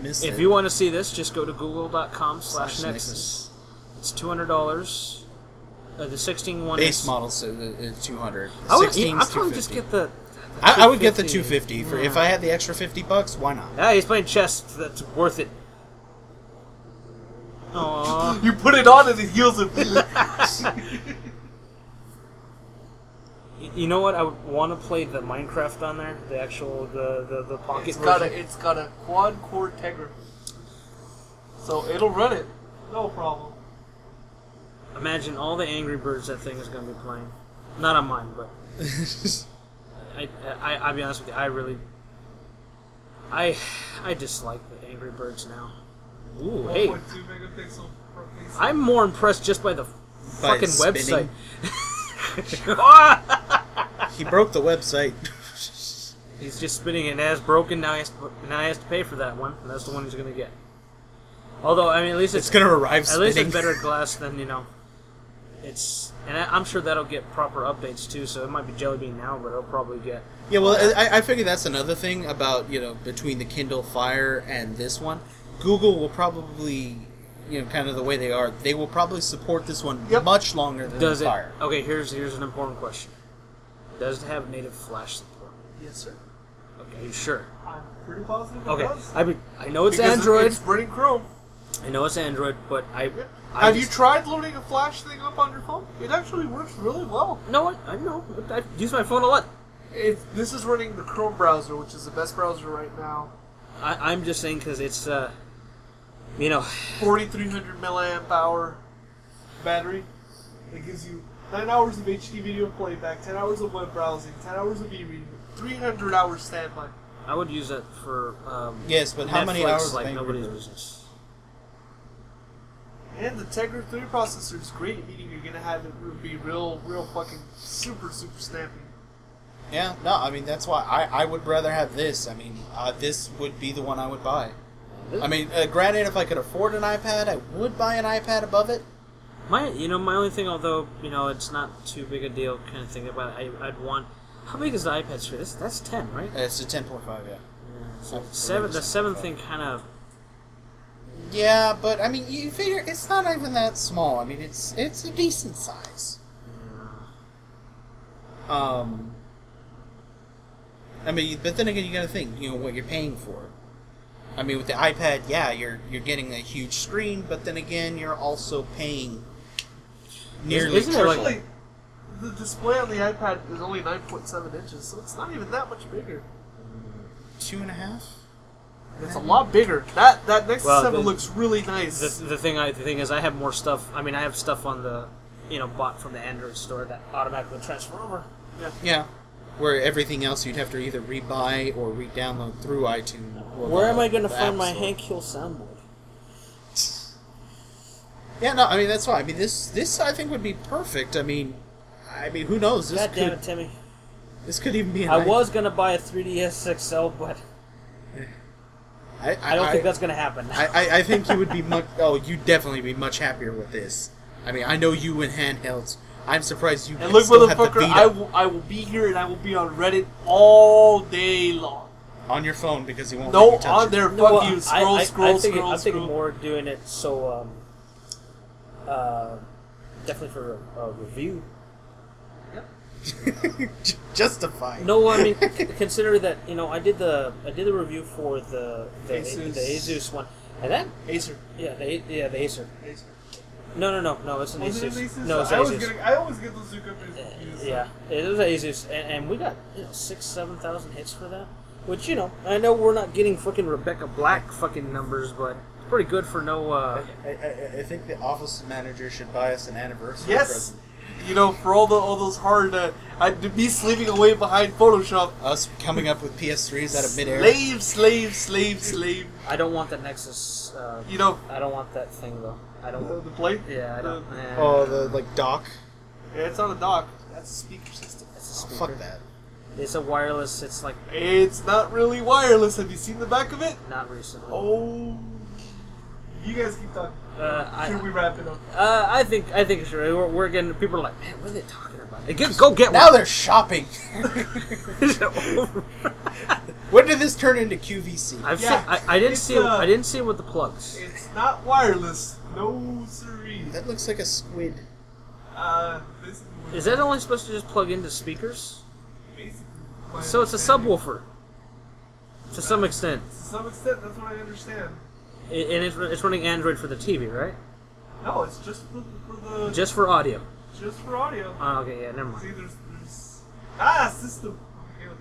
missed If it. you want to see this, just go to google.com/nexus. Nexus. It's $200. The 16 one Base is... model so it's 200. I would, 16 I'd is probably just 250. get the I would get the 250. 250 for if I had the extra $50. Why not? Yeah, he's playing chess. That's worth it. Aww. You put it on and it heals him. You know what? I would want to play the Minecraft on there, the actual the pocket version. It's got a quad core Tegra, so it'll run it, no problem. Imagine all the Angry Birds that thing is going to be playing. Not on mine, but I'll be honest with you. I dislike the Angry Birds now. Ooh, hey. 1.2 megapixel front facing. I'm more impressed just by the fucking spinning. website. He broke the website. He's just spinning it and it has broken. Now he has to pay for that one. And that's the one he's going to get. Although, I mean, at least It's going to arrive at least spinning. it's better glass than, and I'm sure that'll get proper updates too, so it might be Jelly Bean now, but it'll probably get... Yeah, well, I figure that's another thing about, between the Kindle Fire and this one. Google will probably, kind of the way they are, they will probably support this one much longer than Does the it? Fire. Okay, here's an important question. Does it have native Flash support? Yes, sir. Okay, are you sure? I'm pretty positive it Okay, does. I know it's Because Android. It's running Chrome. I know it's Android, but Have you tried loading a Flash thing up on your phone? It actually works really well. No, I know. I use my phone a lot. This is running the Chrome browser, which is the best browser right now. I'm just saying because it's, 4,300 milliamp hour battery. It gives you 9 hours of HD video playback, 10 hours of web browsing, 10 hours of e-reading, 300 hours standby. I would use that for Yes, but how many Netflix hours like of Angry nobody's Birds? business. And the Tegra 3 processor is great, meaning you're gonna have it be real fucking super snappy. Yeah, no, I mean, that's why I would rather have this. I mean, this would be the one I would buy. I mean, granted, if I could afford an iPad, I would buy an iPad above it. My only thing, although it's not too big a deal, kind of thing about it, I'd want. How big is the iPad screen? That's 10, right? It's a 10.5, yeah. So the 7 thing kind of. Yeah, but I mean, you figure it's not even that small. I mean, it's a decent size. I mean, but then again, you got to think, what you're paying for. I mean, with the iPad, yeah, you're getting a huge screen, but then again, you're also paying nearly. Isn't it like- Actually, the display on the iPad is only 9.7 inches, so it's not even that much bigger. 2.5? It's a lot bigger. That Nexus Well, 7 looks really nice. The thing is, I have more stuff. I mean, I have stuff on the, bought from the Android store that automatically transfer over. Yeah. Where everything else you'd have to either rebuy or re-download through iTunes. Or Where am I going to the find App my Store. Hank Hill soundboard? Yeah, no, I mean, that's why. I mean, this I think would be perfect. I mean, who knows? God damn it, Timmy! This could even be. I was going to buy a 3DS XL, but I don't think that's going to happen. I think you would be much. Oh, you'd definitely be much happier with this. I mean, I know you in handhelds. I'm surprised you And look, still have the motherfucker, Vita I will be here and I will be on Reddit all day long. on your phone because you won't. No, let you touch on it. there, No, fuck you. Scroll. I'm thinking more doing it so, definitely for a review. Justify. No, I mean, consider that I did the review for the Asus one, and that Acer. the Acer. Acer. No, it's an Was it Asus. an Asus? No, it's I Asus. always get those two companies confused. Yeah, it was Asus, and we got 6,000-7,000 hits for that. Which I know we're not getting fucking Rebecca Black fucking numbers, but it's pretty good for no. I think the office manager should buy us an anniversary Yes. present. For all those hard, me sleeping away behind Photoshop. Us coming up with PS3s out of midair. Slave. I don't want the Nexus. I don't want that thing though. I don't. The plate. Yeah, I don't. Oh, the dock. Yeah, it's on a dock. That's a speaker system. It's a Oh, speaker. fuck that. It's a wireless. It's like It's not really wireless. Have you seen the back of it? not recently. Oh. You guys keep talking. Should we wrap it up? I think sure. We're getting people are like, man, what are they talking about? Go get Now one. they're shopping. When did this turn into QVC? I didn't it's, see. I didn't see it with the plugs. It's not wireless. No siree. That looks like a squid. This Is that only supposed to just plug into speakers? basically. So it's a subwoofer. To some extent. To some extent, that's what I understand. And it's running Android for the TV, right? No, it's just for the... Just for audio. Just for audio. Oh, okay, yeah, never mind. See, there's... system. Okay with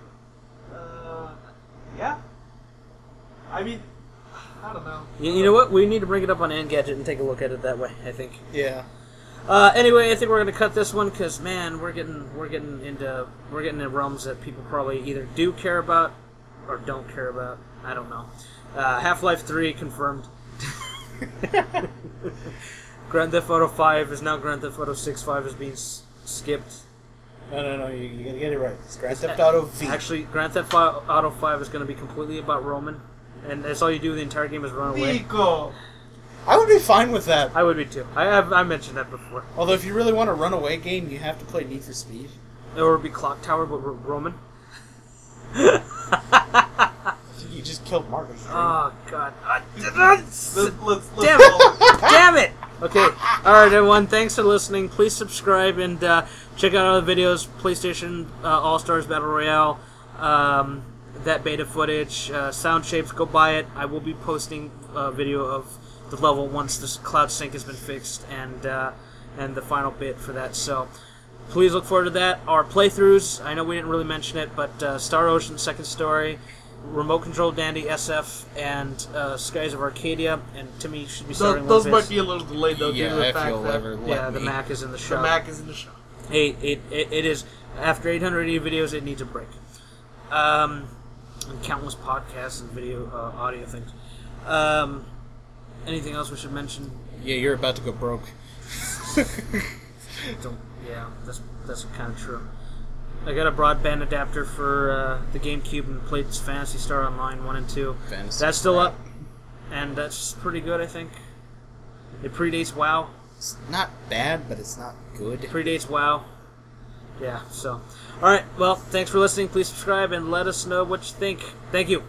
that. Yeah. I mean, I don't know. You know what? We need to bring it up on Engadget and take a look at it that way, I think. Yeah. Anyway, I think we're gonna cut this one because man, we're getting into realms that people probably either do care about or don't care about. I don't know. Half-Life 3 confirmed. Grand Theft Auto 5 is now Grand Theft Auto 6. 5 is being skipped. No, you gotta get it right. It's Grand Theft Auto V. Actually, Grand Theft Auto 5 is going to be completely about Roman, and that's all you do the entire game is run away. Nico! I would be fine with that. I would be too. I mentioned that before. Although if you really want a runaway game, you have to play Need for Speed. Or it would be Clock Tower, but Roman. You just killed Margaret. Oh, God. Let's Damn it! Damn it! Okay. Alright, everyone. Thanks for listening. Please subscribe and check out other videos. PlayStation All-Stars Battle Royale. That beta footage. Sound Shapes. Go buy it. I will be posting a video of the level once this cloud sync has been fixed and the final bit for that. So please look forward to that. Our playthroughs. I know we didn't really mention it, but Star Ocean Second Story, Remote Control Dandy SF, and Skies of Arcadia. And Timmy should be starting those one of might his. be a little delayed though, due to the fact that The Mac is in the shop. the Mac is in the shop. It is after 880 videos, it needs a break. And countless podcasts and video audio things. Anything else we should mention? Yeah, you're about to go broke. Yeah, that's kind of true. I got a broadband adapter for the GameCube and played Phantasy Star Online 1 and 2. That's still up, and that's pretty good, I think. It predates WoW. It's not bad, but it's not good. It predates WoW. Yeah, so. Alright, well, thanks for listening. Please subscribe and let us know what you think. Thank you.